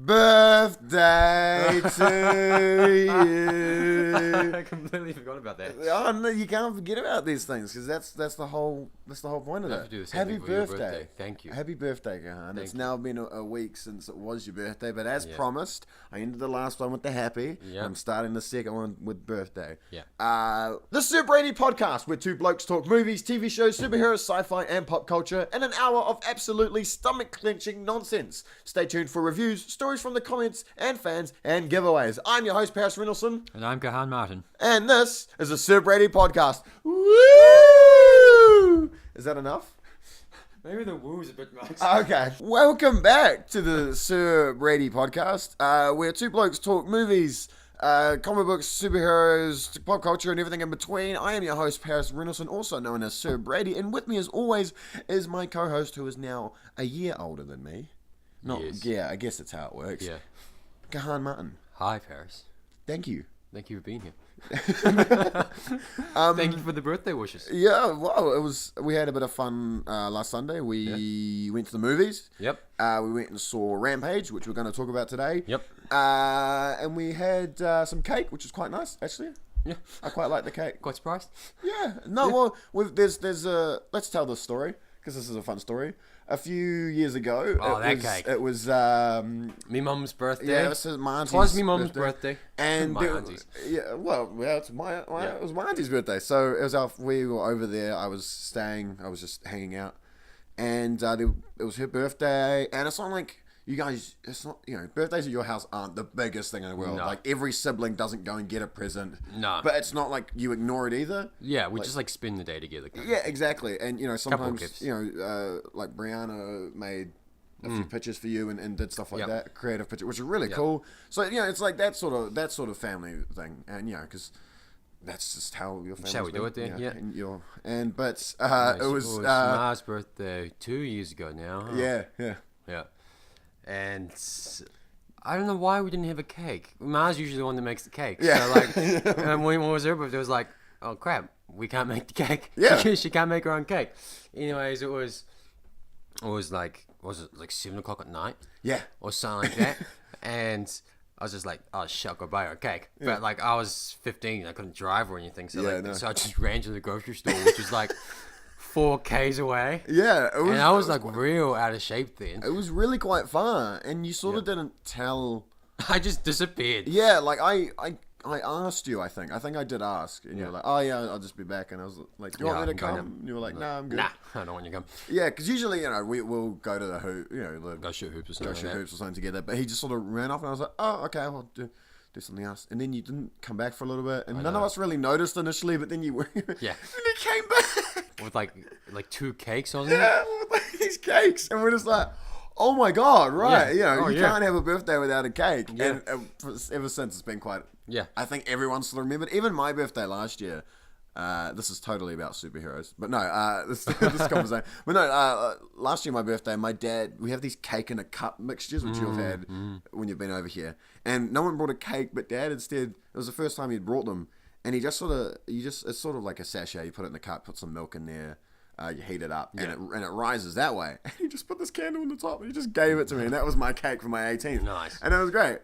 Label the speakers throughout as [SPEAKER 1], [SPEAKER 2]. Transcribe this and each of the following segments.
[SPEAKER 1] Birthday to you.
[SPEAKER 2] I completely forgot about that.
[SPEAKER 1] Oh no, you can't forget about these things because that's the whole point of
[SPEAKER 2] I have
[SPEAKER 1] it.
[SPEAKER 2] to do the same
[SPEAKER 1] Happy
[SPEAKER 2] thing for your
[SPEAKER 1] birthday.
[SPEAKER 2] birthday. Thank you.
[SPEAKER 1] Happy birthday, Cahan. It's
[SPEAKER 2] you.
[SPEAKER 1] now been a week since it was your birthday, but as promised, I ended the last one with the happy.
[SPEAKER 2] Yep.
[SPEAKER 1] I'm starting the second one with birthday.
[SPEAKER 2] Yeah.
[SPEAKER 1] The Sir Brady Podcast, where two blokes talk movies, TV shows, superheroes, sci-fi, and pop culture in an hour of absolutely stomach-clenching nonsense. Stay tuned for reviews, stories from the comments, and fans, and giveaways. I'm your host, Renalson.
[SPEAKER 2] And I'm Cahan Martin.
[SPEAKER 1] And this is the Sir Brady Podcast. Woo! Is that enough?
[SPEAKER 2] Maybe the woo's a bit much.
[SPEAKER 1] Okay. Welcome back to the Sir Brady Podcast, where two blokes talk movies, comic books, superheroes, pop culture, and everything in between. I am your host, Paris Renalson, also known as Sir Brady, and with me, as always, is my co-host, who is now a year older than me.
[SPEAKER 2] Yes.
[SPEAKER 1] Yeah, I guess that's how it works.
[SPEAKER 2] Yeah.
[SPEAKER 1] Cahan Martin.
[SPEAKER 2] Hi, Paris.
[SPEAKER 1] Thank you.
[SPEAKER 2] Thank you for being here. Thank you for the birthday wishes.
[SPEAKER 1] Yeah, well, we had a bit of fun last Sunday. We went to the movies.
[SPEAKER 2] Yep.
[SPEAKER 1] We went and saw Rampage, which we're going to talk about today.
[SPEAKER 2] Yep.
[SPEAKER 1] And we had some cake, which is quite nice, actually.
[SPEAKER 2] Yeah.
[SPEAKER 1] I quite like the cake.
[SPEAKER 2] Quite surprised?
[SPEAKER 1] Yeah. No, well, there's let's tell this story, because this is a fun story. A few years ago,
[SPEAKER 2] cake.
[SPEAKER 1] It was
[SPEAKER 2] Me mum's birthday.
[SPEAKER 1] yeah, this is my auntie's.
[SPEAKER 2] It was me mum's birthday.
[SPEAKER 1] And
[SPEAKER 2] my auntie's.
[SPEAKER 1] Yeah, well, it's it was my auntie's birthday. So it was we were over there. I was just hanging out, and it was her birthday. And it's not like you guys. It's not birthdays at your house aren't the biggest thing in the world.
[SPEAKER 2] No.
[SPEAKER 1] Like every sibling doesn't go and get a present.
[SPEAKER 2] No.
[SPEAKER 1] But it's not like you ignore it either.
[SPEAKER 2] Yeah, we just spend the day together.
[SPEAKER 1] Yeah, exactly. And sometimes
[SPEAKER 2] gifts.
[SPEAKER 1] like Brianna made a few pictures for you and did stuff like
[SPEAKER 2] Yep.
[SPEAKER 1] that, creative picture, which is really cool. So it's like that sort of family thing, and because that's just how your family.
[SPEAKER 2] Shall we do it then? Yeah.
[SPEAKER 1] But
[SPEAKER 2] Nice.
[SPEAKER 1] it was
[SPEAKER 2] Ma's birthday 2 years ago now. Huh?
[SPEAKER 1] yeah.
[SPEAKER 2] Yeah. And I don't know why we didn't have a cake. Ma's usually the one that makes the cake.
[SPEAKER 1] Yeah.
[SPEAKER 2] So and when it was her birthday, it was like, oh crap, we can't make the cake.
[SPEAKER 1] Yeah.
[SPEAKER 2] she can't make her own cake. Anyways, it was like 7 o'clock at night?
[SPEAKER 1] Yeah.
[SPEAKER 2] Or something like that. And I was just like, oh shit, I'll go buy her a cake. But I was 15 and I couldn't drive or anything. So so I just ran to the grocery store, which was like 4 Ks away.
[SPEAKER 1] Yeah,
[SPEAKER 2] And I was real out of shape then.
[SPEAKER 1] it was really quite far, and you sort of didn't tell.
[SPEAKER 2] I just disappeared.
[SPEAKER 1] Yeah, like I asked you. I think I did ask, and you were like, "Oh yeah, I'll just be back." And I was like, "Do you want me to
[SPEAKER 2] I'm going
[SPEAKER 1] come?" And you were like, "No, I'm good."
[SPEAKER 2] Nah, I don't want you to come.
[SPEAKER 1] Yeah, because usually we'll go to the hoop,
[SPEAKER 2] Go shoot hoops or
[SPEAKER 1] go
[SPEAKER 2] something.
[SPEAKER 1] shoot
[SPEAKER 2] like
[SPEAKER 1] hoops or something together. But he just sort of ran off, and I was like, "Oh, okay, I'll do something else." And then you didn't come back for a little bit, and none of us really noticed initially. But then you were,
[SPEAKER 2] Yeah.
[SPEAKER 1] and he came back
[SPEAKER 2] that. With like 2 cakes on it.
[SPEAKER 1] yeah, with like these cakes, and we're just like, "Oh my god, right?
[SPEAKER 2] Yeah.
[SPEAKER 1] You can't have a birthday without a cake."
[SPEAKER 2] Yeah.
[SPEAKER 1] And ever since, it's been quite.
[SPEAKER 2] Yeah.
[SPEAKER 1] I think everyone's still remembered. Even my birthday last year. This is totally about superheroes, but no, this conversation. But no, last year my birthday, my dad, we have these cake in a cup mixtures, which you've had when you've been over here, and no one brought a cake, but Dad instead, it was the first time he'd brought them, and it's sort of like a sachet, you put it in the cup, put some milk in there, you heat it up, and it rises that way. And he just put this candle on the top, and he just gave it to me, and that was my cake for my 18th.
[SPEAKER 2] Nice.
[SPEAKER 1] And it was great.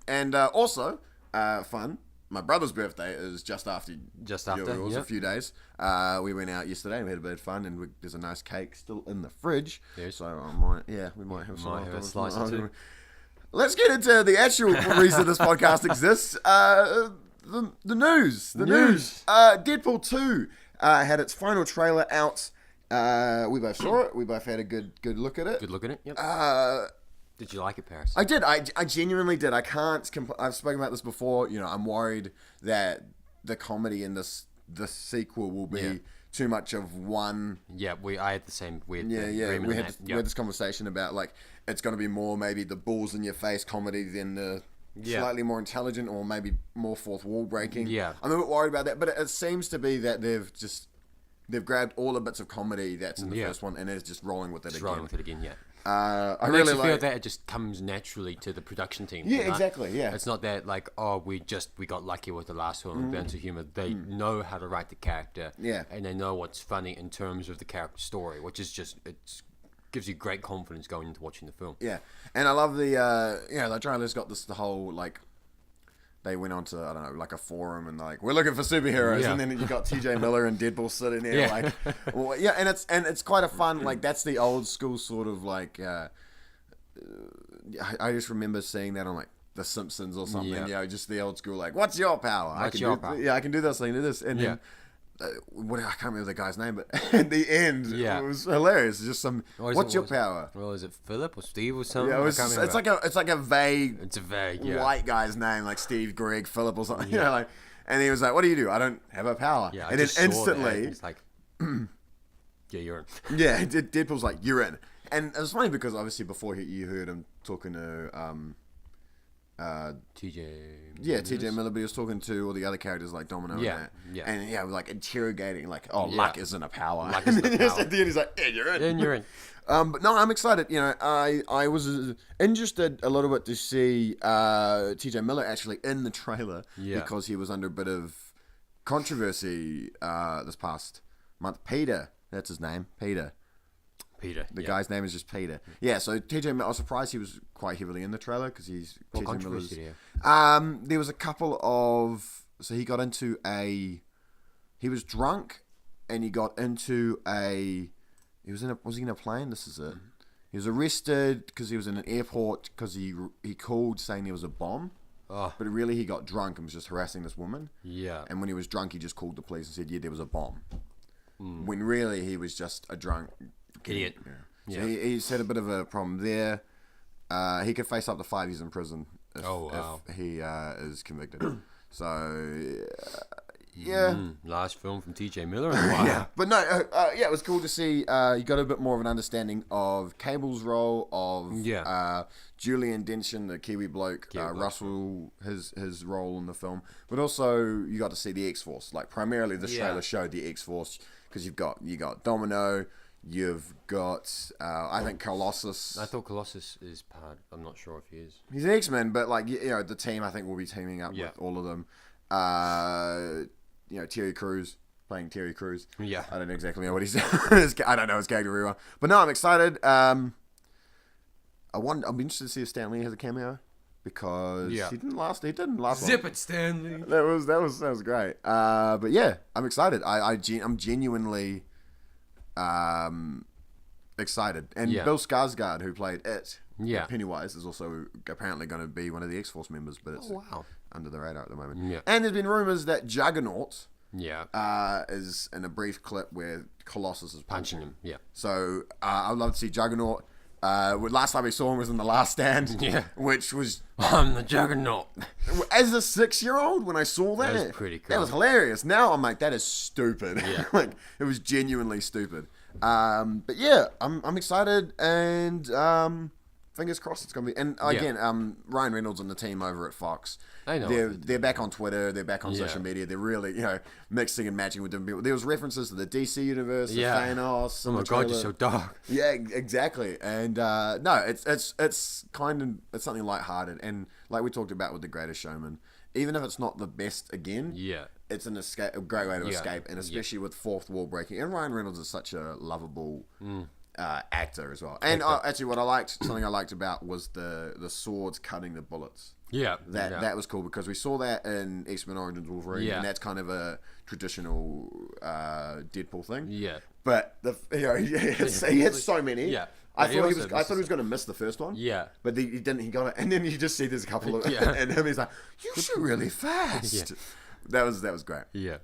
[SPEAKER 1] And also, fun. My brother's birthday is just after yours, a few days. We went out yesterday and we had a bit of fun, and there's a nice cake still in the fridge.
[SPEAKER 2] Yes.
[SPEAKER 1] So we might have some.
[SPEAKER 2] have a slice or two.
[SPEAKER 1] Let's get into the actual reason this podcast exists. The news. The news. Deadpool 2 had its final trailer out. We both saw it. We both had a good look at it.
[SPEAKER 2] Good look at it. Yep. Did you like it, Paris?
[SPEAKER 1] I did. I genuinely did. I can't. I've spoken about this before. I'm worried that the comedy in this sequel will be too much of one.
[SPEAKER 2] Yeah, I had the same weird.
[SPEAKER 1] We had this conversation about like it's going to be more maybe the balls in your face comedy than the slightly more intelligent or maybe more fourth wall breaking.
[SPEAKER 2] Yeah,
[SPEAKER 1] I'm a bit worried about that, but it seems to be that they've grabbed all the bits of comedy that's in the first one and is just rolling with it again.
[SPEAKER 2] Yeah.
[SPEAKER 1] I
[SPEAKER 2] really
[SPEAKER 1] really
[SPEAKER 2] feel that it just comes naturally to the production team.
[SPEAKER 1] Yeah, exactly. Yeah,
[SPEAKER 2] it's not that like we got lucky with the last one, Banter humor. They know how to write the character.
[SPEAKER 1] Yeah,
[SPEAKER 2] and they know what's funny in terms of the character story, which is just it's gives you great confidence going into watching the film.
[SPEAKER 1] Yeah, and I love the trailer's got the whole like. They went on to, I don't know, like a forum and like, we're looking for superheroes. And then you got TJ Miller and Deadpool sitting there like, well, yeah. And it's quite a fun, like, that's the old school sort of like, I just remember seeing that on like The Simpsons or something, just the old school, like, what's your power? I can do this, I can do this. And then, I can't remember the guy's name, but at the end, it was hilarious. Just some, what's your power?
[SPEAKER 2] Well, is it Philip or Steve or something?
[SPEAKER 1] Yeah, it's like a vague, white
[SPEAKER 2] yeah.
[SPEAKER 1] guy's name, like Steve, Greg, Philip or something. Yeah. Like, and he was like, "What do you do? I don't have a power."
[SPEAKER 2] Yeah,
[SPEAKER 1] and then instantly,
[SPEAKER 2] it's like, yeah, you're in.
[SPEAKER 1] Yeah, Deadpool's like, "You're in," and it was funny because obviously before you heard him talking to TJ Miller, but he was talking to all the other characters like Domino and that. Yeah. And like interrogating, like, luck isn't a power.
[SPEAKER 2] Luck isn't a power.
[SPEAKER 1] At the end, he's like, you're in.
[SPEAKER 2] And you're in.
[SPEAKER 1] But no, I'm excited. You know, I was interested a little bit to see TJ Miller actually in the trailer because he was under a bit of controversy this past month. Peter, that's his name, Peter. The guy's name is just Peter. Yeah, so TJ Miller, I was surprised he was quite heavily in the trailer because he's TJ Miller's. There was a couple of, so he got into he was drunk and he got into was he in a plane? This is it. He was arrested because he was in an airport because he called saying there was a bomb. Oh. But really he got drunk and was just harassing this woman. Yeah. And when he was drunk, he just called the police and said, yeah, there was a bomb. When really he was just a drunk
[SPEAKER 2] idiot.
[SPEAKER 1] Yeah. So he's had a bit of a problem there. He could face up to 5 years in prison if he is convicted. So,
[SPEAKER 2] last film from TJ Miller in a while.
[SPEAKER 1] Yeah. But no, it was cool to see you got a bit more of an understanding of Cable's role, of Julian Denshin, the Kiwi bloke, Russell, his role in the film. But also you got to see the X-Force. Like primarily the trailer showed the X-Force because you got Domino. You've got, I think Colossus.
[SPEAKER 2] I thought Colossus is part. I'm not sure if he is.
[SPEAKER 1] He's an X-Men, but like the team I think will be teaming up with all of them. Terry Crews playing Terry Crews. Yeah, I don't exactly know what he's. I don't know his character very well, but no, I'm excited. I'm interested to see if Stan Lee has a cameo because he didn't last.
[SPEAKER 2] Zip it, Stanley.
[SPEAKER 1] That was great. But yeah, I'm excited. I'm genuinely. Excited. And Bill Skarsgård, who played Pennywise, is also apparently going to be one of the X-Force members, but it's under the radar at the moment. Yeah. And there's been rumors that Juggernaut is in a brief clip where Colossus is punching him. Yeah. So I'd love to see Juggernaut. Last time we saw him was in The Last Stand, which was...
[SPEAKER 2] I'm the Juggernaut.
[SPEAKER 1] As a 6-year-old, when I saw that
[SPEAKER 2] was pretty cool.
[SPEAKER 1] That was hilarious. Now I'm like, that is stupid. Yeah. Like, it was genuinely stupid. But yeah, I'm excited, and fingers crossed it's going to be... And again, Ryan Reynolds and the team over at Fox... I know. They're back on Twitter. They're back on social media. They're really, mixing and matching with different people. There was references to the DC universe, to Thanos.
[SPEAKER 2] Oh my god, you're so dark.
[SPEAKER 1] Yeah, exactly. And no, it's it's something lighthearted, and like we talked about with The Greatest Showman, even if it's not the best again, it's a great way to escape, and especially with fourth wall breaking. And Ryan Reynolds is such a lovable. Actor as well. And actually something I liked about was the swords cutting the bullets. Yeah. That was cool because we saw that in X-Men Origins Wolverine, and that's kind of a traditional Deadpool thing. Yeah. But he had so many. Yeah. I thought he was going to miss the first one. Yeah. But he didn't. He got it, and then you just see there's a couple of and him. He's like, "You shoot really fast." Yeah. That was great. Yeah.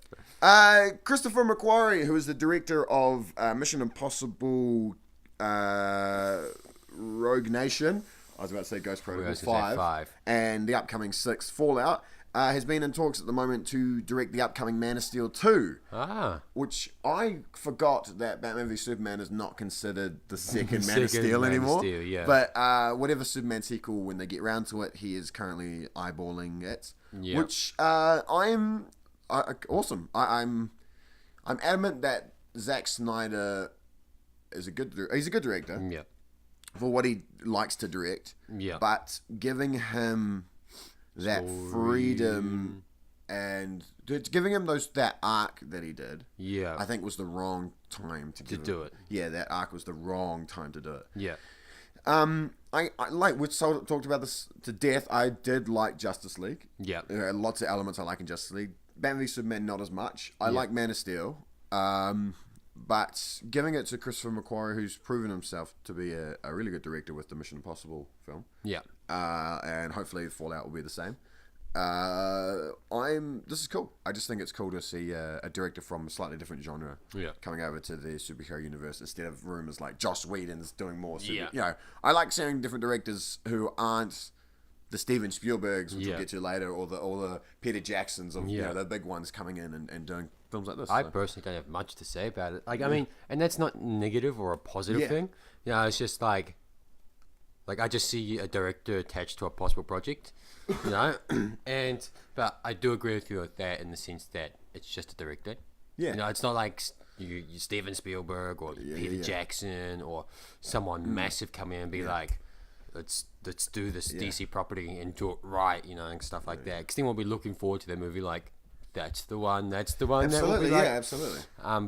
[SPEAKER 1] Christopher McQuarrie, who is the director of Mission Impossible Rogue Nation, I was about to say Ghost Protocol 5, and the upcoming 6 Fallout, has been in talks at the moment to direct the upcoming Man of Steel 2. Which I forgot that Batman v Superman is not considered the second Man of Steel anymore. But whatever Superman sequel, when they get round to it, he is currently eyeballing it. Which I'm awesome. I'm adamant that Zack Snyder is a good director. Yeah. For what he likes to direct. Yeah. But giving him that freedom and giving him that arc that he did,
[SPEAKER 2] Yeah.
[SPEAKER 1] I think was the wrong time to
[SPEAKER 2] do it.
[SPEAKER 1] Yeah, that arc was the wrong time to do it.
[SPEAKER 2] Yeah.
[SPEAKER 1] I like we've talked about this to death. I did like Justice League.
[SPEAKER 2] Yeah.
[SPEAKER 1] There are lots of elements I like in Justice League. Batman v Superman, not as much. I like Man of Steel. But giving it to Christopher McQuarrie, who's proven himself to be a really good director with the Mission Impossible film.
[SPEAKER 2] Yeah.
[SPEAKER 1] And hopefully Fallout will be the same. This is cool. I just think it's cool to see a director from a slightly different genre coming over to the superhero universe instead of rumors like Joss Whedon's doing more. I like seeing different directors who aren't the Steven Spielbergs, which we'll get to later, or the Peter Jacksons of the big ones coming in and doing films like this.
[SPEAKER 2] I personally don't have much to say about it. Like, I mean, and that's not negative or a positive thing. It's just like I just see a director attached to a possible project, but I do agree with you with that in the sense that it's just a director. Yeah. It's not like you Steven Spielberg or Peter Jackson or someone massive come in and be like, let's do this DC property and do it right, and stuff like that. Because then we'll be looking forward to that movie like, that's the one.
[SPEAKER 1] Absolutely,
[SPEAKER 2] that will be like.
[SPEAKER 1] Absolutely.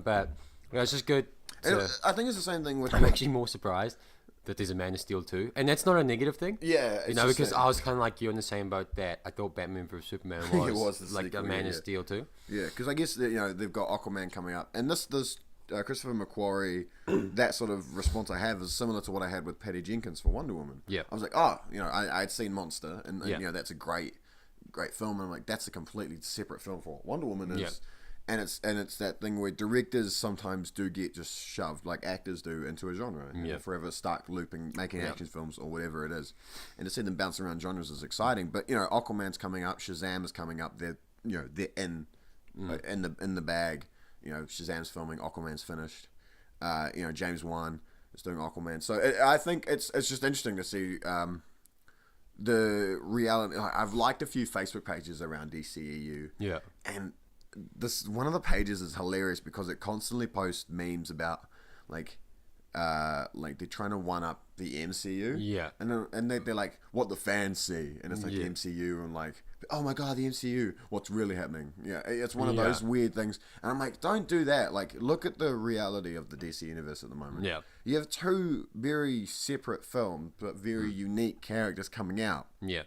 [SPEAKER 2] But it's just good.
[SPEAKER 1] I think it's the same thing with.
[SPEAKER 2] I'm actually more surprised that there's a Man of Steel 2, and that's not a negative thing.
[SPEAKER 1] Yeah,
[SPEAKER 2] because I was kind of like you in the same boat that I thought Batman vs Superman was like a Man of Steel 2.
[SPEAKER 1] Yeah, because I guess they've got Aquaman coming up, and this Christopher McQuarrie, that sort of response I have is similar to what I had with Patty Jenkins for Wonder Woman.
[SPEAKER 2] Yeah,
[SPEAKER 1] I was like, I'd seen Monster, and that's a great film, and I'm like, that's a completely separate film for what Wonder Woman is. And it's that thing where directors sometimes do get just shoved, like actors do, into a genre and forever start looping, making action films or whatever it is. And to see them bounce around genres is exciting. But Aquaman's coming up, Shazam is coming up. They're in the bag. Shazam's filming, Aquaman's finished. James Wan is doing Aquaman. So I think it's just interesting to see the reality. I've liked a few Facebook pages around DCEU. Yeah, and this one of the pages is hilarious because it constantly posts memes about like they're trying to one up the MCU. Yeah, and they're like what the fans see, and it's like the MCU and like, oh my god, the MCU, what's really happening? Yeah, it's one of those weird things, and I'm like, don't do that. Like, look at the reality of the DC universe at the moment. Yeah, you have two very separate films but very unique characters coming out. Yeah,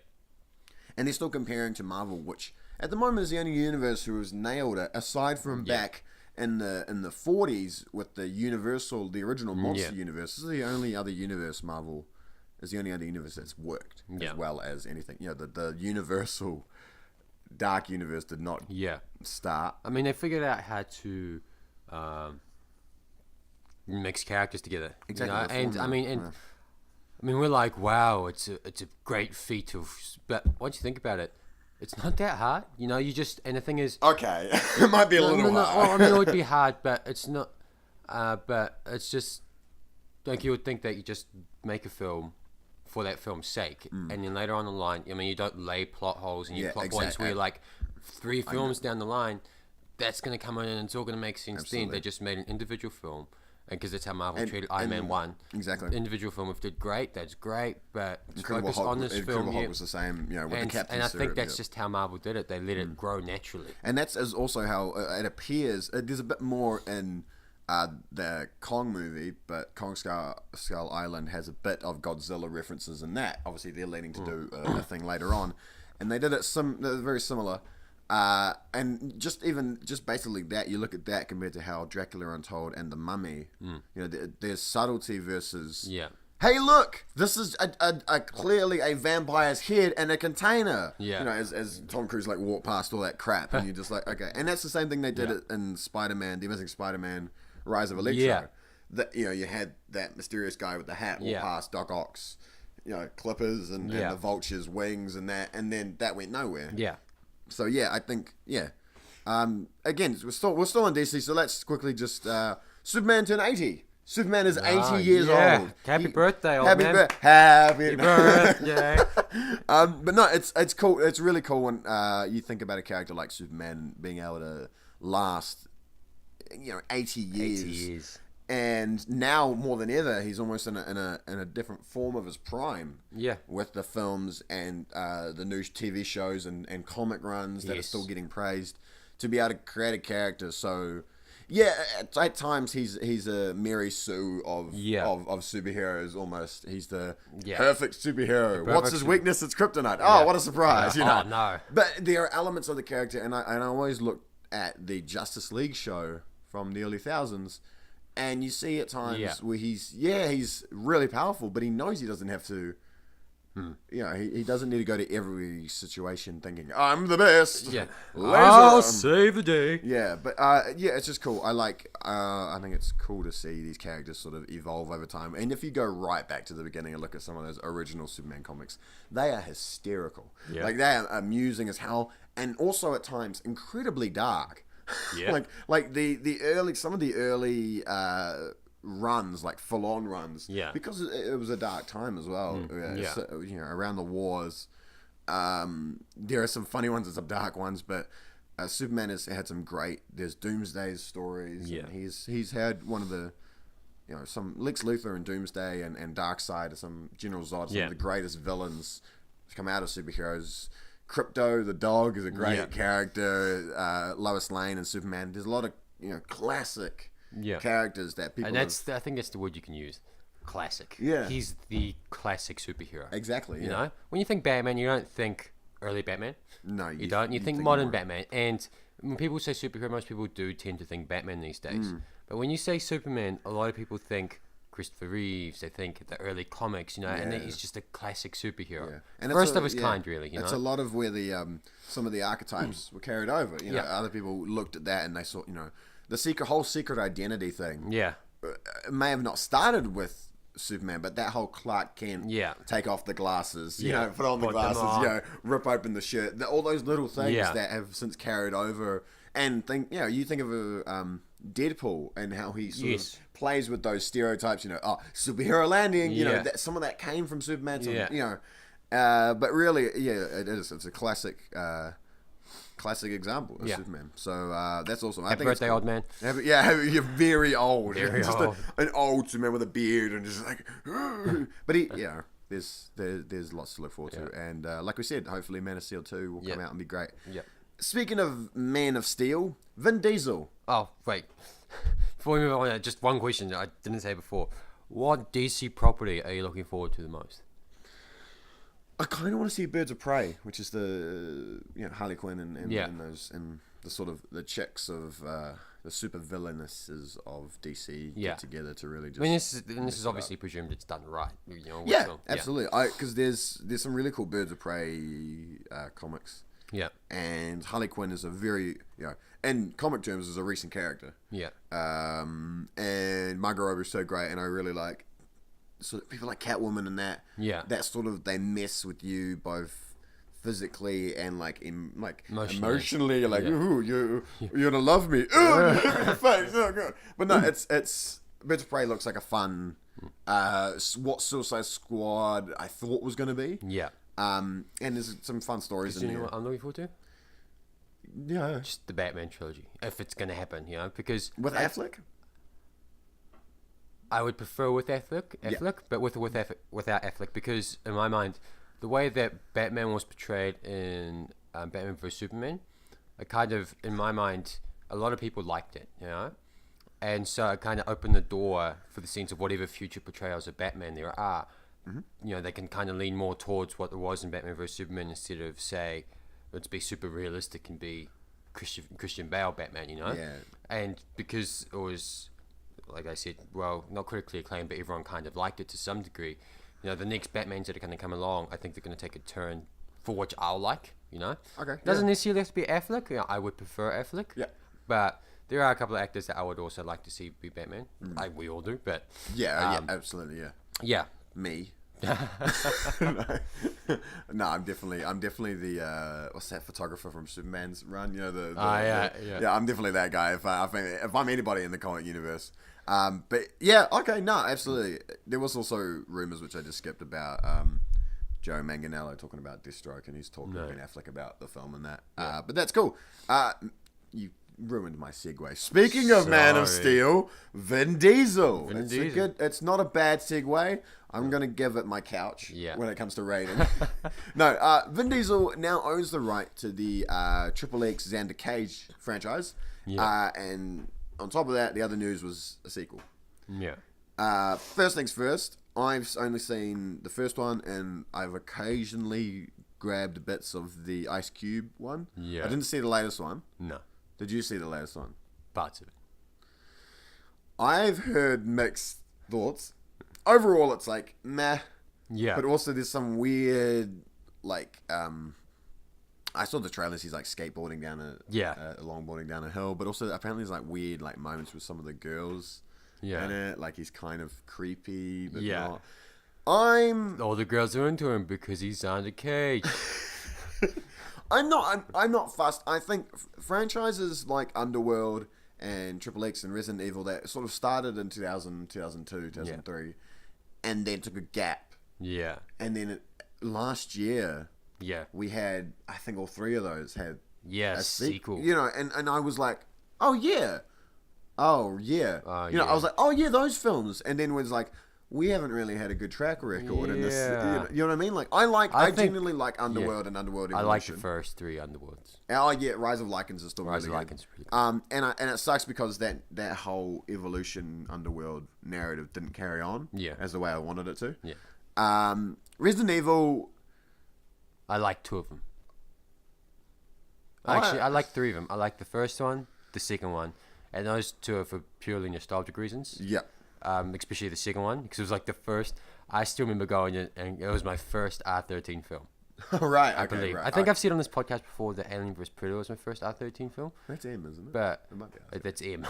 [SPEAKER 1] and they're still comparing to Marvel, which at the moment is the only universe who has nailed it, aside from back in the 40s with the original Monster Universe. This is the only other universe Marvel is the only other universe that's worked as well as anything. The Universal Dark Universe did not start.
[SPEAKER 2] I mean, they figured out how to mix characters together.
[SPEAKER 1] Exactly.
[SPEAKER 2] And I mean, we're like, wow, it's a great feat but once you think about it, it's not that hard, you just, and the thing is...
[SPEAKER 1] Okay, it might be a little hard.
[SPEAKER 2] Well, I mean, it would be hard, but it's not, but it's just, like, you would think that you just make a film for that film's sake, and then later on the line, I mean, you don't lay plot holes and plot points where you're like, 3 films down the line, that's going to come in and it's all going to make sense then. They just made an individual film. And because that's how Marvel treated Iron Man 1.
[SPEAKER 1] Exactly.
[SPEAKER 2] The individual film, if it did great, that's great. But
[SPEAKER 1] Incredible
[SPEAKER 2] focus on this film.
[SPEAKER 1] Hulk was the same, with the Captain.
[SPEAKER 2] And I think that's just how Marvel did it. They let it grow naturally.
[SPEAKER 1] And that's also how it appears. There's a bit more in the Kong movie, but Kong Skull Island has a bit of Godzilla references in that. Obviously, they're leading to do a thing later on. And they did it very similar. And just basically that, you look at that compared to how Dracula Untold and The Mummy, there's subtlety versus hey, look, this is a clearly a vampire's head in a container. Yeah, as Tom Cruise walk past all that crap, and you're just like, okay. And that's the same thing they did it in Spider-Man, The Amazing Spider-Man, Rise of Electro. Yeah. That you had that mysterious guy with the hat walk past Doc Ock's, clippers and the vulture's wings and that, and then that went nowhere. Yeah. So I think again we're still in DC, so let's quickly just Superman turned 80. Superman is 80 years old.
[SPEAKER 2] Happy birthday, old man.
[SPEAKER 1] Happy
[SPEAKER 2] birthday.
[SPEAKER 1] But no, it's cool. It's really cool when you think about a character like Superman being able to last 80 years. And now more than ever, he's almost in a different form of his prime.
[SPEAKER 2] Yeah.
[SPEAKER 1] With the films and the new TV shows and comic runs that are still getting praised, to be able to create a character. So, yeah, at times he's a Mary Sue of superheroes almost. He's the perfect superhero. What's his weakness? It's kryptonite. Oh, what a surprise! You know?
[SPEAKER 2] Oh no.
[SPEAKER 1] But there are elements of the character, and I always look at the Justice League show from the early thousands. And you see at times where he's really powerful, but he knows he doesn't have to, he doesn't need to go to every situation thinking, I'm the best.
[SPEAKER 2] Yeah.
[SPEAKER 1] I'll
[SPEAKER 2] save the day.
[SPEAKER 1] Yeah, but it's just cool. I think it's cool to see these characters sort of evolve over time. And if you go right back to the beginning and look at some of those original Superman comics, they are hysterical. Yeah. Like, they are amusing as hell, and also at times incredibly dark. Yeah. like some of the early runs, like full on runs. Yeah. Because it was a dark time as well. So, around the wars. There are some funny ones and some dark ones, but Superman has had some great. There's Doomsday stories. Yeah. And he's had one of the, some Lex Luthor and Doomsday and Darkseid are some General Zod, some of the greatest villains to come out of superheroes. Crypto, the dog, is a great character. Lois Lane and Superman. There's a lot of classic characters that people.
[SPEAKER 2] And I think that's the word you can use. Classic.
[SPEAKER 1] Yeah.
[SPEAKER 2] He's the classic superhero.
[SPEAKER 1] Exactly.
[SPEAKER 2] You know, when you think Batman, you don't think early Batman.
[SPEAKER 1] No,
[SPEAKER 2] you don't. You think modern Batman. And when people say superhero, most people do tend to think Batman these days. But when you say Superman, a lot of people think Christopher Reeves, they think the early comics, and he's just a classic superhero. Yeah. And first of his kind, really.
[SPEAKER 1] It's a lot of where the some of the archetypes were carried over. Other people looked at that and they saw, the whole secret identity thing. Yeah, it may have not started with Superman, but that whole Clark Kent, take off the glasses, put on the glasses, rip open the shirt, all those little things that have since carried over. And you think of Deadpool and how he sort of plays with those stereotypes, superhero landing, some of that came from Superman, but really, it is. It's a classic example of Superman. So that's awesome.
[SPEAKER 2] Happy birthday, old man.
[SPEAKER 1] You're very old.
[SPEAKER 2] Very old.
[SPEAKER 1] An old Superman with a beard and just like, but there's lots to look forward to. And like we said, hopefully Man of Steel 2 will come out and be great. Yeah. Speaking of Man of Steel, Vin Diesel.
[SPEAKER 2] Oh, wait. Before we move on, just one question I didn't say before. What DC property are you looking forward to the most?
[SPEAKER 1] I kind of want to see Birds of Prey, which is the Harley Quinn and those and the sort of the chicks of the super villainesses of DC get together to really just.
[SPEAKER 2] This is obviously presumed it's done right.
[SPEAKER 1] Absolutely. Because there's some really cool Birds of Prey comics. Yeah. And Harley Quinn is a very, in comic terms, is a recent character. Yeah. And Margot Robbie's so great, and I really like sort of people like Catwoman and that. Yeah. That sort of, they mess with you both physically and emotionally. Like, ooh, you're gonna love me. Ooh, face. Oh, God. But no, it's Birds of Prey looks like a fun what Suicide Squad I thought was gonna be. Yeah. And there's some fun stories in there.
[SPEAKER 2] You know what I'm looking forward to?
[SPEAKER 1] Yeah.
[SPEAKER 2] Just the Batman trilogy, if it's going to happen, because...
[SPEAKER 1] With Affleck?
[SPEAKER 2] I would prefer with Affleck, but without Affleck, because in my mind, the way that Batman was portrayed in Batman vs Superman, in my mind, a lot of people liked it, and so it kind of opened the door for the sense of whatever future portrayals of Batman there are. Mm-hmm. They can kind of lean more towards what there was in Batman vs Superman instead of, say, let's be super realistic and be Christian Bale Batman, Yeah. And because it was, like I said, well, not critically acclaimed, but everyone kind of liked it to some degree. The next Batmans that are going to come along, I think they're going to take a turn for which I'll like, Okay. Doesn't necessarily have to be Affleck. I would prefer Affleck. Yeah. But there are a couple of actors that I would also like to see be Batman. We all do, but...
[SPEAKER 1] Yeah, absolutely, yeah.
[SPEAKER 2] Yeah.
[SPEAKER 1] Me. No, I'm definitely the what's that photographer from Superman's run? I'm definitely that guy. If I'm anybody in the comic universe, but yeah, okay, no, absolutely. There was also rumors which I just skipped about Joe Manganiello talking about Deathstroke, and he's talking to Ben Affleck about the film and that. But that's cool. You ruined my segue. Speaking of Man of Steel, Vin Diesel. It's not a bad segue. I'm going to give it my couch when it comes to rating. No, Vin Diesel now owns the right to the Triple X Xander Cage franchise. Yeah. And on top of that, the other news was a sequel.
[SPEAKER 2] Yeah.
[SPEAKER 1] First things first, I've only seen the first one, and I've occasionally grabbed bits of the Ice Cube one.
[SPEAKER 2] Yeah.
[SPEAKER 1] I didn't see the latest one.
[SPEAKER 2] No.
[SPEAKER 1] Did you see the latest one?
[SPEAKER 2] Parts of it.
[SPEAKER 1] I've heard mixed thoughts. Overall, it's like, meh.
[SPEAKER 2] Yeah.
[SPEAKER 1] But also there's some weird, like, I saw the trailers, he's like skateboarding down longboarding down a hill, but also apparently there's like weird like moments with some of the girls in it, like he's kind of creepy, but not.
[SPEAKER 2] All the girls are into him because he's under cage.
[SPEAKER 1] I'm not fussed. I think franchises like Underworld and Triple X and Resident Evil that sort of started in 2000, 2002, 2003, and then took a gap.
[SPEAKER 2] Yeah.
[SPEAKER 1] And then last year, we had, I think all three of those had
[SPEAKER 2] a sequel.
[SPEAKER 1] You know, and I was like, oh yeah. I was like, oh yeah, those films. And then was like, we haven't really had a good track record in this. You know what I mean? Like, I genuinely like Underworld and Underworld Evolution.
[SPEAKER 2] I like the first three Underworlds.
[SPEAKER 1] Oh yeah, Rise of Lycans is still
[SPEAKER 2] Rise
[SPEAKER 1] really
[SPEAKER 2] of
[SPEAKER 1] good.
[SPEAKER 2] Lycans is really good.
[SPEAKER 1] And it sucks because that whole Evolution Underworld narrative didn't carry on. As the way I wanted it to.
[SPEAKER 2] Yeah.
[SPEAKER 1] Resident Evil.
[SPEAKER 2] I like two of them. Actually, I like three of them. I like the first one, the second one, and those two are for purely nostalgic reasons.
[SPEAKER 1] Yeah.
[SPEAKER 2] Especially the second one, because it was like the first. I still remember going in, and it was my first R13 film.
[SPEAKER 1] Right,
[SPEAKER 2] I believe. I think I've said on this podcast before that Alien vs Predator was my first R13 film.
[SPEAKER 1] That's M, isn't it?
[SPEAKER 2] But
[SPEAKER 1] it might be
[SPEAKER 2] that's M,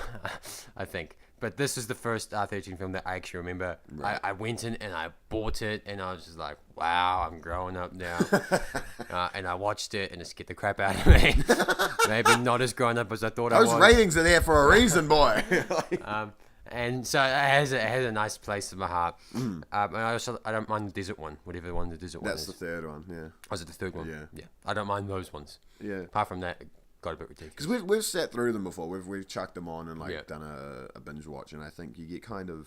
[SPEAKER 2] I think. But this is the first R13 film that I actually remember. Right. I went in and I bought it, and I was just like, wow, I'm growing up now. And I watched it, and it scared the crap out of me. Maybe not as grown up as I thought I was.
[SPEAKER 1] Those ratings are there for a reason, boy.
[SPEAKER 2] And so it has a nice place in my heart. And I don't mind the desert one, whatever the one the desert one is.
[SPEAKER 1] That's the third one, yeah.
[SPEAKER 2] Was it the third one? Yeah. I don't mind those ones.
[SPEAKER 1] Yeah.
[SPEAKER 2] Apart from that, it got a bit ridiculous.
[SPEAKER 1] Because we've sat through them before. We've chucked them on and done a binge watch, and I think you get kind of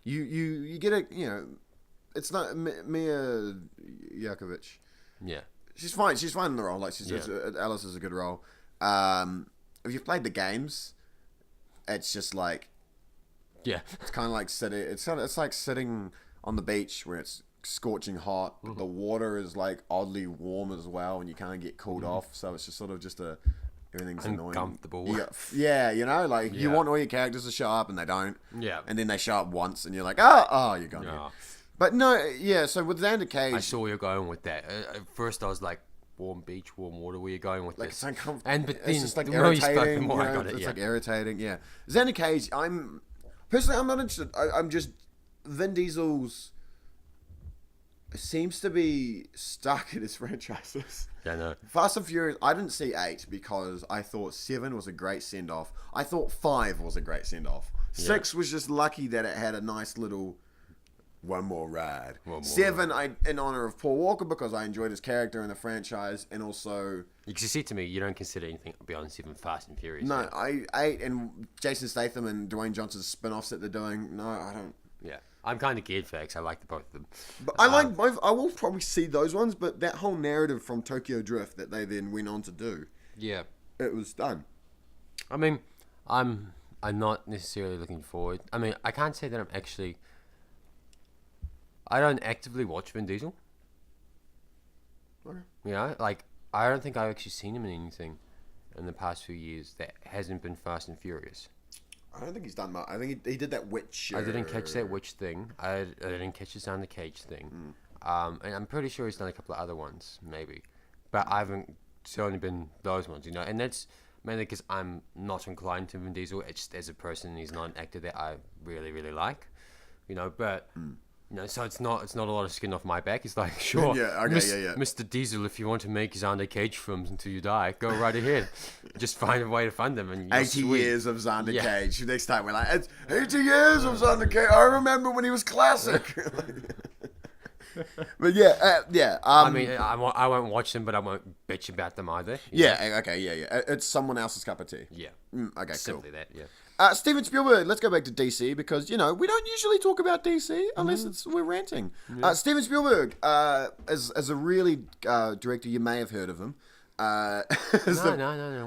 [SPEAKER 1] you get a it's not Mia Jakovic.
[SPEAKER 2] Yeah.
[SPEAKER 1] She's fine. She's fine in the role. Like Alice is a good role. If you've played the games, it's just like.
[SPEAKER 2] Yeah,
[SPEAKER 1] it's kind of like sitting. It's like sitting on the beach where it's scorching hot. Mm-hmm. The water is like oddly warm as well, and you can't get cooled off. So it's just sort of everything's
[SPEAKER 2] uncomfortable.
[SPEAKER 1] Annoying. You want all your characters to show up and they don't.
[SPEAKER 2] Yeah,
[SPEAKER 1] and then they show up once, and you're like, oh, you're gone. No. But no, yeah. So with Xander Cage,
[SPEAKER 2] I saw where you're going with that. At first, I was like. Warm beach, warm water. Where you going with this?
[SPEAKER 1] It's uncomfortable.
[SPEAKER 2] But then,
[SPEAKER 1] it's just like
[SPEAKER 2] the more
[SPEAKER 1] irritating.
[SPEAKER 2] You spoke, the more I got it.
[SPEAKER 1] It's like irritating. Yeah, Xander Cage. Personally, I'm not interested. I'm just Vin Diesel's seems to be stuck in his franchises.
[SPEAKER 2] Yeah, no.
[SPEAKER 1] Fast and Furious. I didn't see 8 because I thought 7 was a great send off. I thought 5 was a great send off. 6 was just lucky that it had a nice little one more ride. 7, in honor of Paul Walker because I enjoyed his character in the franchise, and also.
[SPEAKER 2] Because you said to me, you don't consider anything beyond 7 Fast and Furious.
[SPEAKER 1] No, 8 and Jason Statham and Dwayne Johnson's spin-offs that they're doing. No, I don't.
[SPEAKER 2] Yeah, I'm kind of geared for X. I like both of them.
[SPEAKER 1] But I like both. I will probably see those ones, but that whole narrative from Tokyo Drift that they then went on to do.
[SPEAKER 2] Yeah,
[SPEAKER 1] it was done.
[SPEAKER 2] I mean, I'm not necessarily looking forward. I mean, I can't say that I'm actually. I don't actively watch Vin Diesel.
[SPEAKER 1] Okay.
[SPEAKER 2] You know, like, I don't think I've actually seen him in anything in the past few years that hasn't been Fast and Furious.
[SPEAKER 1] I don't think he's done much. I think he did that witch.
[SPEAKER 2] I didn't catch that witch thing. I didn't catch the Sound the Cage thing. And I'm pretty sure he's done a couple of other ones, maybe. But I haven't. It's only been those ones, you know. And that's mainly because I'm not inclined to Vin Diesel. It's just as a person, he's not an actor that I really, really like, you know. But. You know, so it's not a lot of skin off my back. It's like, sure, Mr. Diesel, if you want to make Xander Cage films until you die, go right ahead. Just find a way to fund them. And
[SPEAKER 1] 80 years of Xander Cage. Next time we're like, it's 80 years of Xander Cage. I remember when he was classic. But yeah.
[SPEAKER 2] I mean, I won't watch them, but I won't bitch about them either.
[SPEAKER 1] Yeah. Okay. Yeah. It's someone else's cup of tea.
[SPEAKER 2] Yeah.
[SPEAKER 1] Okay.
[SPEAKER 2] Simply
[SPEAKER 1] cool.
[SPEAKER 2] that. Yeah.
[SPEAKER 1] Steven Spielberg. Let's go back to DC because we don't usually talk about DC unless we're ranting. Yeah. Steven Spielberg, as a really director, you may have heard of him.
[SPEAKER 2] No.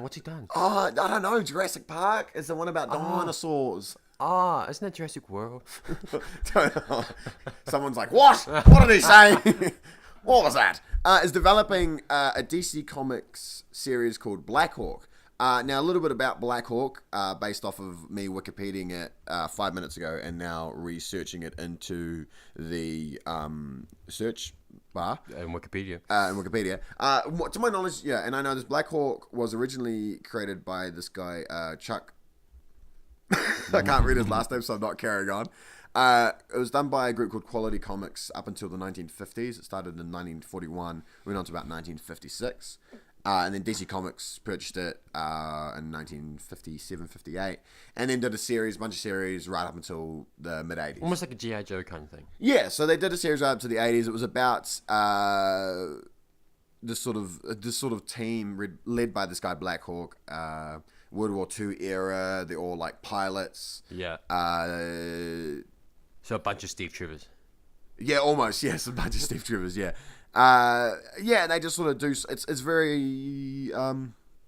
[SPEAKER 2] What's he done?
[SPEAKER 1] Oh, I don't know. Jurassic Park is the one about dinosaurs.
[SPEAKER 2] Isn't that Jurassic World?
[SPEAKER 1] Someone's like, what? What did he say? What was that? Is developing a DC Comics series called Black Hawk. Now, a little bit about Black Hawk, based off of me Wikipediaing it 5 minutes ago and now researching it into the search bar.
[SPEAKER 2] In Wikipedia.
[SPEAKER 1] To my knowledge, and I know this, Black Hawk was originally created by this guy, Chuck. I can't read his last name, so I'm not carrying on. It was done by a group called Quality Comics up until the 1950s. It started in 1941, went on to about 1956. And then DC Comics purchased it in 1957, 58, and then did a bunch of series right up until the mid-80s.
[SPEAKER 2] Almost like a G.I. Joe kind of thing.
[SPEAKER 1] Yeah, so they did a series right up to the 80s. It was about this sort of team led by this guy Black Hawk, World War II era. They're all like pilots.
[SPEAKER 2] Yeah. So a bunch of Steve Trevors.
[SPEAKER 1] Yeah, almost. Yes, a bunch of Steve Trevors. Yeah. And they just sort of do. It's very.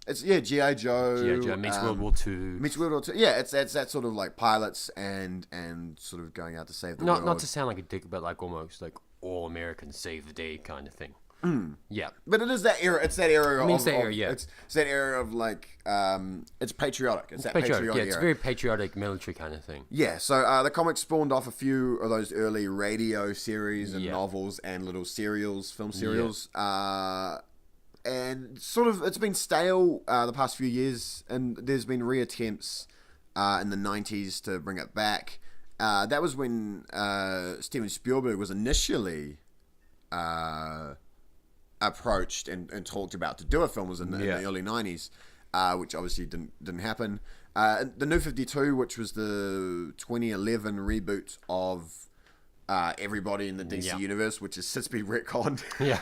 [SPEAKER 1] It's G.I. Joe.
[SPEAKER 2] G.I. Joe meets World War II.
[SPEAKER 1] Meets World War II. Yeah, it's that sort of like pilots and sort of going out to save the world.
[SPEAKER 2] Not to sound like a dick, but like almost like all Americans save the day kind of thing. Yeah,
[SPEAKER 1] but it is that era. It's that era.
[SPEAKER 2] It's that era. Yeah,
[SPEAKER 1] it's that era of like it's patriotic. It's that patriotic.
[SPEAKER 2] Yeah, it's a very patriotic military kind of thing.
[SPEAKER 1] Yeah, so the comics spawned off a few of those early radio series and novels and little film serials. And sort of it's been stale the past few years, and there's been reattempts in the 90s to bring it back. That was when Steven Spielberg was initially approached and talked about to do a film. Was in the early 90s, which obviously didn't happen. The New 52, which was the 2011 reboot of everybody in the DC universe, which has since been retconned.
[SPEAKER 2] Yeah.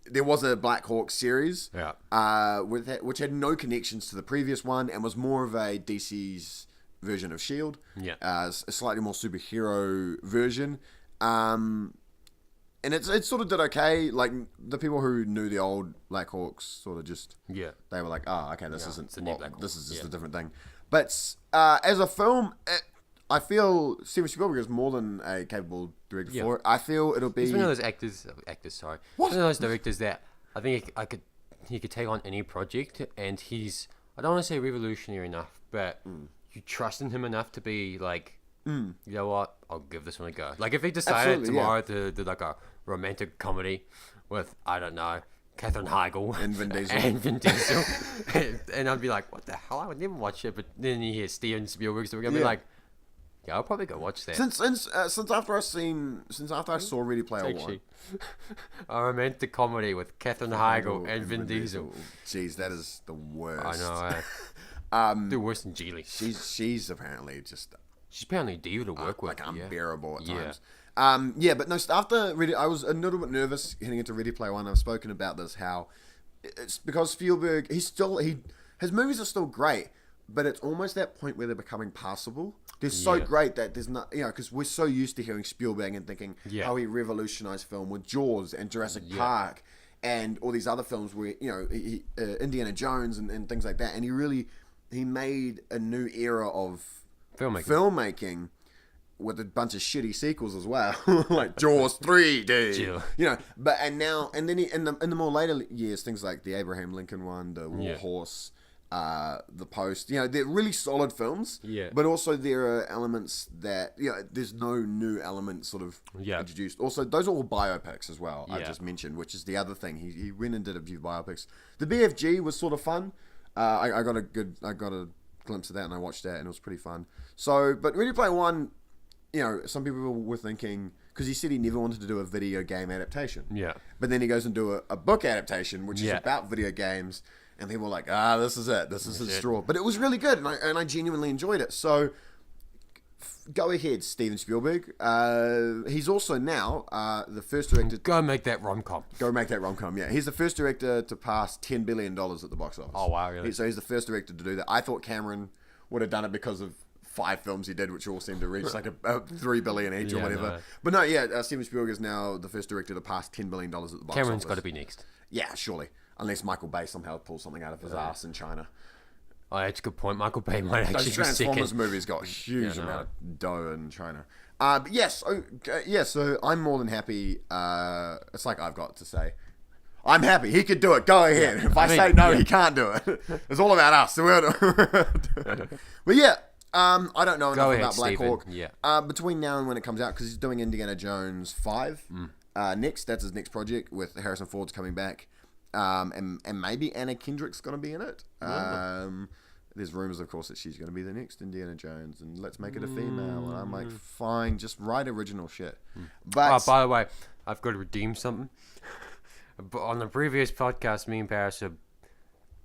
[SPEAKER 1] There was a Black Hawk series, which had no connections to the previous one and was more of a DC's version of Shield.
[SPEAKER 2] Yeah.
[SPEAKER 1] A slightly more superhero version. And it sort of did okay. Like the people who knew the old Black Hawks sort of just they were like, oh, okay, this isn't this is just a different thing. But as a film, I feel Steven Spielberg is more than a capable director for it. I feel it'll be.
[SPEAKER 2] He's one of those actors. Sorry, one of those directors that I think he could take on any project, and he's, I don't want to say revolutionary enough, but you trust in him enough to be like, you know what, I'll give this one a go. Like if he decided tomorrow to do like a romantic comedy with, I don't know, Katherine Heigl
[SPEAKER 1] and Vin
[SPEAKER 2] Diesel, and I'd be like, what the hell? I would never watch it. But then you hear Steven Spielberg, so we're gonna be like, yeah, I'll probably go watch that.
[SPEAKER 1] Since after I saw Ready Player One,
[SPEAKER 2] a romantic comedy with Katherine Heigl and Vin Diesel.
[SPEAKER 1] Jeez, that is the worst.
[SPEAKER 2] I know. They're worse than Geely.
[SPEAKER 1] She's apparently just.
[SPEAKER 2] She's apparently diva to work with.
[SPEAKER 1] Like unbearable at times. But no. After Ready, I was a little bit nervous heading into Ready Player One. I've spoken about this, how it's because Spielberg. His movies are still great, but it's almost that point where they're becoming passable. They're so great that there's not, because we're so used to hearing Spielberg and thinking how he revolutionized film with Jaws and Jurassic Park and all these other films where, Indiana Jones and things like that. And he made a new era of filmmaking with a bunch of shitty sequels as well, like Jaws 3D. But and then in the more later years, things like the Abraham Lincoln one, the War Horse, The Post, they're really solid films. Yeah. But also there are elements that there's no new element sort of introduced. Also, those are all biopics as well. I just mentioned, which is the other thing. He went and did a few biopics. The BFG was sort of fun. I got a glimpse of that and I watched that and it was pretty fun. So, but Ready Player One, some people were thinking, because he said he never wanted to do a video game adaptation. Yeah. But then he goes and do a book adaptation, which is about video games, and people were like, this is it. This is his straw. But it was really good, and I genuinely enjoyed it. So, Go ahead, Steven Spielberg. He's also now the first director.
[SPEAKER 2] Go make that rom-com.
[SPEAKER 1] Yeah, he's the first director to pass $10 billion at the box office.
[SPEAKER 2] Oh wow, really?
[SPEAKER 1] So he's the first director to do that. I thought Cameron would have done it because of 5 films he did, which all seemed to reach like a $3 billion each or whatever. No. But no, Steven Spielberg is now the first director to pass $10 billion at the box office.
[SPEAKER 2] Cameron's got to be next.
[SPEAKER 1] Yeah, surely. Unless Michael Bay somehow pulls something out of his ass in China.
[SPEAKER 2] Oh, that's a good point. Michael Bay might actually
[SPEAKER 1] Those
[SPEAKER 2] be
[SPEAKER 1] Transformers
[SPEAKER 2] second.
[SPEAKER 1] movies got a huge amount of dough in China. But yes, so I'm more than happy. It's like I've got to say. I'm happy. He could do it. Go ahead. If I say no, he can't do it. It's all about us. But yeah, I don't know enough about Black Hawk.
[SPEAKER 2] Yeah.
[SPEAKER 1] Between now and when it comes out, because he's doing Indiana Jones 5 next. That's his next project with Harrison Ford's coming back. And maybe Anna Kendrick's going to be in it. There's rumors, of course, that she's going to be the next Indiana Jones, and let's make it a female. And I'm like, fine, just write original shit. But
[SPEAKER 2] by the way, I've got to redeem something. But on the previous podcast, me and Paris are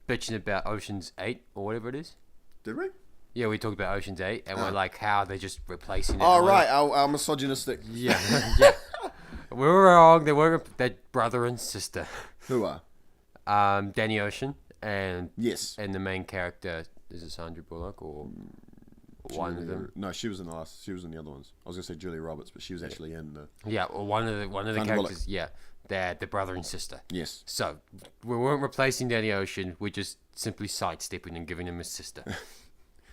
[SPEAKER 2] bitching about Ocean's 8 or whatever it is.
[SPEAKER 1] Did we?
[SPEAKER 2] Yeah, we talked about Ocean's 8, and we're like, how they're just replacing it.
[SPEAKER 1] Oh, right, our misogynistic.
[SPEAKER 2] Yeah, yeah. We were wrong. They were their brother and sister.
[SPEAKER 1] Who are?
[SPEAKER 2] Danny Ocean and
[SPEAKER 1] the
[SPEAKER 2] main character, is it Sandra Bullock or one of them?
[SPEAKER 1] No, she was in the last. She was in the other ones. I was gonna say Julia Roberts, but she was actually in the.
[SPEAKER 2] Yeah, well, one of the characters. Bullock. Yeah, they're the brother and sister.
[SPEAKER 1] Yes.
[SPEAKER 2] So we weren't replacing Danny Ocean. We're just simply sidestepping and giving him his sister.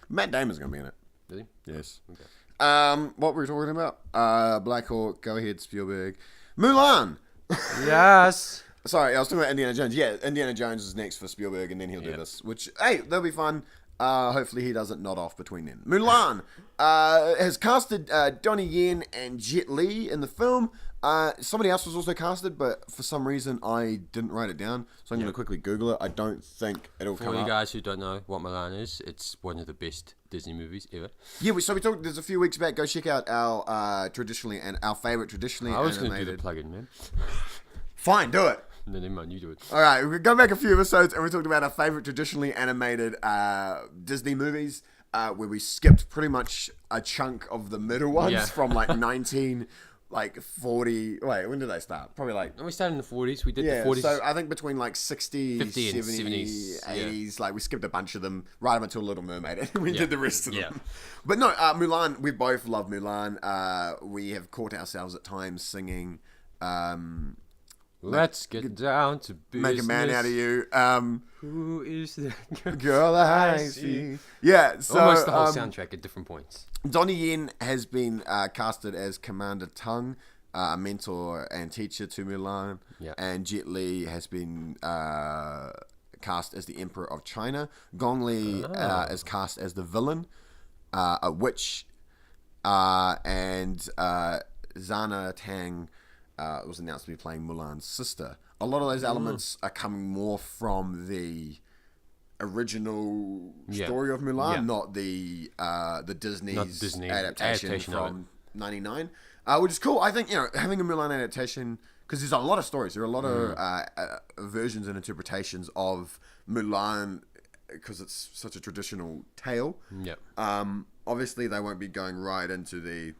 [SPEAKER 1] Matt Damon's gonna be in it.
[SPEAKER 2] Really?
[SPEAKER 1] Yes. Okay. What were we talking about? Black Hawk. Go ahead, Spielberg. Mulan.
[SPEAKER 2] Yes.
[SPEAKER 1] Sorry, I was talking about Indiana Jones. Yeah, Indiana Jones is next for Spielberg, and then he'll do this. Which, hey, that'll be fun. Hopefully he doesn't nod off between them. Mulan has casted Donnie Yen and Jet Li in the film. Somebody else was also casted, but for some reason I didn't write it down, so I'm going to quickly Google it. I don't think it'll come up.
[SPEAKER 2] For you guys who don't know what Mulan is, it's one of the best Disney movies ever.
[SPEAKER 1] Yeah, so we talked. There's a few weeks back. Go check out our our favorite traditionally animated.
[SPEAKER 2] I was going to do the plug-in, man.
[SPEAKER 1] Fine, do it.
[SPEAKER 2] No, never mind, you do it.
[SPEAKER 1] All right, we go back a few episodes and we talked about our favorite traditionally animated Disney movies, where we skipped pretty much a chunk of the middle ones from like 40. Wait, when did they start? Probably like.
[SPEAKER 2] We started in the 40s. We did the 40s.
[SPEAKER 1] So I think between like 60,
[SPEAKER 2] 50 and
[SPEAKER 1] 70,
[SPEAKER 2] 70s,
[SPEAKER 1] 80s, like we skipped a bunch of them right up until Little Mermaid, and we did the rest of them.
[SPEAKER 2] Yeah.
[SPEAKER 1] But no, Mulan. We both love Mulan. We have caught ourselves at times singing.
[SPEAKER 2] Let's get down to business.
[SPEAKER 1] Make a man out of you.
[SPEAKER 2] Who is the
[SPEAKER 1] girl I see? Yeah, so
[SPEAKER 2] almost the whole soundtrack at different points.
[SPEAKER 1] Donnie Yen has been casted as Commander Tung, a mentor and teacher to Mulan.
[SPEAKER 2] Yeah.
[SPEAKER 1] And Jet Li has been cast as the Emperor of China. Gong Li is cast as the villain, a witch, and Zana Tang was announced to be playing Mulan's sister. A lot of those elements are coming more from the original story of Mulan, not the Disney adaptation from '99, which is cool. I think having a Mulan adaptation, because there's a lot of stories, there are a lot of versions and interpretations of Mulan, because it's such a traditional tale. Obviously they won't be going right into the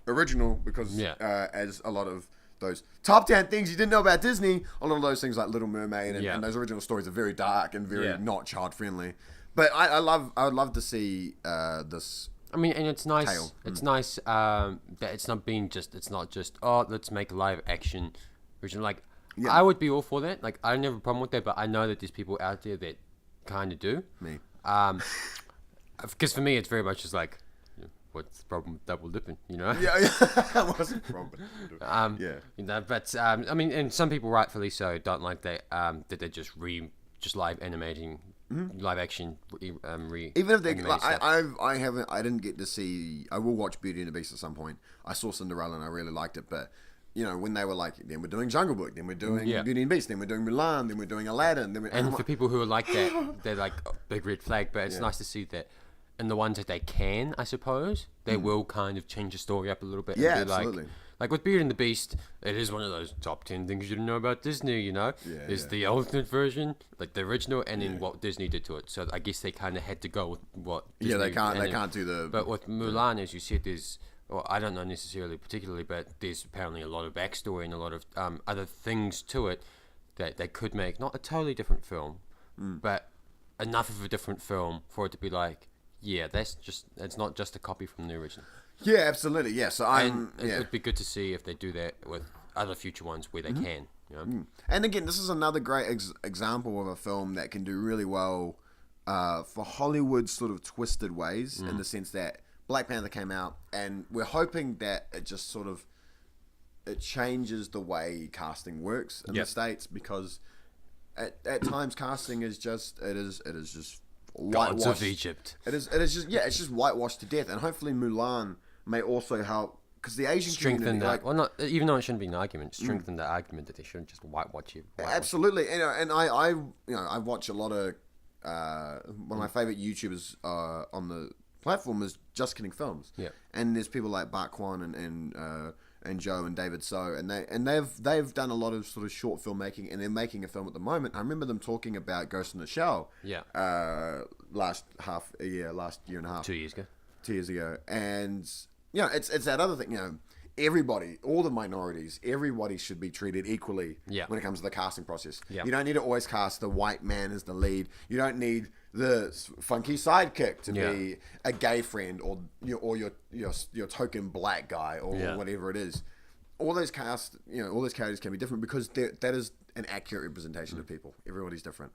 [SPEAKER 1] original because as a lot of those top 10 things you didn't know about Disney, a lot of those things like Little Mermaid and those original stories are very dark and very not child friendly. But I would love to see this.
[SPEAKER 2] I mean, and it's nice.
[SPEAKER 1] Tale.
[SPEAKER 2] It's nice that it's not just let's make live action original. Like I would be all for that. Like I don't have a problem with that, but I know that there's people out there that kind of do.
[SPEAKER 1] Me.
[SPEAKER 2] Because for me, it's very much just like, what's the problem with double dipping,
[SPEAKER 1] Yeah, what's the problem?
[SPEAKER 2] But I mean, and some people rightfully so don't like that that they're just live animating, live action
[SPEAKER 1] even if they I didn't get to see. I will watch Beauty and the Beast at some point. I saw Cinderella and I really liked it, but when they were like, then we're doing Jungle Book, then we're doing Beauty and the Beast, then we're doing Mulan, then we're doing Aladdin,
[SPEAKER 2] and for people who are like that, they're like a big red flag. But it's nice to see that. And the ones that they can, I suppose, they will kind of change the story up a little bit.
[SPEAKER 1] Yeah,
[SPEAKER 2] and be
[SPEAKER 1] absolutely.
[SPEAKER 2] Like, like with Beauty and the Beast, it is one of those top 10 things you didn't know about Disney. Is the alternate version, like the original, and then what Disney did to it. So I guess they kind of had to go with what. Disney,
[SPEAKER 1] they can't do the.
[SPEAKER 2] But with Mulan, as you said, there's. Well, I don't know necessarily particularly, but there's apparently a lot of backstory and a lot of other things to it that they could make not a totally different film, but enough of a different film for it to be like, yeah, it's not just a copy from the original.
[SPEAKER 1] Yeah, absolutely. Yeah, so
[SPEAKER 2] it would be good to see if they do that with other future ones where they can.
[SPEAKER 1] And again, this is another great example of a film that can do really well for Hollywood sort of twisted ways in the sense that Black Panther came out, and we're hoping that it just sort of it changes the way casting works in the States, because at times casting is just whitewashed.
[SPEAKER 2] Gods of Egypt.
[SPEAKER 1] It's just whitewashed to death, and hopefully Mulan may also help, because the Asian
[SPEAKER 2] strengthen
[SPEAKER 1] community,
[SPEAKER 2] that. Even though it shouldn't be an argument, strengthen the argument that they shouldn't just whitewash you.
[SPEAKER 1] Absolutely, and I watch a lot of one of my favorite YouTubers on the platform is Just Kidding Films.
[SPEAKER 2] Yeah.
[SPEAKER 1] And there's people like Bart Kwan and Joe and David So, and they've done a lot of sort of short filmmaking, and they're making a film at the moment. I remember them talking about Ghost in the Shell.
[SPEAKER 2] Yeah.
[SPEAKER 1] Last year and a half.
[SPEAKER 2] 2 years ago.
[SPEAKER 1] 2 years ago. And it's that other thing, everybody, all the minorities, everybody should be treated equally when it comes to the casting process.
[SPEAKER 2] Yeah.
[SPEAKER 1] You don't need to always cast the white man as the lead. You don't need the funky sidekick to be a gay friend or your token black guy or whatever it is. All those characters can be different because that is an accurate representation of people. Everybody's different.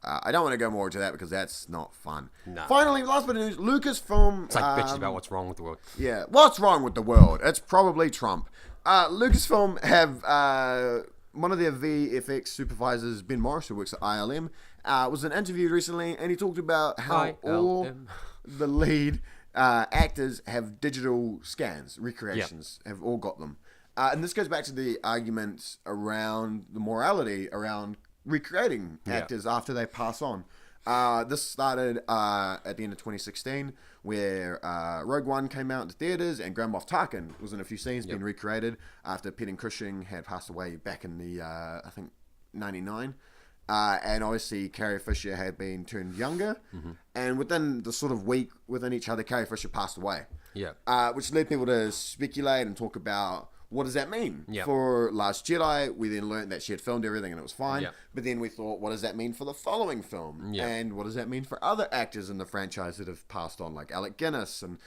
[SPEAKER 1] I don't want to go more into that because that's not fun. No. Finally, last bit of news, Lucasfilm...
[SPEAKER 2] It's like bitches about what's wrong with the world.
[SPEAKER 1] Yeah, what's wrong with the world? It's probably Trump. Lucasfilm have... one of their VFX supervisors, Ben Morris, who works at ILM, was in an interview recently, and he talked about how all the lead actors have digital scans, recreations, have all got them. And this goes back to the arguments around the morality around recreating actors after they pass on. This started at the end of 2016, where Rogue One came out into theaters, and Grand Moff Tarkin was in a few scenes being recreated after Peter Cushing had passed away back in the I think 99. And obviously Carrie Fisher had been turned younger, and within the sort of week within each other, Carrie Fisher passed away. Which led people to speculate and talk about, what does that mean for Last Jedi? We then learned that she had filmed everything and it was fine. But then we thought, what does that mean for the following film? And what does that mean for other actors in the franchise that have passed on, like Alec Guinness? And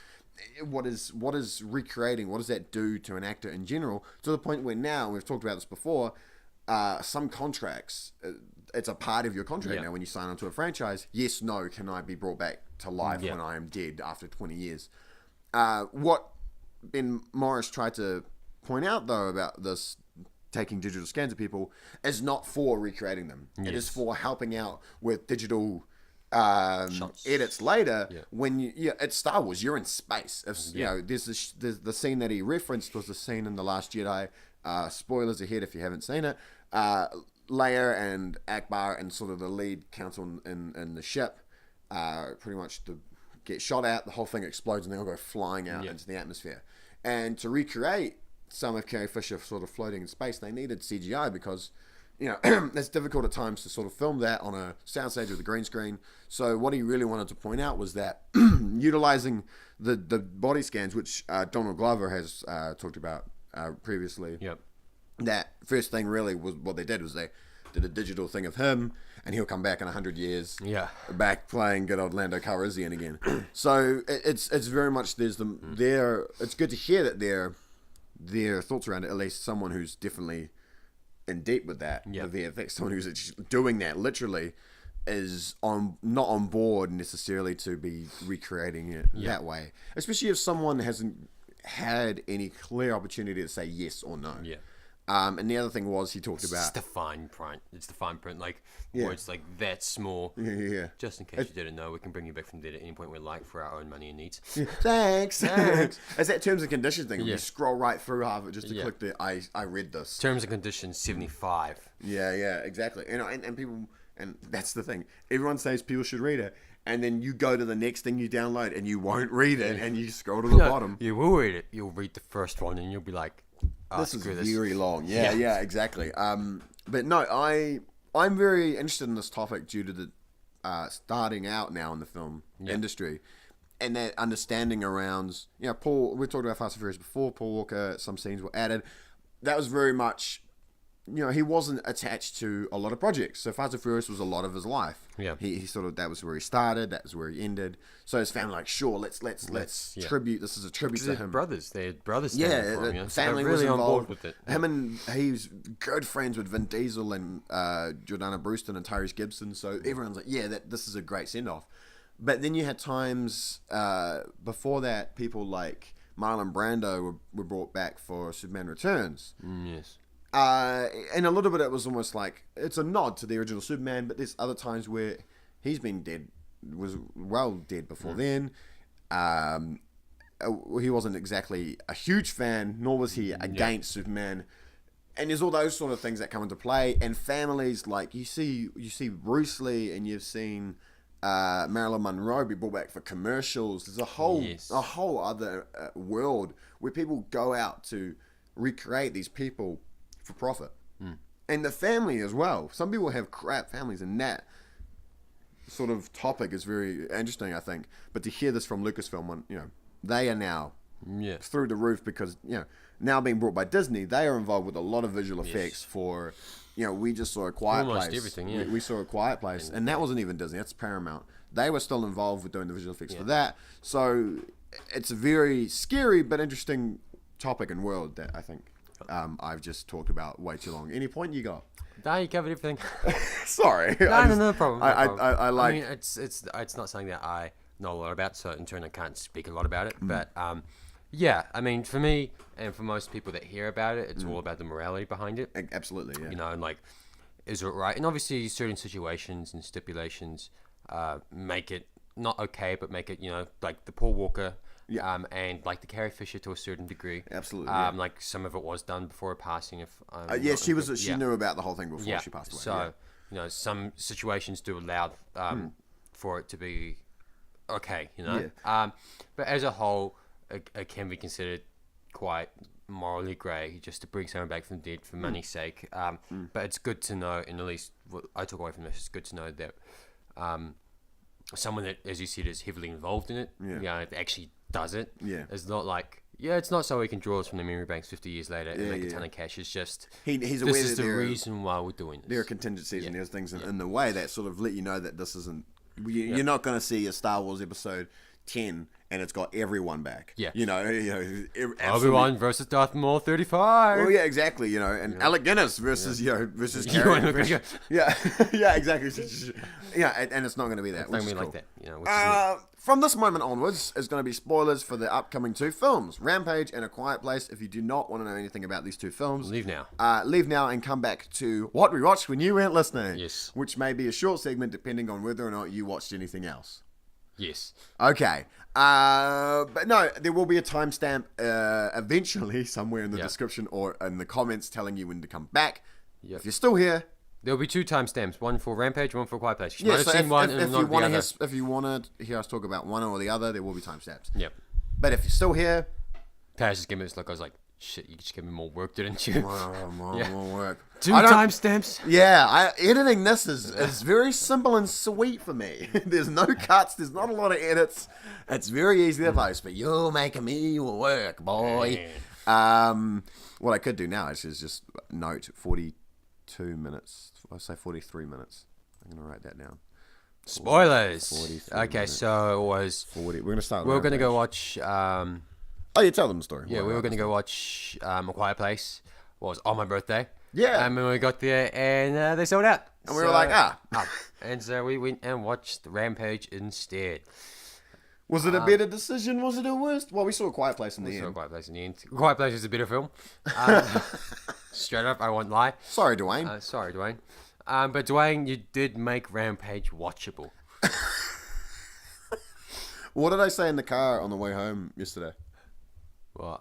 [SPEAKER 1] what is recreating? What does that do to an actor in general? To the point where now, we've talked about this before, some contracts, it's a part of your contract now when you sign onto a franchise. Yes, no, can I be brought back to life when I am dead after 20 years? What Ben Morris tried to point out though about this taking digital scans of people is not for recreating them. It is for helping out with digital edits later. When it's Star Wars, you're in space. If there's the scene that he referenced was the scene in The Last Jedi. Spoilers ahead if you haven't seen it. Leia and Akbar and sort of the lead council in the ship pretty much get shot at. The whole thing explodes and they all go flying out into the atmosphere. And to recreate some of Carrie Fisher sort of floating in space, they needed CGI because, it's difficult at times to sort of film that on a soundstage with a green screen. So what he really wanted to point out was that utilizing the body scans, which Donald Glover has talked about previously, that first thing really was what they did was they did a digital thing of him, and he'll come back in 100 years, back playing good old Lando Calrissian again. So it's very much it's good to hear that their thoughts around it, at least someone who's definitely in deep with that, the VFX, someone who's doing that literally is not on board necessarily to be recreating it that way, especially if someone hasn't had any clear opportunity to say yes or no. And the other thing was he talked about...
[SPEAKER 2] It's the fine print. Where it's like that small. Just in case you didn't know, we can bring you back from there at any point we like for our own money and needs.
[SPEAKER 1] Thanks. It's that terms and conditions thing. You scroll right through half it just to click the I read this.
[SPEAKER 2] Terms and conditions 75.
[SPEAKER 1] Yeah, exactly. And people... And that's the thing. Everyone says people should read it. And then you go to the next thing you download and you won't read it and you scroll to the bottom.
[SPEAKER 2] You will read it. You'll read the first one and you'll be like,
[SPEAKER 1] this is very long. Yeah, exactly. But no, I'm very interested in this topic due to the starting out now in the film industry, and that understanding around, Paul. We talked about Fast and Furious before. Paul Walker, some scenes were added. That was very much, he wasn't attached to a lot of projects. So Fast and Furious was a lot of his life. Yeah, he sort of, that was where he started. That was where he ended. So his family like, sure, let's tribute. This is a tribute to him.
[SPEAKER 2] They had brothers.
[SPEAKER 1] Yeah, family
[SPEAKER 2] really
[SPEAKER 1] was involved
[SPEAKER 2] on board with it.
[SPEAKER 1] Him and he's good friends with Vin Diesel and Jordana Brewster and Tyrese Gibson. So everyone's like, this is a great send off. But then you had times before that, people like Marlon Brando were brought back for Superman Returns.
[SPEAKER 2] Yes.
[SPEAKER 1] And a little bit it was almost like it's a nod to the original Superman, but there's other times where he's been dead, was well dead before then. He wasn't exactly a huge fan, nor was he against Superman. And there's all those sort of things that come into play. And families, like you see Bruce Lee, and you've seen Marilyn Monroe be brought back for commercials. There's a whole other world where people go out to recreate these people for profit. And the family as well. Some people have crap families, and that sort of topic is very interesting, I think. But to hear this from Lucasfilm, when they are now through the roof because now being brought by Disney, they are involved with a lot of visual effects for. We just saw A Quiet Place. Almost everything, we saw A Quiet Place, and that wasn't even Disney. That's Paramount. They were still involved with doing the visual effects for that. So it's a very scary but interesting topic and world that I think I've just talked about way too long. Any point you got?
[SPEAKER 2] No, you covered everything.
[SPEAKER 1] Sorry.
[SPEAKER 2] No problem.
[SPEAKER 1] I like.
[SPEAKER 2] I mean, it's not something that I know a lot about, so in turn I can't speak a lot about it. But yeah, I mean, for me and for most people that hear about it, it's all about the morality behind it.
[SPEAKER 1] Absolutely, yeah.
[SPEAKER 2] And like, is it right? And obviously, certain situations and stipulations make it not okay, but make it like the Paul Walker. And like the Carrie Fisher to a certain degree.
[SPEAKER 1] Absolutely.
[SPEAKER 2] Like some of it was done before her passing.
[SPEAKER 1] She knew about the whole thing before she passed away.
[SPEAKER 2] So some situations do allow for it to be okay. But as a whole, it can be considered quite morally grey just to bring someone back from the dead for money's sake. But it's good to know, and at least what I took away from this, it's good to know that someone that, as you said, is heavily involved in it, actually does it. It's not like, it's not so he can draw us from the memory banks 50 years later and make a ton of cash. It's just,
[SPEAKER 1] he's aware
[SPEAKER 2] this is the reason why we're doing this.
[SPEAKER 1] There are contingencies and there's things in the way that sort of let you know that this isn't, you're not going to see a Star Wars episode 10 and it's got everyone back.
[SPEAKER 2] Obi-Wan versus Darth Maul 35.
[SPEAKER 1] Well, yeah, exactly. And Alec Guinness versus versus Carrie. Yeah, exactly. And it's not going to be that.
[SPEAKER 2] It's not going to be like that.
[SPEAKER 1] From this moment onwards, is going to be spoilers for the upcoming two films, Rampage and A Quiet Place. If you do not want to know anything about these two films,
[SPEAKER 2] leave now.
[SPEAKER 1] Leave now and come back to what we watched when you weren't listening.
[SPEAKER 2] Yes.
[SPEAKER 1] Which may be a short segment depending on whether or not you watched anything else.
[SPEAKER 2] Yes.
[SPEAKER 1] Okay. But no, there will be a timestamp eventually somewhere in the description or in the comments telling you when to come back. Yep. If you're still here,
[SPEAKER 2] there'll be two timestamps, one for Rampage, one for Quiet Place. You might have seen one and not the other.
[SPEAKER 1] If you want to hear us talk about one or the other, there will be timestamps.
[SPEAKER 2] Yep.
[SPEAKER 1] But if you're still here,
[SPEAKER 2] Paris just gave me this look. I was like, shit, you just gave me more work, didn't you?
[SPEAKER 1] More work.
[SPEAKER 2] Two timestamps?
[SPEAKER 1] Yeah, editing this is very simple and sweet for me. There's no cuts. There's not a lot of edits. It's very easy to post, but you're making me work, boy. What I could do now is just note 42 minutes. I say 43 minutes. I'm going to write that down.
[SPEAKER 2] Spoilers. Okay, minutes. So it was
[SPEAKER 1] 40. We're going to start.
[SPEAKER 2] We're going to go watch.
[SPEAKER 1] Tell them the story.
[SPEAKER 2] Yeah, we were going to go watch A Quiet Place. It was on my birthday.
[SPEAKER 1] Yeah.
[SPEAKER 2] And when we got there, and they sold out.
[SPEAKER 1] And we were like,
[SPEAKER 2] And so we went and watched Rampage instead.
[SPEAKER 1] Was it a better decision? Was it a worse? Well, we saw A Quiet Place in the end.
[SPEAKER 2] A Quiet Place is a better film. Straight up, I won't lie.
[SPEAKER 1] Sorry, Dwayne.
[SPEAKER 2] But Dwayne, you did make Rampage watchable.
[SPEAKER 1] What did I say in the car on the way home yesterday?
[SPEAKER 2] Well,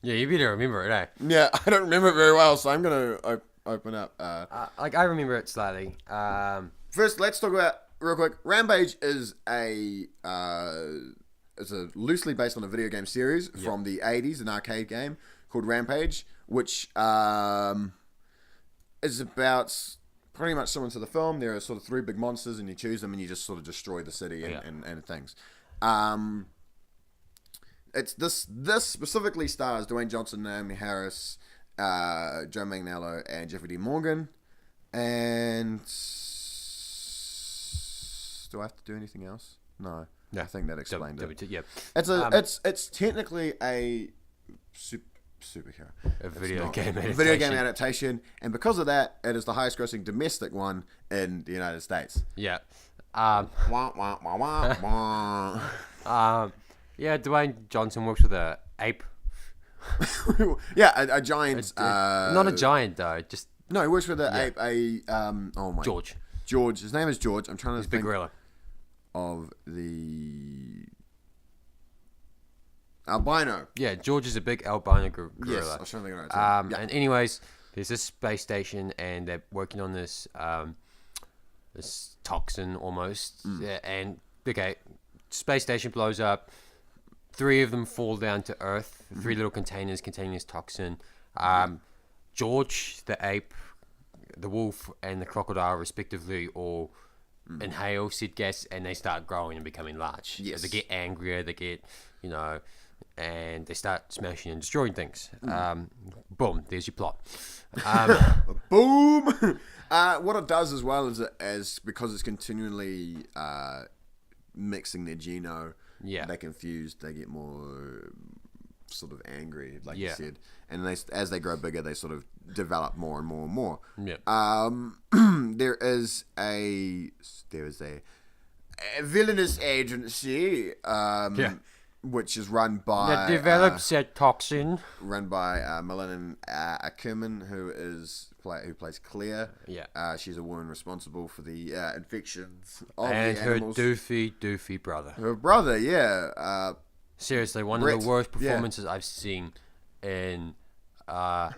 [SPEAKER 2] yeah, you better remember it, eh?
[SPEAKER 1] Yeah, I don't remember it very well, so I'm going to open up.
[SPEAKER 2] I remember it slightly.
[SPEAKER 1] First, let's talk about, real quick, Rampage is loosely based on a video game series from the 80s, an arcade game called Rampage, which is about pretty much similar to the film. There are sort of 3 big monsters, and you choose them, and you just sort of destroy the city and things. It's this specifically stars Dwayne Johnson, Naomi Harris, Joe Manganiello, and Jeffrey D. Morgan. And do I have to do anything else? No. I think that explained it.
[SPEAKER 2] Yep.
[SPEAKER 1] It's technically a superhero.
[SPEAKER 2] A video game
[SPEAKER 1] adaptation, and because of that, it is the highest grossing domestic one in the United States.
[SPEAKER 2] Yeah.
[SPEAKER 1] Wah, wah, wah, wah, wah.
[SPEAKER 2] Yeah, Dwayne Johnson works with a ape.
[SPEAKER 1] Yeah, a giant.
[SPEAKER 2] Not a giant though. Just
[SPEAKER 1] no, he works with an ape. George. His name is George. I'm trying to think
[SPEAKER 2] big gorilla
[SPEAKER 1] of the albino.
[SPEAKER 2] Yeah, George is a big albino gorilla.
[SPEAKER 1] Yes, I was trying to think of it.
[SPEAKER 2] And anyways, there's this space station, and they're working on this this toxin almost. Yeah, and okay, space station blows up. 3 of them fall down to Earth. 3 little containers containing this toxin. George, the ape, the wolf, and the crocodile, respectively, all inhale said gas, and they start growing and becoming large.
[SPEAKER 1] Yes.
[SPEAKER 2] So they get angrier. They get, and they start smashing and destroying things. Boom. There's your plot.
[SPEAKER 1] Boom. What it does as well is because it's continually mixing their genome.
[SPEAKER 2] Yeah.
[SPEAKER 1] They're confused. They get more sort of angry, like you said. And as they grow bigger, they sort of develop more and more and more.
[SPEAKER 2] Yeah.
[SPEAKER 1] There is a villainous agency, which is run by
[SPEAKER 2] that develops that toxin.
[SPEAKER 1] Run by Millennium Ackerman, who plays Claire.
[SPEAKER 2] Yeah.
[SPEAKER 1] She's a woman responsible for the infections of
[SPEAKER 2] and
[SPEAKER 1] the
[SPEAKER 2] her
[SPEAKER 1] animals.
[SPEAKER 2] doofy brother.
[SPEAKER 1] Her brother, yeah.
[SPEAKER 2] Seriously, one
[SPEAKER 1] Brett,
[SPEAKER 2] of the worst performances I've seen in
[SPEAKER 1] a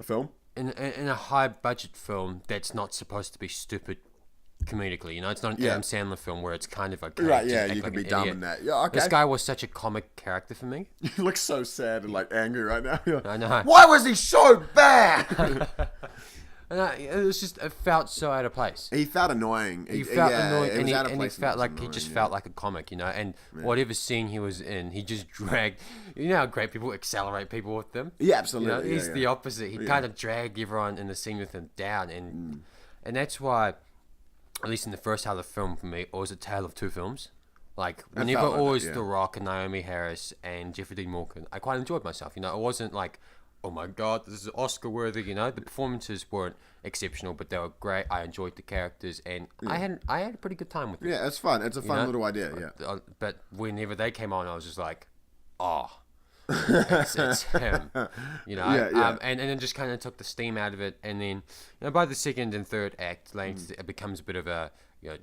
[SPEAKER 1] film.
[SPEAKER 2] In a high budget film that's not supposed to be stupid comedically. It's not an Adam Sandler film where it's kind of okay.
[SPEAKER 1] Right, yeah,
[SPEAKER 2] you
[SPEAKER 1] can be dumb in that. Yeah, okay.
[SPEAKER 2] This guy was such a comic character for me.
[SPEAKER 1] You look so sad and like angry right now.
[SPEAKER 2] I know.
[SPEAKER 1] Why was he so bad?
[SPEAKER 2] It felt so out of place.
[SPEAKER 1] He felt annoying.
[SPEAKER 2] He felt annoying, and he felt like he just felt like a comic, and whatever scene he was in, he just dragged. You know how great people accelerate people with them?
[SPEAKER 1] Yeah, absolutely.
[SPEAKER 2] He's the opposite. He kind of dragged everyone in the scene with him down, and that's why, at least in the first half of the film, for me, it was a tale of 2 films. Like, whenever it was The Rock and Naomi Harris and Jeffrey D. Morgan, I quite enjoyed myself. It wasn't like, oh my god, this is Oscar worthy. The performances weren't exceptional, but they were great. I enjoyed the characters, and I had a pretty good time with it.
[SPEAKER 1] Yeah, it's fun. It's a fun little idea. Yeah.
[SPEAKER 2] But whenever they came on, I was just like, oh, it's him. And then just kind of took the steam out of it, and then by the second and third act, it becomes a bit of a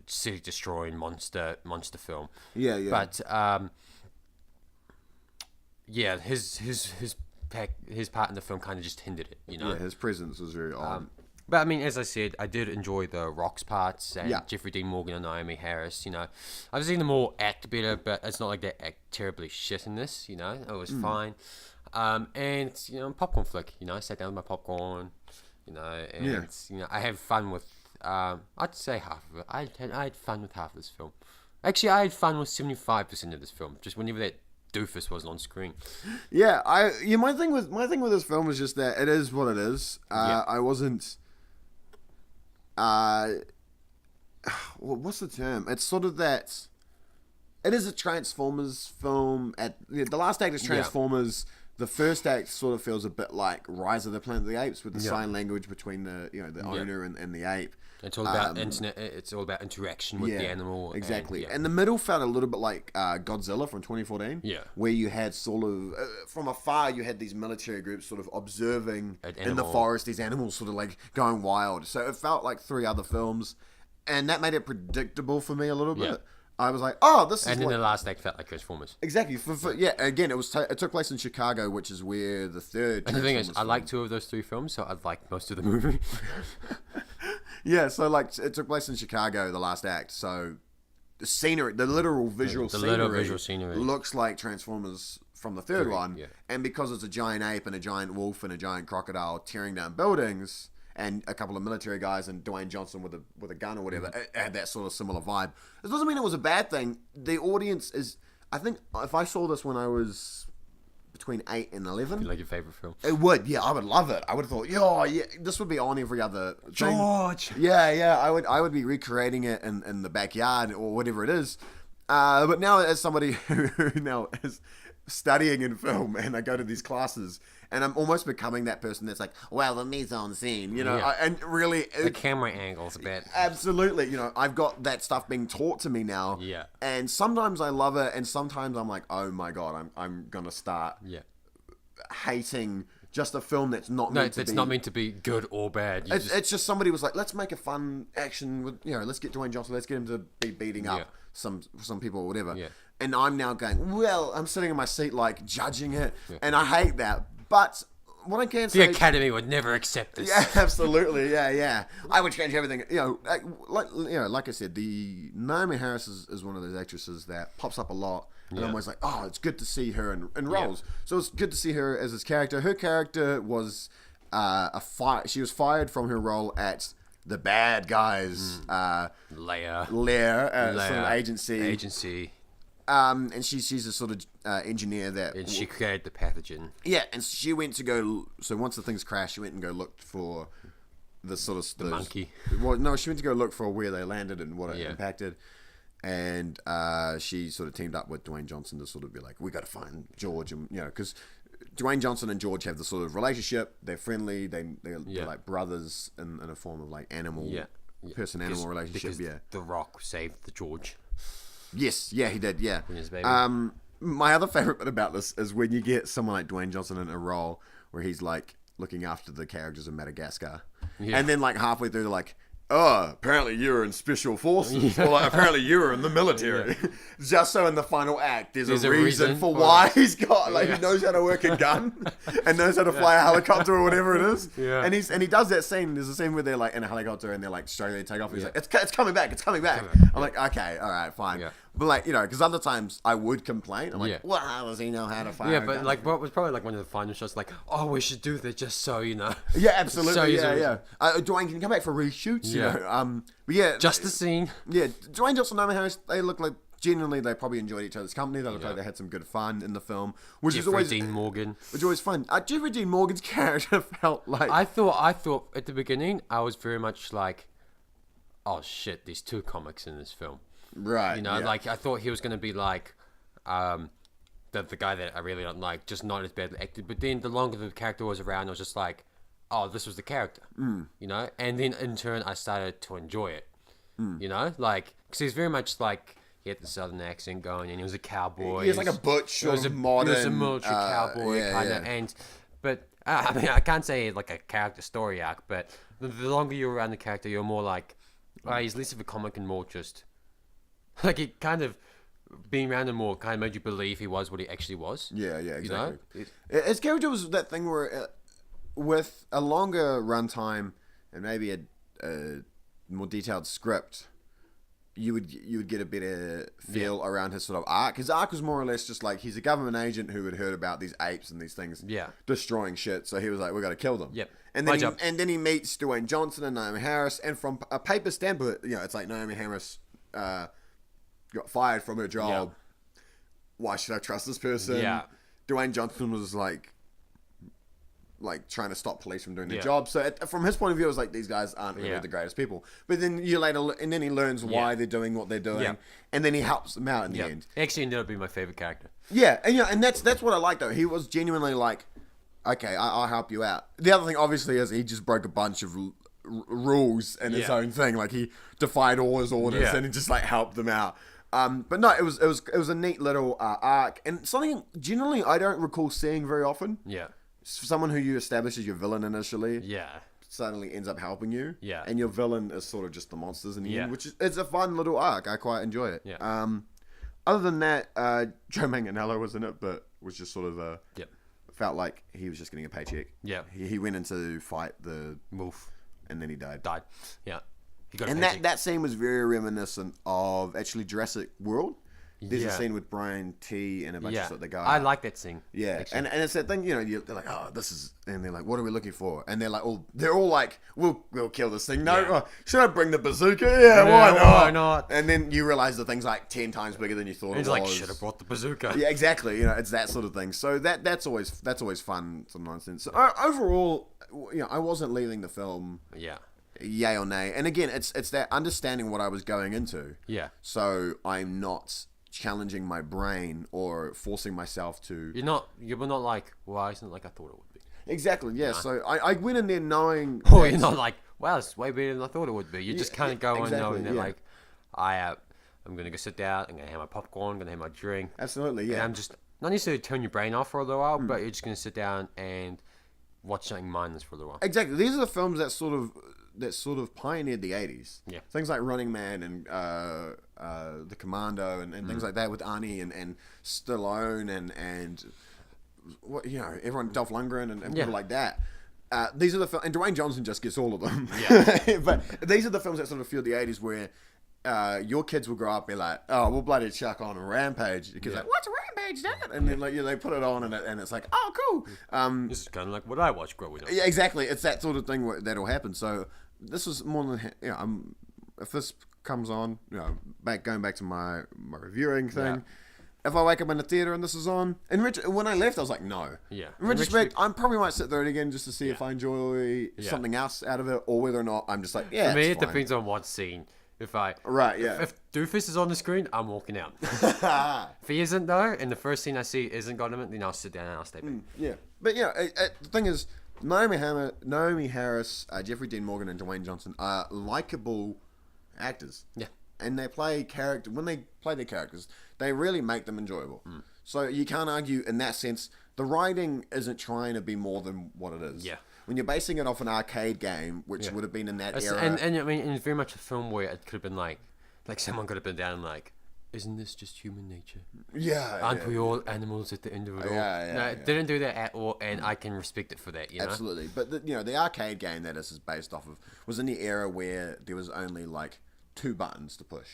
[SPEAKER 2] city destroying monster film.
[SPEAKER 1] Yeah, yeah.
[SPEAKER 2] But his part in the film kind of just hindered it,
[SPEAKER 1] Yeah, his presence was very odd.
[SPEAKER 2] But I mean, as I said, I did enjoy the Rock's parts and Jeffrey D. Morgan and Naomi Harris. I've seen them all act better, but it's not like they act terribly shit in this. It was fine. And popcorn flick. I sat down with my popcorn. I had fun with. I'd say half of it. I had fun with half of this film. Actually, I had fun with 75% of this film. Just whenever that doofus wasn't on screen.
[SPEAKER 1] Yeah, my thing with this film was just that it is what it is. I wasn't. What's the term? It's sort of that. It is a Transformers film. The last act is Transformers. The first act sort of feels a bit like Rise of the Planet of the Apes, with the sign language between the owner and the ape.
[SPEAKER 2] It's all about internet. It's all about interaction with the animal.
[SPEAKER 1] Exactly. And the middle felt a little bit like Godzilla from 2014.
[SPEAKER 2] Yeah.
[SPEAKER 1] Where you had sort of from afar, you had these military groups sort of observing in the forest these animals sort of like going wild. So it felt like 3 other films, and that made it predictable for me a little bit. I was like, oh, this is.
[SPEAKER 2] And then the last act felt like Transformers.
[SPEAKER 1] Exactly. Again, it took place in Chicago, which is where the third.
[SPEAKER 2] And the thing is, I like 2 of those 3 films, so I'd like most of the movie.
[SPEAKER 1] Yeah, so like it took place in Chicago, the last act. So the scenery, the literal visual scenery, looks like Transformers from the third one, and because it's a giant ape and a giant wolf and a giant crocodile tearing down buildings, and a couple of military guys and Dwayne Johnson with a gun or whatever, it had that sort of similar vibe. It doesn't mean it was a bad thing. The audience is, I think, if I saw this when I was between 8 and 11,
[SPEAKER 2] like your favorite film,
[SPEAKER 1] it would. Yeah, I would love it. I would have thought, yeah, this would be on every other thing.
[SPEAKER 2] George.
[SPEAKER 1] Yeah, I would be recreating it in the backyard or whatever it is. But now, as somebody who now is studying in film, and I go to these classes, and I'm almost becoming that person that's like, well, the mise en scene, and really
[SPEAKER 2] the camera angles a bit.
[SPEAKER 1] Absolutely, I've got that stuff being taught to me now.
[SPEAKER 2] Yeah.
[SPEAKER 1] And sometimes I love it, and sometimes I'm like, oh my god, I'm gonna start hating just a film that's not meant to be.
[SPEAKER 2] No, it's not meant to be good or bad.
[SPEAKER 1] It's just somebody was like, let's make a fun action with, let's get Dwayne Johnson, let's get him to be beating up some people or whatever.
[SPEAKER 2] Yeah.
[SPEAKER 1] And I'm now going, well, I'm sitting in my seat like judging it, and I hate that. But what I can say,
[SPEAKER 2] the Academy would never accept this.
[SPEAKER 1] Yeah, absolutely. Yeah. I would change everything. Like I said, the Naomi Harris is one of those actresses that pops up a lot. And I'm always like, oh, it's good to see her in roles. So it's good to see her as this character. Her character was she was fired from her role at the bad guys.
[SPEAKER 2] Lair,
[SPEAKER 1] sort of agency. And she's a sort of engineer that...
[SPEAKER 2] And she created the pathogen.
[SPEAKER 1] Yeah, and she went to go... So once the things crashed, she went and go look for the sort of...
[SPEAKER 2] The monkey.
[SPEAKER 1] Well, no, she went to go look for where they landed and what it impacted. And she sort of teamed up with Dwayne Johnson to sort of be like, we got to find George. And because Dwayne Johnson and George have the sort of relationship. They're friendly. They're like brothers in a form of like animal... person-animal relationship.
[SPEAKER 2] Because The Rock saved the George.
[SPEAKER 1] Yes, yeah, he did, yeah.
[SPEAKER 2] Baby.
[SPEAKER 1] My other favorite bit about this is when you get someone like Dwayne Johnson in a role where he's like looking after the characters in Madagascar, and then like halfway through they're like, oh, apparently you were in special forces, or like, apparently you were in the military. Just so in the final act, there's a reason for why he's got, like, he knows how to work a gun and knows how to fly a helicopter or whatever it is. Yeah. And he does that scene. There's a scene where they're like in a helicopter and they're like struggling to take off. And he's like, it's coming back. I'm like, okay, all right, fine. Yeah. But like, because other times I would complain. I'm like, well, how does he know how to fire?
[SPEAKER 2] Yeah, but like, what was probably like one of the final shots, like, oh, we should do that just so you know.
[SPEAKER 1] Yeah, absolutely. Dwayne, can you come back for reshoots? You know, but yeah,
[SPEAKER 2] just the scene.
[SPEAKER 1] Yeah, Dwayne Johnson and Naomi Harris, they look like genuinely they probably enjoyed each other's company. They look like they had some good fun in the film, which is always
[SPEAKER 2] Dean Morgan,
[SPEAKER 1] which is always fun. Jeffrey Dean Morgan's character felt like
[SPEAKER 2] I thought at the beginning I was very much like, oh shit, there's two comics in this film.
[SPEAKER 1] Right.
[SPEAKER 2] Like I thought he was going to be like the guy that I really don't like, just not as badly acted. But then the longer the character was around, I was just like, oh, this was the character. And then in turn, I started to enjoy it. Like, because he's very much like, he had the southern accent going, and he was a cowboy.
[SPEAKER 1] He was like a butch or modern.
[SPEAKER 2] He was a military cowboy kind of. But I mean, I can't say like a character story arc, but the longer you're around the character, you're more like, he's less of a comic and more just... Like, it kind of, being around him more kind of made you believe he was what he actually was.
[SPEAKER 1] Yeah, exactly. His character was that thing where, with a longer runtime and maybe a more detailed script, you would get a better feel around his sort of arc. His arc was more or less just like, he's a government agent who had heard about these apes and these things destroying shit, so he was like, we got to kill them.
[SPEAKER 2] Yep.
[SPEAKER 1] And then he meets Dwayne Johnson and Naomi Harris, and from a paper standpoint, it's like Naomi Harris... got fired from her job. Yeah. Why should I trust this person? Yeah. Dwayne Johnson was like trying to stop police from doing their job. So from his point of view, it was like, these guys aren't really the greatest people. But then he learns why they're doing what they're doing, and then he helps them out in the end.
[SPEAKER 2] Actually ended up being my favorite character.
[SPEAKER 1] Yeah, and that's what I like though. He was genuinely like, okay, I'll help you out. The other thing obviously is he just broke a bunch of rules and his own thing. Like, he defied all his orders and he just like helped them out. But no, it was a neat little arc, and something generally I don't recall seeing very often. Yeah, someone who you establish as your villain initially. Yeah, suddenly ends up helping you. Yeah, and your villain is sort of just the monsters in the end, which it's a fun little arc. I quite enjoy it. Yeah. Other than that, Joe Manganiello was in it, but was just sort of felt like he was just getting a paycheck. Yeah, he went in to fight the wolf, and then he died. Yeah. And that scene was very reminiscent of actually Jurassic World. There's a scene with Brian T and a bunch of the guys.
[SPEAKER 2] I like that scene.
[SPEAKER 1] Yeah, and it's that thing, they're like, oh, this is, and they're like, what are we looking for? And they're all like, we'll kill this thing. No, should I bring the bazooka? Yeah, why not? And then you realize the thing's like 10 times bigger than you thought it was.
[SPEAKER 2] Like, should have brought the bazooka.
[SPEAKER 1] Yeah, exactly. It's that sort of thing. So that's always fun, some nonsense. So, overall, I wasn't leaving the film.
[SPEAKER 2] Yeah.
[SPEAKER 1] Yay or nay. And again, it's that understanding what I was going into.
[SPEAKER 2] Yeah.
[SPEAKER 1] So I'm not challenging my brain or forcing myself to.
[SPEAKER 2] You were not like, why isn't it like I thought it would be?
[SPEAKER 1] Exactly. Yeah. So I went in there knowing.
[SPEAKER 2] Oh, you're not like, wow, it's way better than I thought it would be. You just kind of go in knowing that like, I'm gonna go sit down. I'm gonna have my popcorn. I'm gonna have my drink.
[SPEAKER 1] Absolutely. Yeah.
[SPEAKER 2] And I'm just not necessarily turn your brain off for a little while, but you're just gonna sit down and watch something mindless for a little while.
[SPEAKER 1] Exactly. These are the films that sort of pioneered the 80s.
[SPEAKER 2] Yeah.
[SPEAKER 1] Things like Running Man and The Commando and things like that with Arnie and Stallone and what everyone, Dolph Lundgren and people like that. These are the films, and Dwayne Johnson just gets all of them. Yeah. But these are the films that sort of fueled the 80s where your kids will grow up and be like, oh, we'll bloody chuck on a Rampage. Because like, what's a Rampage, Dad? And then they put it on and it's like, oh, cool.
[SPEAKER 2] This is kind of like what I watch growing up.
[SPEAKER 1] Yeah, exactly. It's that sort of thing that'll happen. So this was more than if this comes on, going back to my reviewing thing. Yeah. If I wake up in the theater and this is on, when I left, I was like, no.
[SPEAKER 2] Yeah.
[SPEAKER 1] In retrospect, I probably might sit there again just to see if I enjoy something else out of it, or whether or not I'm just like, yeah.
[SPEAKER 2] For me, it depends on what scene. If Doofus is on the screen, I'm walking out. If he isn't though, and the first scene I see isn't got him, then I'll sit down and I'll stay back.
[SPEAKER 1] Yeah, but the thing is, Naomi Harris, Jeffrey Dean Morgan, and Dwayne Johnson are likable actors.
[SPEAKER 2] Yeah,
[SPEAKER 1] and they play when they play their characters, they really make them enjoyable. So you can't argue in that sense. The writing isn't trying to be more than what it is.
[SPEAKER 2] Yeah.
[SPEAKER 1] When you're basing it off an arcade game, which would have been in that era.
[SPEAKER 2] And I mean, it's very much a film where it could have been like someone could have been down like, isn't this just human nature?
[SPEAKER 1] Yeah.
[SPEAKER 2] Aren't we all animals at the end of it all? It didn't do that at all, and I can respect it for that,
[SPEAKER 1] Absolutely. But, the arcade game that this is based off of was in the era where there was only like 2 buttons to push,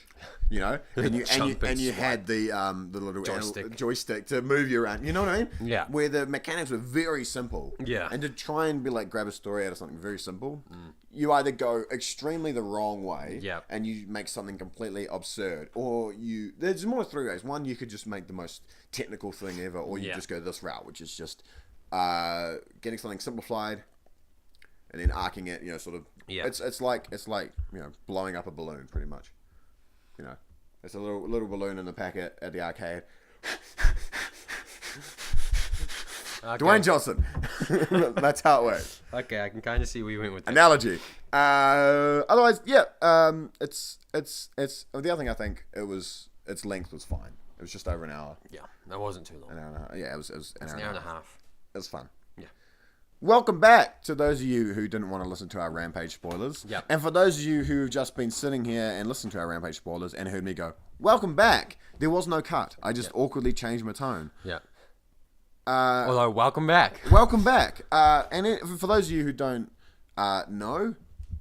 [SPEAKER 1] and you had the little joystick to move you around. You know what I mean?
[SPEAKER 2] Yeah.
[SPEAKER 1] Where the mechanics were very simple.
[SPEAKER 2] Yeah.
[SPEAKER 1] And to try and be like grab a story out of something very simple, you either go extremely the wrong way, and you make something completely absurd, or there's more 3 ways. One, you could just make the most technical thing ever, or you just go this route, which is just getting something simplified and then arcing it, sort of. Yeah. It's like blowing up a balloon, pretty much. It's a little balloon in the packet at the arcade. Okay. Dwayne Johnson. That's how it works.
[SPEAKER 2] Okay, I can kind of see where you went with that.
[SPEAKER 1] Analogy. Otherwise, it's the other thing I think its length was fine. It was just over an hour.
[SPEAKER 2] Yeah, that wasn't too long.
[SPEAKER 1] An hour and a half. Yeah, it was an hour
[SPEAKER 2] and a half.
[SPEAKER 1] It was fun.
[SPEAKER 2] Yeah.
[SPEAKER 1] Welcome back to those of you who didn't want to listen to our Rampage spoilers.
[SPEAKER 2] Yep.
[SPEAKER 1] And for those of you who've just been sitting here and listened to our Rampage spoilers and heard me go, welcome back. There was no cut. I just awkwardly changed my tone.
[SPEAKER 2] Yeah. Although, welcome back.
[SPEAKER 1] Welcome back. For those of you who don't know.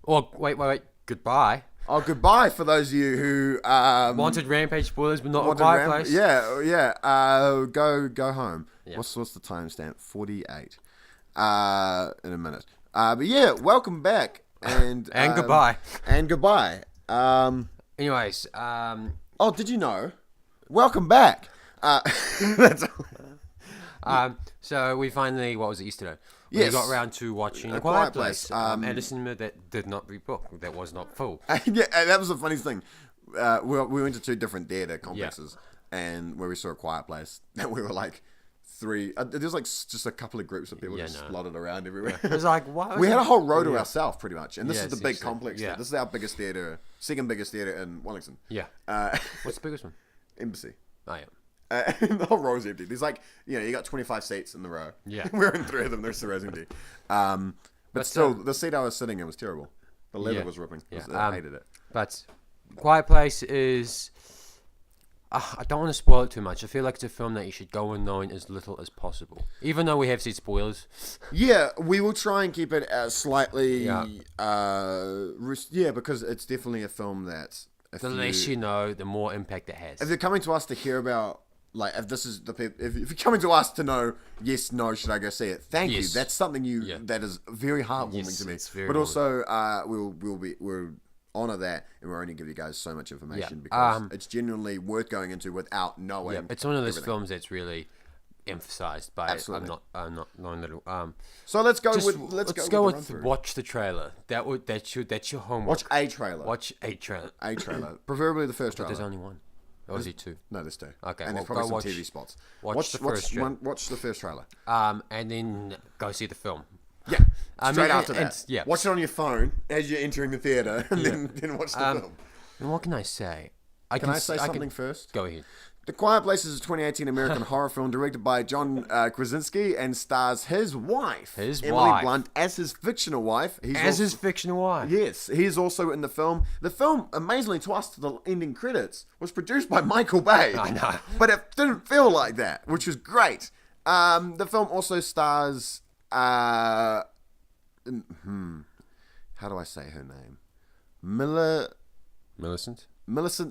[SPEAKER 2] Or, wait. Goodbye.
[SPEAKER 1] Oh, goodbye for those of you who
[SPEAKER 2] wanted Rampage spoilers, but not a quiet place.
[SPEAKER 1] Yeah. Go home. Yeah. What's the timestamp? 48. In a minute. But yeah, welcome back and
[SPEAKER 2] goodbye.
[SPEAKER 1] And goodbye.
[SPEAKER 2] Anyways,
[SPEAKER 1] oh, did you know? Welcome back. That's.
[SPEAKER 2] So we finally, what was it yesterday?
[SPEAKER 1] Yes.
[SPEAKER 2] We got around to watching A Quiet Place. At a cinema that did not rebook, that was not full.
[SPEAKER 1] Yeah, that was the funniest thing. We went to 2 different theater complexes, and where we saw A Quiet Place, and we were like 3. There was like just a couple of groups of people just slotted around everywhere.
[SPEAKER 2] It was like, what?
[SPEAKER 1] We had a whole row to ourselves, pretty much, and this is the big complex. Yeah. This is our biggest theater, second biggest theater in Wellington.
[SPEAKER 2] Yeah. What's the biggest one?
[SPEAKER 1] Embassy.
[SPEAKER 2] Oh yeah.
[SPEAKER 1] The whole row's empty. There's like, you got 25 seats in the row.
[SPEAKER 2] Yeah.
[SPEAKER 1] We're in 3 of them. The rest of the row's empty. But still, the seat I was sitting in was terrible. The leather was ripping.
[SPEAKER 2] Yeah.
[SPEAKER 1] I hated it.
[SPEAKER 2] But Quiet Place is... I don't want to spoil it too much. I feel like it's a film that you should go in knowing as little as possible. Even though we have said spoilers.
[SPEAKER 1] Yeah, we will try and keep it slightly... because it's definitely a film that
[SPEAKER 2] the less you know, the more impact it has.
[SPEAKER 1] If you're coming to us to hear about, like, if this is the people, if you're coming to us to know, yes, no, should I go see it? Thank you. That's something that is very heartwarming to me. But also, we'll honor that, and we'll only give you guys so much information because it's genuinely worth going into without knowing.
[SPEAKER 2] Yeah, it's one of those films that's really emphasized by. Absolutely. I'm not knowing little.
[SPEAKER 1] So let's go with
[SPEAKER 2] watch the trailer. That's your homework.
[SPEAKER 1] Watch a trailer.
[SPEAKER 2] Watch a trailer.
[SPEAKER 1] A trailer, preferably the first trailer.
[SPEAKER 2] There's only one. Or is there two?
[SPEAKER 1] No, there's two.
[SPEAKER 2] Okay,
[SPEAKER 1] and there's probably some TV spots.
[SPEAKER 2] Watch the first trailer.
[SPEAKER 1] Watch the first trailer.
[SPEAKER 2] And then go see the film.
[SPEAKER 1] Yeah, straight after that.
[SPEAKER 2] Yeah.
[SPEAKER 1] Watch it on your phone as you're entering the theater, and then watch the film.
[SPEAKER 2] And what can I say?
[SPEAKER 1] Can I say something first?
[SPEAKER 2] Go ahead.
[SPEAKER 1] The Quiet Place is a 2018 American horror film directed by John Krasinski and stars his wife, Emily Blunt, as his fictional wife.
[SPEAKER 2] His fictional wife.
[SPEAKER 1] Yes, he's also in the film. The film, amazingly to us, the ending credits, was produced by Michael Bay.
[SPEAKER 2] I know.
[SPEAKER 1] But it didn't feel like that, which was great. The film also stars... how do I say her name? Millicent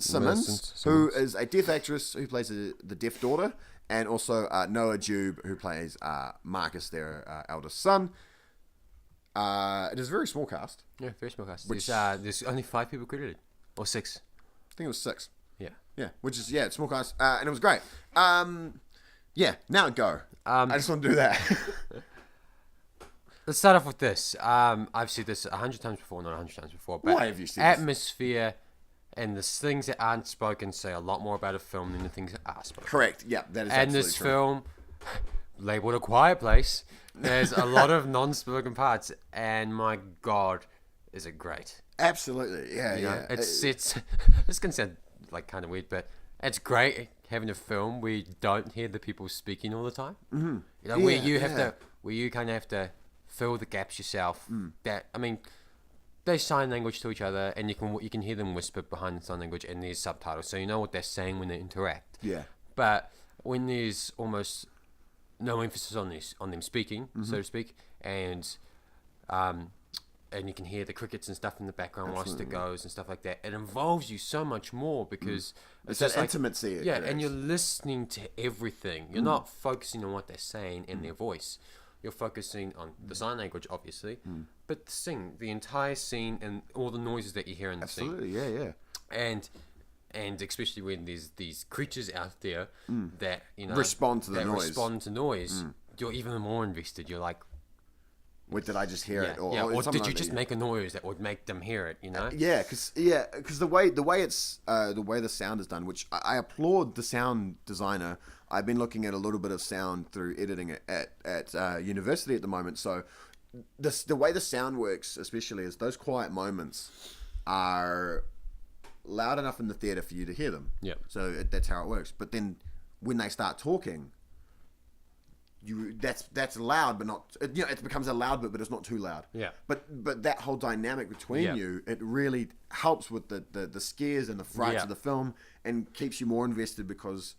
[SPEAKER 1] Simmons, who is a deaf actress who plays the deaf daughter, and also Noah Jupe, who plays Marcus, their eldest son. It is a very small cast.
[SPEAKER 2] Yeah, very small cast. There's only 5 people credited, or 6.
[SPEAKER 1] I think it was 6.
[SPEAKER 2] Yeah,
[SPEAKER 1] which is it's small cast, and it was great. Now go. I just want to do that.
[SPEAKER 2] Let's start off with this. I've seen this 100 times before, not 100 times before. But
[SPEAKER 1] why have you seen
[SPEAKER 2] atmosphere and the things that aren't spoken say a lot more about a film than the things that are spoken.
[SPEAKER 1] Correct. Yeah, that is
[SPEAKER 2] and
[SPEAKER 1] absolutely
[SPEAKER 2] this
[SPEAKER 1] true.
[SPEAKER 2] film, labeled A Quiet Place, there's a lot of non-spoken parts, and my God, is it great?
[SPEAKER 1] Absolutely. Yeah.
[SPEAKER 2] It's this can sound like kind of weird, but it's great having a film where you don't hear the people speaking all the time. Mm-hmm. Where you kind of have to fill the gaps yourself. They sign language to each other, and you can hear them whisper behind the sign language, and there's subtitles, so you know what they're saying when they interact.
[SPEAKER 1] Yeah.
[SPEAKER 2] But when there's almost no emphasis on them speaking, so to speak, and you can hear the crickets and stuff in the background whilst it goes and stuff like that, it involves you so much more because
[SPEAKER 1] it's that intimacy.
[SPEAKER 2] And you're listening to everything. You're not focusing on what they're saying in their voice. You're focusing on the sign language, obviously, but the entire scene and all the noises that you hear in the scene.
[SPEAKER 1] Absolutely, yeah.
[SPEAKER 2] And especially when there's these creatures out there that
[SPEAKER 1] respond to noise.
[SPEAKER 2] You're even more invested. You're like,
[SPEAKER 1] what did I just hear it?
[SPEAKER 2] Or did you just make a noise that would make them hear it?
[SPEAKER 1] Because the way the sound is done, which I applaud the sound designer. I've been looking at a little bit of sound through editing at university at the moment. So the way the sound works, especially, is those quiet moments are loud enough in the theater for you to hear them.
[SPEAKER 2] Yeah.
[SPEAKER 1] So that's how it works. But then when they start talking, that's loud, but not. It becomes a loud bit, but it's not too loud.
[SPEAKER 2] Yeah.
[SPEAKER 1] But that whole dynamic between you, it really helps with the scares and the frights of the film, and keeps you more invested because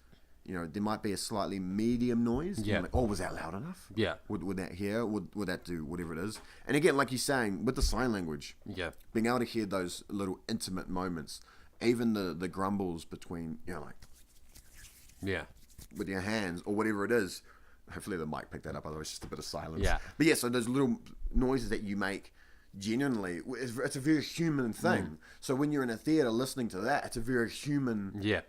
[SPEAKER 1] there might be a slightly medium noise.
[SPEAKER 2] Yeah.
[SPEAKER 1] Like, was that loud enough?
[SPEAKER 2] Yeah.
[SPEAKER 1] Would that hear? Would that do whatever it is? And again, like you're saying, with the sign language.
[SPEAKER 2] Yeah.
[SPEAKER 1] Being able to hear those little intimate moments, even the grumbles between with your hands or whatever it is. Hopefully the mic picked that up, otherwise it's just a bit of silence.
[SPEAKER 2] Yeah.
[SPEAKER 1] But so those little noises that you make, genuinely, it's a very human thing. So when you're in a theater listening to that, it's a very human.
[SPEAKER 2] Yeah.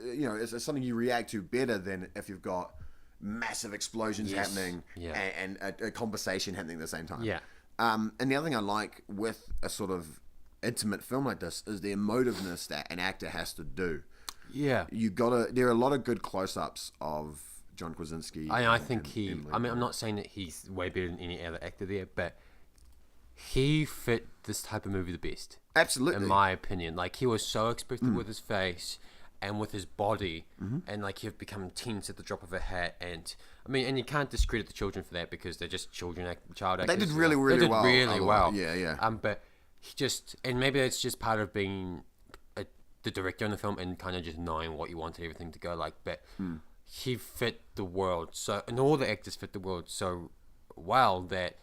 [SPEAKER 1] It's something you react to better than if you've got massive explosions happening and a conversation happening at the same time.
[SPEAKER 2] Yeah.
[SPEAKER 1] And the other thing I like with a sort of intimate film like this is the emotiveness that an actor has to do.
[SPEAKER 2] Yeah.
[SPEAKER 1] There are a lot of good close-ups of John Krasinski.
[SPEAKER 2] I think I'm not saying that he's way better than any other actor there, but he fit this type of movie the best.
[SPEAKER 1] Absolutely.
[SPEAKER 2] In my opinion. Like, he was so expressive with his face and with his body, and like he'd become tense at the drop of a hat, and you can't discredit the children for that because they're just child actors.
[SPEAKER 1] They did really well. They did
[SPEAKER 2] really well.
[SPEAKER 1] Yeah.
[SPEAKER 2] But he just, and maybe it's just part of being the director in the film and kind of just knowing what you wanted everything to go like, but he fit the world and all the actors fit the world so well that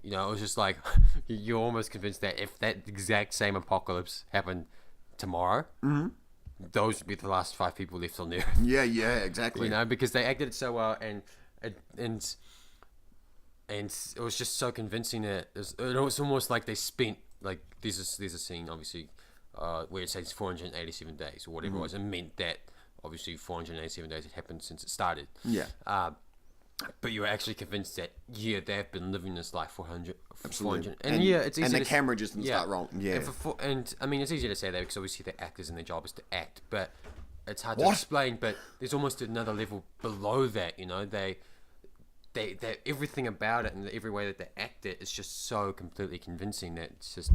[SPEAKER 2] you know, it was just like you're almost convinced that if that exact same apocalypse happened tomorrow, those would be the last 5 people left on the earth.
[SPEAKER 1] Yeah, exactly.
[SPEAKER 2] You know, because they acted so well, and it was just so convincing that it was almost like they spent like there's a scene obviously where it says 487 days or whatever it was. It meant that obviously 487 days had happened since it started.
[SPEAKER 1] Yeah.
[SPEAKER 2] But you were actually convinced that they've been living this life for 400.
[SPEAKER 1] And
[SPEAKER 2] it's easy.
[SPEAKER 1] And the camera just didn't start rolling. Yeah.
[SPEAKER 2] And I mean, it's easy to say that because obviously the actors and their job is to act, but it's hard to explain. But there's almost another level below that. You know, they everything about it and every way that they act it is just so completely convincing that it's just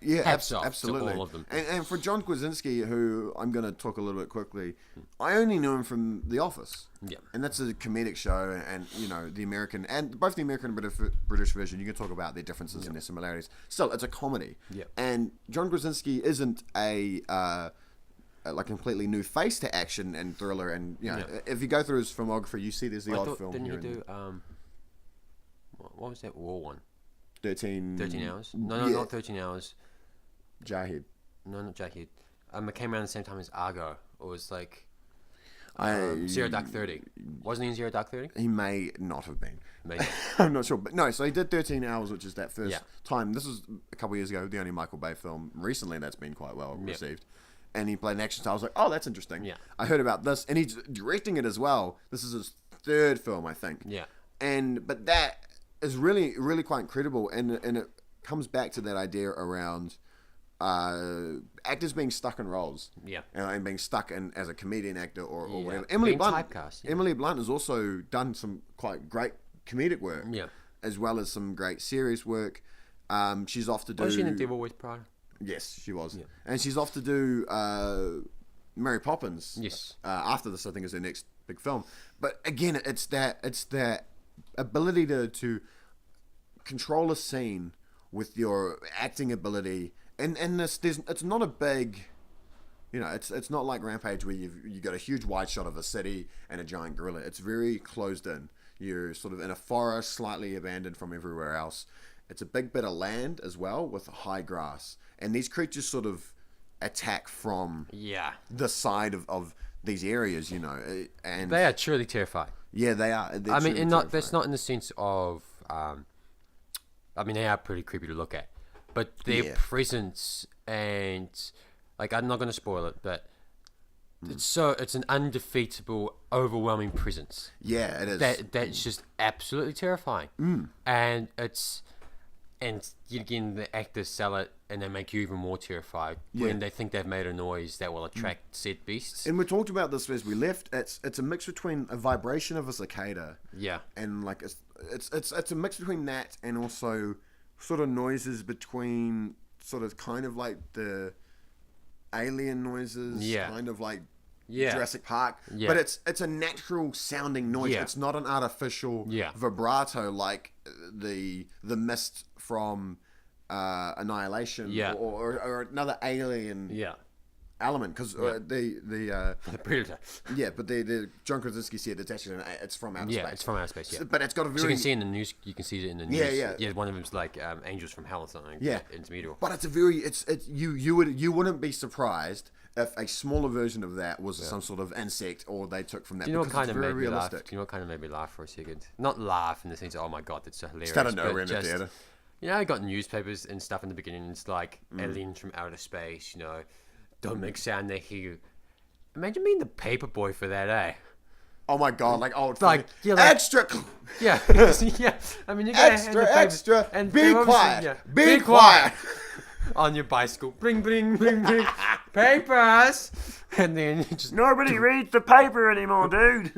[SPEAKER 2] absolutely to all of them.
[SPEAKER 1] And for John Krasinski, who I'm going to talk a little bit quickly, I only knew him from The Office.
[SPEAKER 2] Yeah,
[SPEAKER 1] and that's a comedic show, and you know the American and both the American and British version. You can talk about their differences and their similarities. Still, it's a comedy.
[SPEAKER 2] Yeah, and
[SPEAKER 1] John Krasinski isn't a like completely new face to action and thriller, and you know if you go through his filmography, you see there's the odd film.
[SPEAKER 2] Didn't you do what was that war one?
[SPEAKER 1] 13
[SPEAKER 2] hours? No, not 13 hours.
[SPEAKER 1] Jarhead.
[SPEAKER 2] No, not Jarhead. It came around the same time as Argo. It was like Zero Dark 30. Wasn't he in Zero Dark 30?
[SPEAKER 1] He may not have been.
[SPEAKER 2] Maybe.
[SPEAKER 1] I'm not sure. But no, so he did 13 Hours, which is that first time. This was a couple of years ago, the only Michael Bay film recently that's been quite well received. And he played an action star. I was like, oh, that's interesting.
[SPEAKER 2] Yeah.
[SPEAKER 1] I heard about this. And he's directing it as well. This is his 3rd film, I think.
[SPEAKER 2] Yeah.
[SPEAKER 1] But that is really, really quite incredible. And it comes back to that idea around actors being stuck in roles.
[SPEAKER 2] Yeah.
[SPEAKER 1] And being stuck in as a comedian actor or whatever.
[SPEAKER 2] Typecast.
[SPEAKER 1] Emily Blunt has also done some quite great comedic work.
[SPEAKER 2] Yeah.
[SPEAKER 1] As well as some great serious work. She's off to do...
[SPEAKER 2] Was she in The Devil Wears Prada?
[SPEAKER 1] Yes, she was. Yeah. And she's off to do Mary Poppins.
[SPEAKER 2] Yes.
[SPEAKER 1] After this, I think, is her next big film. But again, it's that ability to control a scene with your acting ability. And it's not a big... You know, it's not like Rampage where you got a huge wide shot of a city and a giant gorilla. It's very closed in. You're sort of in a forest, slightly abandoned from everywhere else. It's a big bit of land as well with high grass. And these creatures sort of attack from the side of these areas, you know. And
[SPEAKER 2] they are truly terrifying.
[SPEAKER 1] Yeah, they are.
[SPEAKER 2] I mean, that's not in the sense of... I mean, they are pretty creepy to look at. But their presence and... Like, I'm not going to spoil it, but... It's an undefeatable, overwhelming presence.
[SPEAKER 1] Yeah, it is.
[SPEAKER 2] That's just absolutely terrifying. And it's... And again, the actors sell it, and they make you even more terrified when they think they've made a noise that will attract said beasts.
[SPEAKER 1] And we talked about this as we left. It's a mix between a vibration of a cicada, and like it's a mix between that and also sort of noises between sort of kind of like the alien noises, kind of like Jurassic Park, but it's a natural sounding noise. It's not an artificial vibrato like the mist from Annihilation or another alien element, because the
[SPEAKER 2] Predator.
[SPEAKER 1] Yeah, but the John Krasinski said it's actually it's from outer space.
[SPEAKER 2] Yeah, it's from outer space. Yeah,
[SPEAKER 1] but it's got a very...
[SPEAKER 2] So you can see in the news. You can see it in the news.
[SPEAKER 1] Yeah.
[SPEAKER 2] One of them's like Angels from Hell or something.
[SPEAKER 1] Yeah,
[SPEAKER 2] intermediate.
[SPEAKER 1] But it's a very you wouldn't be surprised if a smaller version of that was some sort of insect, or they took from that.
[SPEAKER 2] Do you know what kind of made me laugh? Do you know what kind of made me laugh for a second? Not laugh in the sense of, oh my god, that's so hilarious.
[SPEAKER 1] Just out of nowhere in the theater.
[SPEAKER 2] You know, I got newspapers and stuff in the beginning. It's like aliens from outer space. You know, don't make sound, they hear you. Imagine being the paper boy for that, eh?
[SPEAKER 1] Oh my god, like old
[SPEAKER 2] extra. Yeah. I mean, you gotta
[SPEAKER 1] extra, and be quiet. Be quiet.
[SPEAKER 2] On your bicycle, bring, papers, and then you just
[SPEAKER 1] nobody reads the paper anymore, dude.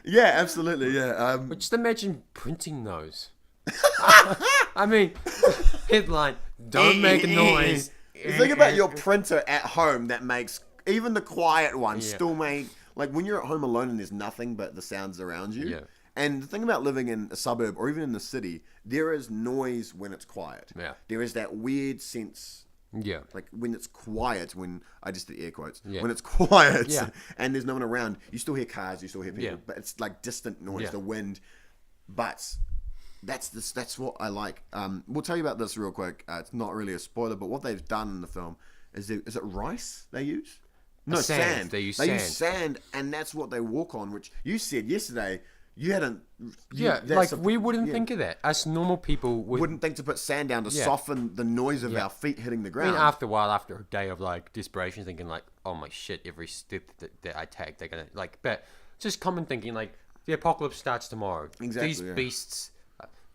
[SPEAKER 1] Yeah, absolutely, yeah.
[SPEAKER 2] But just imagine printing those. I mean, headline: don't make a noise.
[SPEAKER 1] Think about your printer at home that makes even the quiet ones still make, like when you're at home alone and there's nothing but the sounds around you. Yeah. And the thing about living in a suburb or even in the city, there is noise when it's quiet. Yeah. There is that weird sense. Yeah. Like when it's quiet, when I just did air quotes. Yeah. When it's quiet and there's no one around, you still hear cars, you still hear people, but it's like distant noise, the wind. But that's what I like. We'll tell you about this real quick. It's not really a spoiler, but what they've done in the film is it rice they use? No, sand.
[SPEAKER 2] They use
[SPEAKER 1] sand, and that's what they walk on, which you said yesterday you hadn't...
[SPEAKER 2] we wouldn't think of that. Us normal people
[SPEAKER 1] wouldn't think to put sand down to soften the noise of our feet hitting the ground.
[SPEAKER 2] I mean, after a while, after a day of, like, desperation, thinking, like, oh my shit, every step that I take, they're gonna, like... But just common thinking, like, the apocalypse starts tomorrow.
[SPEAKER 1] Exactly,
[SPEAKER 2] These beasts...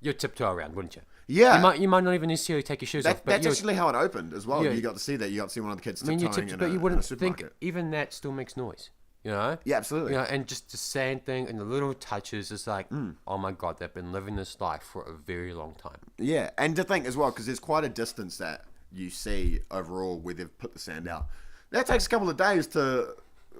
[SPEAKER 2] You'd tiptoe around, wouldn't you?
[SPEAKER 1] Yeah.
[SPEAKER 2] You might not even necessarily take your shoes off. But
[SPEAKER 1] that's actually how it opened as well.
[SPEAKER 2] Yeah.
[SPEAKER 1] You got to see that. You got to see one of the kids tiptoeing
[SPEAKER 2] but you wouldn't think even that still makes noise. You know?
[SPEAKER 1] Yeah, absolutely.
[SPEAKER 2] You know, and just the sand thing and the little touches, it's like, oh my God, they've been living this life for a very long time.
[SPEAKER 1] Yeah, and to think as well, because there's quite a distance that you see overall where they've put the sand out. That takes a couple of days to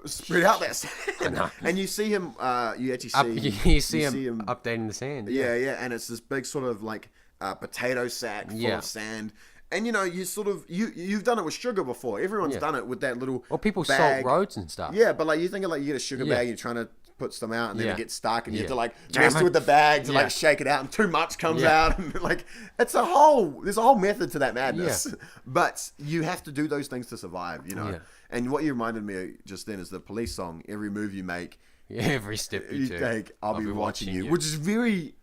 [SPEAKER 1] spread out that sand. And you see him, you actually see...
[SPEAKER 2] you see him updating the sand.
[SPEAKER 1] Yeah, and it's this big sort of like potato sack full of sand. And you know, you sort of you've done it with sugar before. Everyone's done it with that little
[SPEAKER 2] people
[SPEAKER 1] bag.
[SPEAKER 2] salt roads and stuff.
[SPEAKER 1] Yeah, but like you think of like you get a sugar bag and you're trying to put some out and then it gets stuck and you have to like mess with the bag to like shake it out and too much comes out and like there's a whole method to that madness. But you have to do those things to survive, you know. And what you reminded me of just then is the Police song, every move you make,
[SPEAKER 2] every step you
[SPEAKER 1] take, I'll be watching you, which is very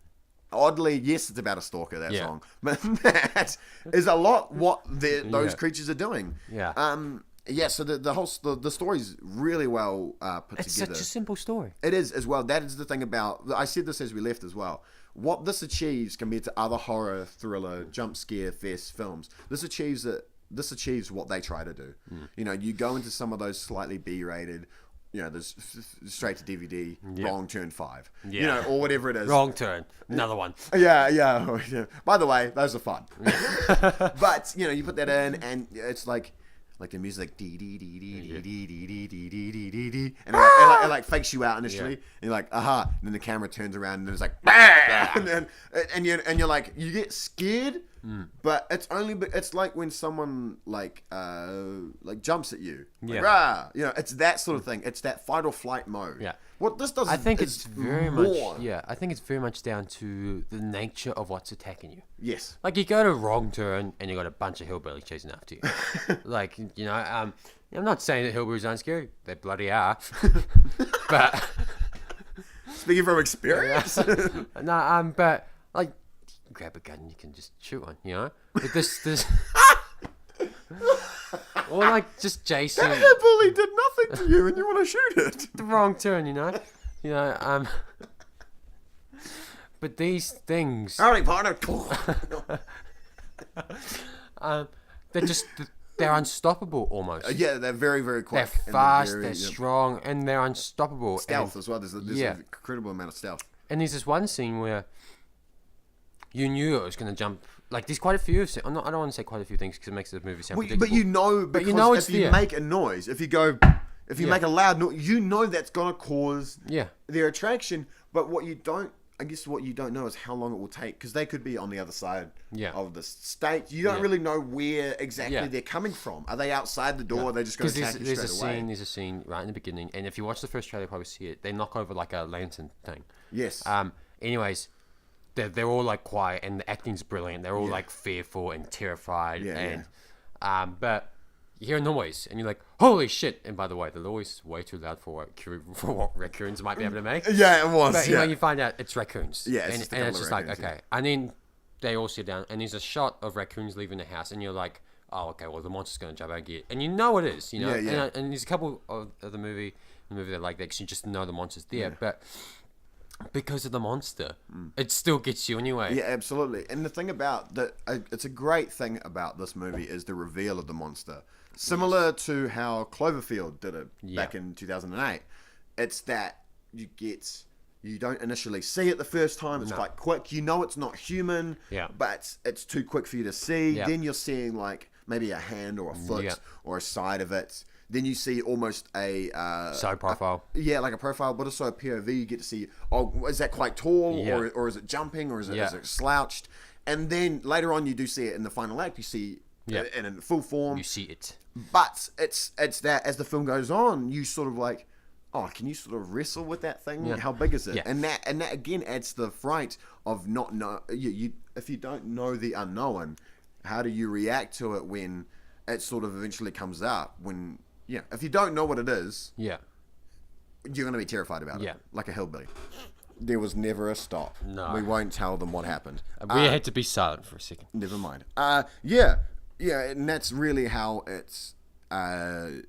[SPEAKER 1] oddly, yes, it's about a stalker, that song, but that is a lot what those creatures are doing. So the story's really well put together. It's such
[SPEAKER 2] a simple story.
[SPEAKER 1] It is as well. That is the thing about, I said this as we left as well, what this achieves compared to other horror, thriller, jump scare fest films, this achieves what they try to do. You know, you go into some of those slightly B-rated, you know, there's straight to DVD, Wrong Turn 5, you know, or whatever it is.
[SPEAKER 2] Wrong Turn, another one.
[SPEAKER 1] Yeah. By the way, those are fun. But, you know, you put that in and it's like the music, dee dee dee dee dee dee dee dee dee dee dee dee dee, and it like fakes you out initially, and you're like, aha, and then the camera turns around and it's like, and you're like, you get scared, but it's like when someone like jumps at you, like, rah, you know, it's that sort of thing. It's that fight or flight mode.
[SPEAKER 2] Yeah.
[SPEAKER 1] What this does,
[SPEAKER 2] I think it's very much down to the nature of what's attacking you.
[SPEAKER 1] Yes.
[SPEAKER 2] Like you go to Wrong Turn and you got a bunch of hillbillies chasing after you. Like, you know, I'm not saying that hillbillies aren't scary. They bloody are. But
[SPEAKER 1] speaking from experience.
[SPEAKER 2] But like, you grab a gun and you can just shoot one, you know. But this. Or like just Jason.
[SPEAKER 1] That bully did nothing to you, and you want to shoot it.
[SPEAKER 2] The Wrong Turn, you know. But these things.
[SPEAKER 1] Howdy, partner.
[SPEAKER 2] They're unstoppable almost.
[SPEAKER 1] Yeah, they're very, very quick.
[SPEAKER 2] They're fast, they're strong, and they're unstoppable.
[SPEAKER 1] Stealth as well. There's an incredible amount of stealth.
[SPEAKER 2] And there's this one scene where you knew it was going to jump. Like, there's quite a few. I don't want to say quite a few things because it makes the movie sound predictable.
[SPEAKER 1] But you know, if you make a noise, if you make a loud noise, you know that's going to cause their attraction. But what you don't know is how long it will take, because they could be on the other side of the state. You don't really know where exactly they're coming from. Are they outside the door? Or are they just going to attack you straight away?
[SPEAKER 2] There's a scene right in the beginning, and if you watch the first trailer, you probably see it. They knock over like a lantern thing.
[SPEAKER 1] Yes.
[SPEAKER 2] Anyways, they're all like quiet, and the acting's brilliant. They're all like fearful and terrified, but you hear a noise, and you're like, "Holy shit!" And by the way, the noise is way too loud for what raccoons might be able to make.
[SPEAKER 1] Yeah, it was.
[SPEAKER 2] But you know, you find out it's raccoons.
[SPEAKER 1] Yeah,
[SPEAKER 2] and it's just like okay. And then they all sit down, and there's a shot of raccoons leaving the house, and you're like, "Oh, okay. Well, the monster's gonna jump out and get," and you know it is. You know, and there's a couple of the movie that like that, because you just know the monster's there, but. Because of the monster, it still gets you anyway.
[SPEAKER 1] Yeah, absolutely. And the thing about that, it's a great thing about this movie is the reveal of the monster. Similar to how Cloverfield did it back in 2008. It's that you don't initially see it the first time. It's quite quick. You know it's not human, but it's too quick for you to see. Yeah. Then you're seeing like maybe a hand or a foot or a side of it. Then you see almost a
[SPEAKER 2] side profile.
[SPEAKER 1] Like a profile, but also a POV. You get to see, is that quite tall, or is it jumping, or is it slouched? And then later on, you do see it in the final act. You see it in full form.
[SPEAKER 2] You see it.
[SPEAKER 1] But it's that as the film goes on, you sort of like, oh, can you sort of wrestle with that thing?
[SPEAKER 2] Yeah.
[SPEAKER 1] How big is it?
[SPEAKER 2] Yeah.
[SPEAKER 1] And that again adds to the fright of not know. You if you don't know the unknown, how do you react to it when it sort of eventually comes up? If you don't know what it is,
[SPEAKER 2] Yeah.
[SPEAKER 1] you're going to be terrified about
[SPEAKER 2] Yeah.
[SPEAKER 1] it, like a hillbilly. There was never a stop.
[SPEAKER 2] No.
[SPEAKER 1] We won't tell them what happened.
[SPEAKER 2] We had to be silent for a second.
[SPEAKER 1] Never mind. Yeah, and that's really how it's, how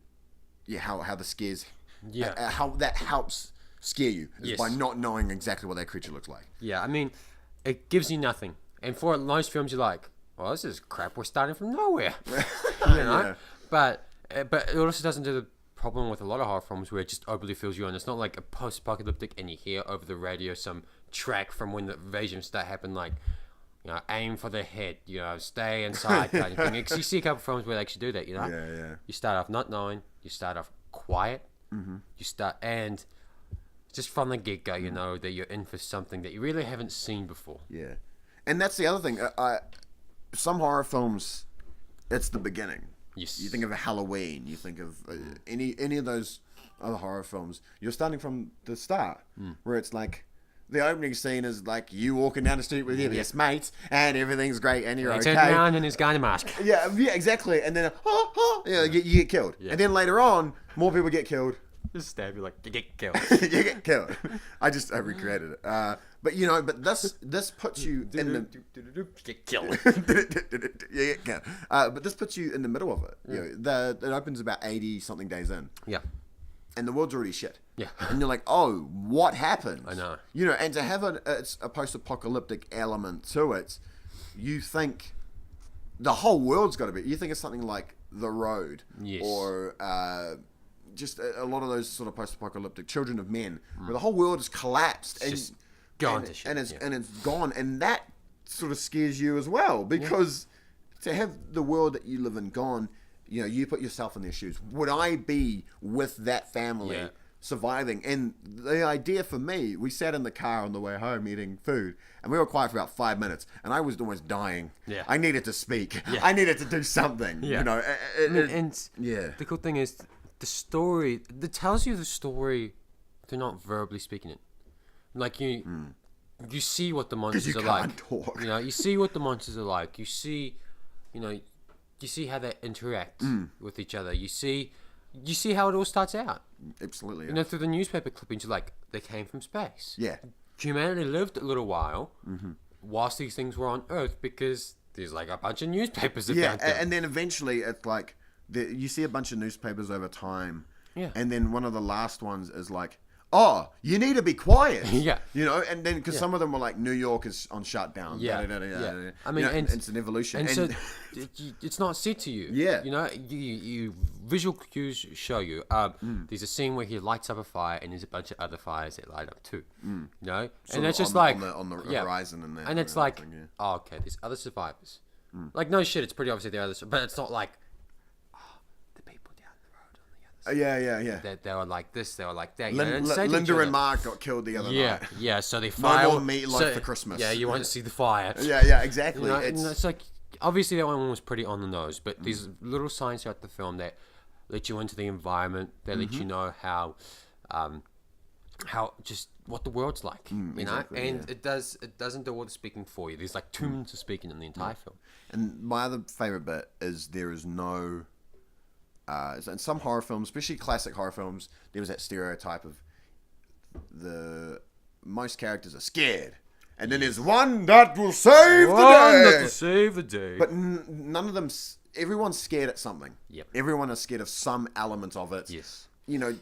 [SPEAKER 1] the scares, how that helps scare you is
[SPEAKER 2] Yes.
[SPEAKER 1] by not knowing exactly what that creature looks like.
[SPEAKER 2] Yeah, I mean, it gives you nothing. And for most films, you're like, well, this is crap. We're starting from nowhere. You know?
[SPEAKER 1] Yeah.
[SPEAKER 2] But it also doesn't do the problem with a lot of horror films where it just overly fills you in. It's not like a post-apocalyptic and you hear over the radio some track from when the invasion start happened, like, you know, aim for the head, you know, stay inside kind of thing. 'Cause you see a couple of films where they actually do that, you know?
[SPEAKER 1] Yeah.
[SPEAKER 2] You start off not knowing, you start off quiet, and just from the get-go, you know that you're in for something that you really haven't seen before.
[SPEAKER 1] Yeah. And that's the other thing. Some horror films, it's the beginning.
[SPEAKER 2] Yes.
[SPEAKER 1] You think of a Halloween. You think of any of those other horror films. You're starting from the start, where it's like the opening scene is like you walking down the street with your best mates, and everything's great, and you're okay.
[SPEAKER 2] Turn around and he's got a mask.
[SPEAKER 1] Yeah, exactly. And then you get killed. Yeah. And then later on, more people get killed.
[SPEAKER 2] Just stab you like you get killed.
[SPEAKER 1] You get killed. I recreated it. But this puts you in the
[SPEAKER 2] get killed.
[SPEAKER 1] you get killed. But this puts you in the middle of it. You know, it opens about 80 something days in.
[SPEAKER 2] Yeah.
[SPEAKER 1] And the world's already shit.
[SPEAKER 2] Yeah.
[SPEAKER 1] And you're like, oh, what happened?
[SPEAKER 2] I know.
[SPEAKER 1] You know, and to have it's a post-apocalyptic element to it, you think the whole world's got to be. You think it's something like The Road,
[SPEAKER 2] Yes.
[SPEAKER 1] or just a lot of those sort of post-apocalyptic Children of Men, where the whole world has collapsed and
[SPEAKER 2] just gone to shit.
[SPEAKER 1] and it's gone, and that sort of scares you as well, because to have the world that you live in gone, you know, you put yourself in their shoes. Would I be with that family surviving? And the idea for me, we sat in the car on the way home eating food, and we were quiet for about 5 minutes, and I was almost dying.
[SPEAKER 2] Yeah.
[SPEAKER 1] I needed to speak.
[SPEAKER 2] Yeah.
[SPEAKER 1] I needed to do something.
[SPEAKER 2] Yeah.
[SPEAKER 1] You know,
[SPEAKER 2] The cool thing is the story. It tells you the story. They're not verbally speaking it. Like you see what the monsters are like.
[SPEAKER 1] Talk.
[SPEAKER 2] You know, you see what the monsters are like. You see how they interact with each other. You see how it all starts out.
[SPEAKER 1] Absolutely.
[SPEAKER 2] You know, through the newspaper clippings, like they came from space.
[SPEAKER 1] Yeah.
[SPEAKER 2] Humanity lived a little while whilst these things were on Earth, because there's like a bunch of newspapers about them.
[SPEAKER 1] And then eventually it's like you see a bunch of newspapers over time.
[SPEAKER 2] Yeah.
[SPEAKER 1] And then one of the last ones is like, oh, you need to be quiet.
[SPEAKER 2] Yeah.
[SPEAKER 1] You know, and then because some of them were like, New York is on shutdown.
[SPEAKER 2] Yeah.
[SPEAKER 1] I mean, and it's an evolution.
[SPEAKER 2] And so it's not said to you.
[SPEAKER 1] Yeah.
[SPEAKER 2] You know, you visual cues show you. There's a scene where he lights up a fire, and there's a bunch of other fires that light up too. You know, and it's just like
[SPEAKER 1] on the horizon and that.
[SPEAKER 2] And it's like, oh, okay, there's other survivors. Like, no shit, it's pretty obviously there are others, but it's not like, the people down the road on the other side.
[SPEAKER 1] Yeah.
[SPEAKER 2] They were like this, they were like that.
[SPEAKER 1] Linda and Mark got killed the other night.
[SPEAKER 2] Yeah, so they
[SPEAKER 1] No
[SPEAKER 2] fire.
[SPEAKER 1] more meatloaf for Christmas.
[SPEAKER 2] Yeah, you won't see the fire.
[SPEAKER 1] Yeah, exactly.
[SPEAKER 2] You know, and it's like, obviously that one was pretty on the nose, but these little signs throughout the film that let you into the environment, that let you know how just what the world's like, you know,
[SPEAKER 1] exactly,
[SPEAKER 2] and it doesn't do all the speaking for you. There's like 2 minutes of speaking in the entire film.
[SPEAKER 1] And my other favorite bit is there is no. In some horror films, especially classic horror films, there was that stereotype of most characters are scared, and then there's one that will save the day. But none of them. Everyone's scared at something.
[SPEAKER 2] Yep.
[SPEAKER 1] Everyone is scared of some element of it.
[SPEAKER 2] Yes.
[SPEAKER 1] You know,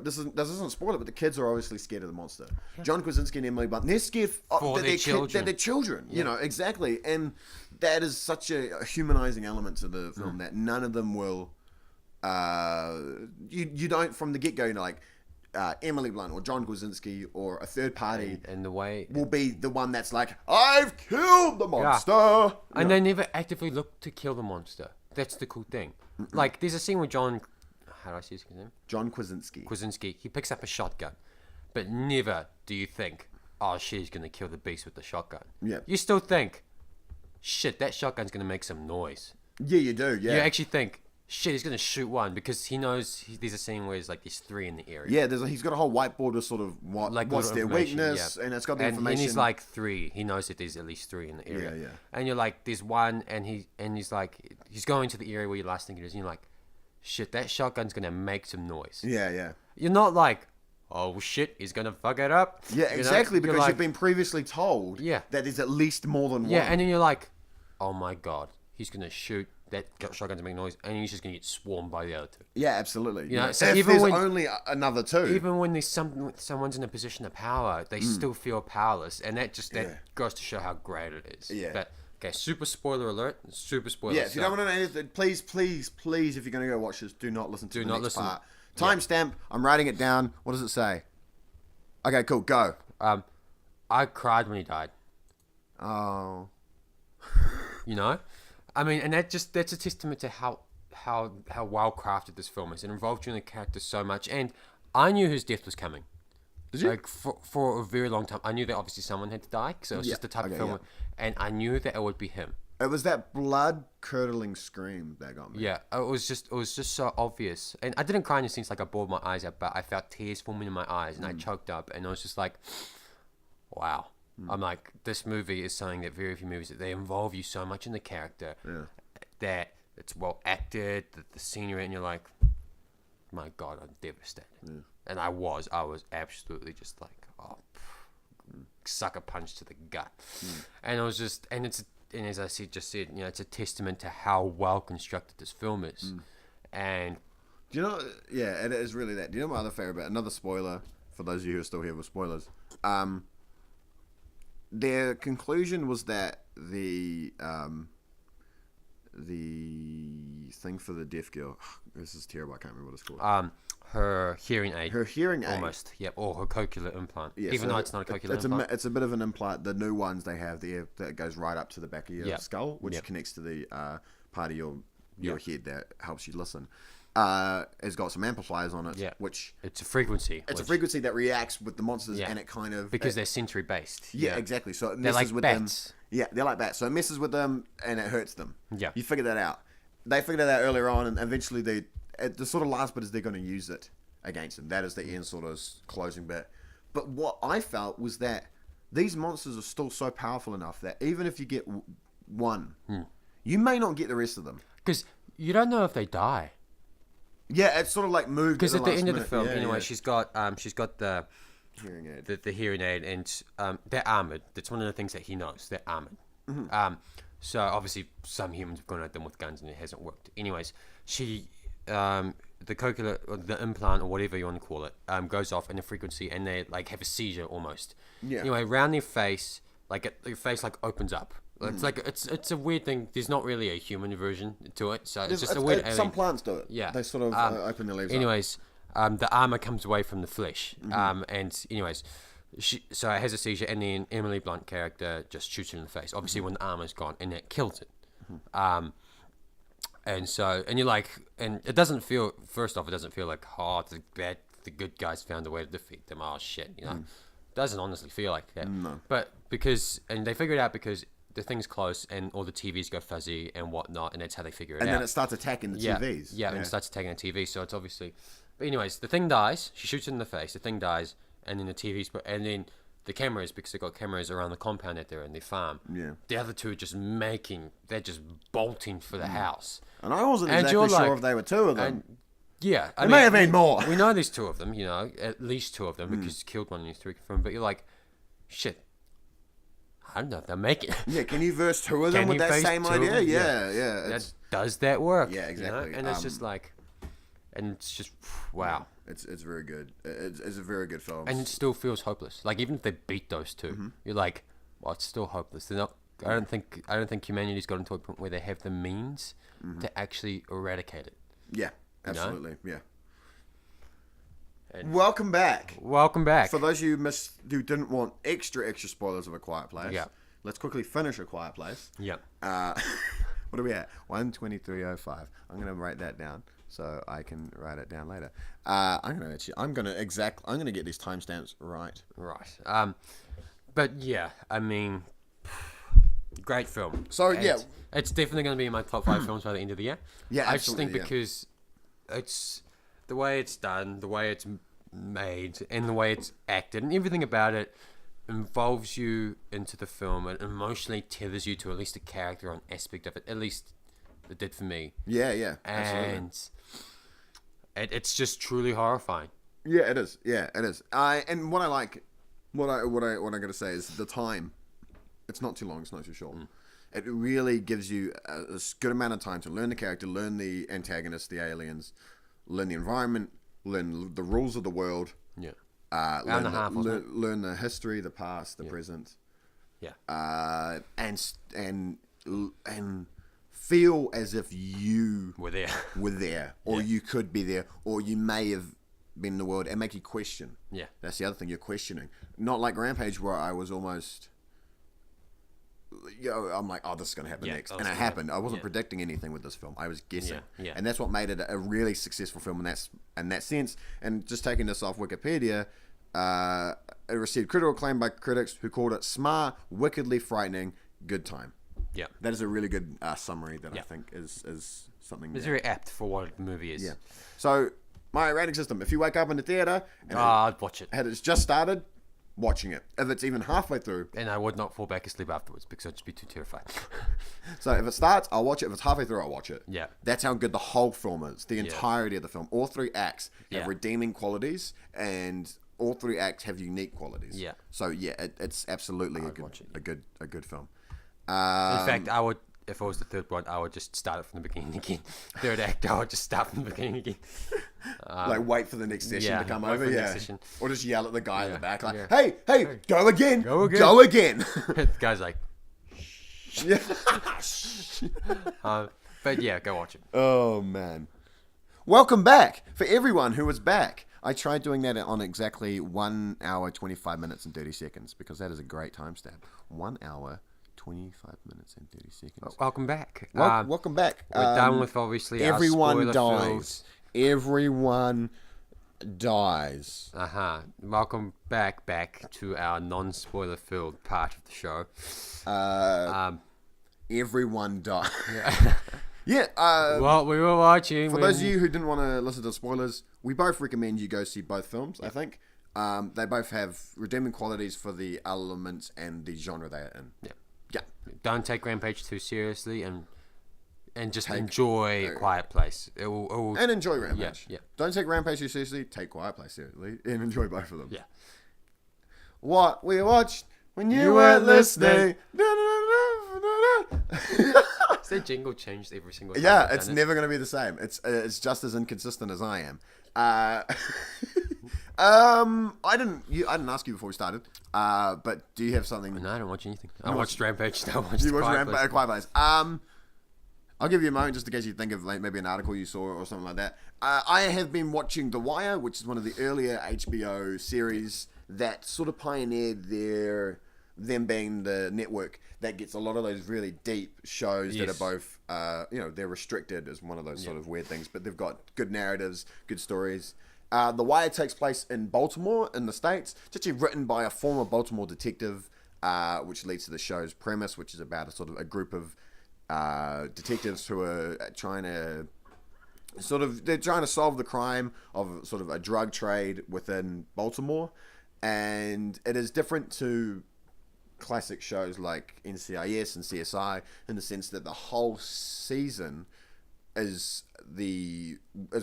[SPEAKER 1] this doesn't spoil it, but the kids are obviously scared of the monster. John Krasinski and Emily Blunt, they're scared
[SPEAKER 2] For their children.
[SPEAKER 1] They're children. You know, exactly, and that is such a humanizing element to the film that none of them will. You don't from the get go. You know, like Emily Blunt or John Krasinski or a third party,
[SPEAKER 2] And the way
[SPEAKER 1] will be the one that's like, I've killed the monster.
[SPEAKER 2] And they never actively look to kill the monster. That's the cool thing. Like, there's a scene where John, how do I say his name?
[SPEAKER 1] John Krasinski.
[SPEAKER 2] He picks up a shotgun, but never do you think, oh shit, he's gonna kill the beast with the shotgun.
[SPEAKER 1] Yeah.
[SPEAKER 2] You still think, shit, that shotgun's gonna make some noise.
[SPEAKER 1] Yeah, you do. Yeah.
[SPEAKER 2] You actually think, shit, he's gonna shoot one because he knows there's a scene where there's like these 3 in the area.
[SPEAKER 1] Yeah, he's got a whole whiteboard of sort of what's their weakness, and it's got the information.
[SPEAKER 2] And he's like 3. He knows that there's at least 3 in the area.
[SPEAKER 1] Yeah.
[SPEAKER 2] And you're like, there's one, and he's like, he's going to the area where your last thing is, and you're like, shit, that shotgun's gonna make some noise.
[SPEAKER 1] Yeah.
[SPEAKER 2] You're not like, oh shit, he's gonna fuck it up.
[SPEAKER 1] Yeah, exactly, because you've been previously told that there's at least more than one.
[SPEAKER 2] Yeah, and then you're like, oh my god, he's gonna shoot that shotgun to make noise, and he's just gonna get swarmed by the other 2.
[SPEAKER 1] Yeah, absolutely.
[SPEAKER 2] You know,
[SPEAKER 1] so if there's only another 2.
[SPEAKER 2] Even when there's someone's in a position of power, they still feel powerless, and that goes to show how great it is.
[SPEAKER 1] Yeah.
[SPEAKER 2] But, okay, super spoiler alert. Super spoiler.
[SPEAKER 1] Yeah, if you don't want to know anything, please, if you're going to go watch this, do not listen to the next part. Timestamp. I'm writing it down. What does it say? Okay, cool. Go.
[SPEAKER 2] I cried when he died.
[SPEAKER 1] Oh.
[SPEAKER 2] You know? I mean, and that's a testament to how well crafted this film is. It involved you in the character so much, and I knew his death was coming.
[SPEAKER 1] Did you?
[SPEAKER 2] Like for a very long time, I knew that obviously someone had to die, so it was just the type of film, and I knew that it would be him.
[SPEAKER 1] It was that blood-curdling scream that got me.
[SPEAKER 2] Yeah, it was just so obvious, and I didn't cry in the scenes like I bawled my eyes out, but I felt tears forming in my eyes, and I choked up, and I was just like, wow. I'm like, this movie is something that very few movies, that they involve you so much in the character that it's well acted, the scenery, and you're like, my God, I'm devastated. And I was absolutely just like, sucker punch to the gut. And it was just, and as I just said, you know, it's a testament to how well constructed this film is. And
[SPEAKER 1] do you know? Yeah, it is really that. Do you know my other favorite bit? Another spoiler for those of you who are still here with spoilers. Their conclusion was that the thing for the deaf girl. This is terrible. I can't remember what it's called.
[SPEAKER 2] Her hearing aid.
[SPEAKER 1] Her hearing aid.
[SPEAKER 2] Almost. Yep. Or her cochlear implant.
[SPEAKER 1] Yeah,
[SPEAKER 2] even though it's not a cochlear implant.
[SPEAKER 1] It's a bit of an implant. The new ones they have there that goes right up to the back of your skull, which connects to the part of your head that helps you listen. Has got some amplifiers on it, which
[SPEAKER 2] it's a frequency.
[SPEAKER 1] It's a frequency that reacts with the monsters, and it kind of
[SPEAKER 2] because they're sensory based.
[SPEAKER 1] Yeah, exactly. So it
[SPEAKER 2] they're
[SPEAKER 1] messes
[SPEAKER 2] like
[SPEAKER 1] with
[SPEAKER 2] bats.
[SPEAKER 1] them. Yeah, they're like bats. So it messes with them, and it hurts them.
[SPEAKER 2] Yeah,
[SPEAKER 1] you figured that out. They figured that out earlier on, and eventually the sort of last bit is they're going to use it against them. That is the end sort of closing bit. But what I felt was that these monsters are still so powerful enough that even if you get one, you may not get the rest of them
[SPEAKER 2] because you don't know if they die.
[SPEAKER 1] Yeah, it's sort of like moved.
[SPEAKER 2] Because at the end
[SPEAKER 1] minute.
[SPEAKER 2] of the film, anyway, she's got the
[SPEAKER 1] hearing aid.
[SPEAKER 2] The hearing aid, and they're armored. That's one of the things that he knows. They're armored. So obviously some humans have gone at them with guns and it hasn't worked. Anyways, she the cochlear, or the implant, or whatever you want to call it, goes off in a frequency, and they like have a seizure almost.
[SPEAKER 1] Yeah.
[SPEAKER 2] Anyway, around their face, their face opens up. It's like it's a weird thing. There's not really a human version to it, so it's just a weird.
[SPEAKER 1] Some plants do it.
[SPEAKER 2] Yeah,
[SPEAKER 1] they sort of open their leaves.
[SPEAKER 2] Anyways, the armor comes away from the flesh. And anyways, so it has a seizure, and then Emily Blunt character just shoots it in the face. Obviously, when the armor's gone, and it kills it. And you're like, and it doesn't feel. First off, it doesn't feel like the good guys found a way to defeat them. Oh shit, you know, it doesn't honestly feel like that.
[SPEAKER 1] No.
[SPEAKER 2] But they figure it out because the thing's close and all the TVs go fuzzy and whatnot, and that's how they figure it out.
[SPEAKER 1] And then it starts attacking the TVs.
[SPEAKER 2] Yeah, and it starts attacking the TV. So it's obviously. But anyways, the thing dies. She shoots it in the face. The thing dies, and then the TVs. And then the cameras, because they've got cameras around the compound that they're in, their farm.
[SPEAKER 1] Yeah.
[SPEAKER 2] The other two are they're just bolting for the house.
[SPEAKER 1] And I wasn't exactly sure if they were two of them.
[SPEAKER 2] Yeah,
[SPEAKER 1] I mean, may have been more.
[SPEAKER 2] We know there's two of them. You know, at least two of them because you killed one and you three confirmed. But you're like, shit. I don't know if they'll make it.
[SPEAKER 1] Yeah, can you verse two of them with that same idea? Yeah.
[SPEAKER 2] Does that work?
[SPEAKER 1] Yeah, exactly.
[SPEAKER 2] You know? And it's just like, and it's just, wow.
[SPEAKER 1] It's very good. It's a very good film.
[SPEAKER 2] And it still feels hopeless. Like even if they beat those two, you're like, well, it's still hopeless. They're not. I don't think humanity's gotten to a point where they have the means to actually eradicate it.
[SPEAKER 1] Yeah, absolutely.
[SPEAKER 2] You know?
[SPEAKER 1] Yeah. And welcome back. For those of you who didn't want extra spoilers of A Quiet Place, let's quickly finish A Quiet Place.
[SPEAKER 2] Yeah.
[SPEAKER 1] What are we at? 1:23:05. I'm gonna write that down so I can write it down later. I'm gonna get these timestamps right.
[SPEAKER 2] Right. But yeah, I mean, great film.
[SPEAKER 1] So,
[SPEAKER 2] And
[SPEAKER 1] yeah.
[SPEAKER 2] it's definitely going to be in my top 5 films by the end of the year.
[SPEAKER 1] Yeah,
[SPEAKER 2] I just think
[SPEAKER 1] absolutely,
[SPEAKER 2] because it's the way it's done, the way it's made, and the way it's acted, and everything about it involves you into the film and emotionally tethers you to at least a character or an aspect of it. At least it did for me.
[SPEAKER 1] Yeah, absolutely.
[SPEAKER 2] And it's just truly horrifying.
[SPEAKER 1] Yeah, it is. Yeah, it is. And what I like, what I'm gonna say is the time. It's not too long. It's not too short. It really gives you a good amount of time to learn the character, learn the antagonist, the aliens, learn the environment, learn the rules of the world.
[SPEAKER 2] Yeah.
[SPEAKER 1] Learn the history, the past, the present.
[SPEAKER 2] Yeah.
[SPEAKER 1] And feel as if you
[SPEAKER 2] We're there.
[SPEAKER 1] Or you could be there, or you may have been in the world, and make you question.
[SPEAKER 2] Yeah.
[SPEAKER 1] That's the other thing, you're questioning. Not like Rampage, where I was almost, I'm like, oh, this is going to happen next. And it happened. I wasn't predicting anything with this film. I was guessing.
[SPEAKER 2] Yeah.
[SPEAKER 1] And that's what made it a really successful film in that sense. And just taking this off Wikipedia, it received critical acclaim by critics who called it smart, wickedly frightening, good time.
[SPEAKER 2] Yeah.
[SPEAKER 1] That is a really good summary that I think is something.
[SPEAKER 2] It's very apt for what the movie is.
[SPEAKER 1] Yeah. So, my rating system, if you wake up in the theatre and
[SPEAKER 2] I'd watch it.
[SPEAKER 1] It's just started, watching it. If it's even halfway through.
[SPEAKER 2] And I would not fall back asleep afterwards because I'd just be too terrified.
[SPEAKER 1] So if it starts, I'll watch it. If it's halfway through, I'll watch it.
[SPEAKER 2] Yeah.
[SPEAKER 1] That's how good the whole film is. The entirety of the film. All 3 acts have
[SPEAKER 2] Yeah.
[SPEAKER 1] redeeming qualities, and all 3 acts have unique qualities.
[SPEAKER 2] Yeah.
[SPEAKER 1] So yeah, it's absolutely a good film. In
[SPEAKER 2] In fact, I would, if it was the third one, I would just start it from the beginning again. Third act, I would just start from the beginning again.
[SPEAKER 1] like wait for the next session to come over, or just yell at the guy in the back, like, "Hey, go again, go again."
[SPEAKER 2] The guy's like,
[SPEAKER 1] Yeah.
[SPEAKER 2] but yeah, go watch it.
[SPEAKER 1] Oh man, welcome back for everyone who was back. I tried doing that on exactly 1 hour, 25 minutes and 30 seconds because that is a great timestamp. 1 hour, 25 minutes and 30 seconds.
[SPEAKER 2] Welcome back.
[SPEAKER 1] Welcome back.
[SPEAKER 2] We're done with obviously
[SPEAKER 1] everyone
[SPEAKER 2] our
[SPEAKER 1] dies.
[SPEAKER 2] films.
[SPEAKER 1] Everyone dies.
[SPEAKER 2] Welcome back to our non-spoiler filled part of the show.
[SPEAKER 1] Everyone dies.
[SPEAKER 2] Yeah.
[SPEAKER 1] Yeah.
[SPEAKER 2] What we were watching.
[SPEAKER 1] For those of you who didn't want to listen to spoilers, we both recommend you go see both films. I think they both have redeeming qualities for the elements and the genre they are in.
[SPEAKER 2] Yeah.
[SPEAKER 1] Yeah.
[SPEAKER 2] Don't take Rampage too seriously and just enjoy A Quiet Place. It will
[SPEAKER 1] and enjoy Rampage.
[SPEAKER 2] Yeah.
[SPEAKER 1] Don't take Rampage too seriously. Take Quiet Place seriously and enjoy both of them.
[SPEAKER 2] Yeah.
[SPEAKER 1] What we watched when you weren't listening.
[SPEAKER 2] Has that jingle changed every single time?
[SPEAKER 1] Yeah, it's never going to be the same. It's just as inconsistent as I am. I didn't ask you before we started. But do you have something?
[SPEAKER 2] No, I don't watch anything. I watched Rampage. I watched
[SPEAKER 1] You watched
[SPEAKER 2] Quiet
[SPEAKER 1] Quiet Place. I'll give you a moment just in case you think of like maybe an article you saw or something like that. I have been watching The Wire, which is one of the earlier HBO series that sort of pioneered them being the network that gets a lot of those really deep shows that are both, they're restricted as one of those sort of weird things, but they've got good narratives, good stories. The Wire takes place in Baltimore in the States. It's actually written by a former Baltimore detective, which leads to the show's premise, which is about a group of detectives who are trying to solve the crime of sort of a drug trade within Baltimore, and it is different to classic shows like NCIS and CSI in the sense that the whole season is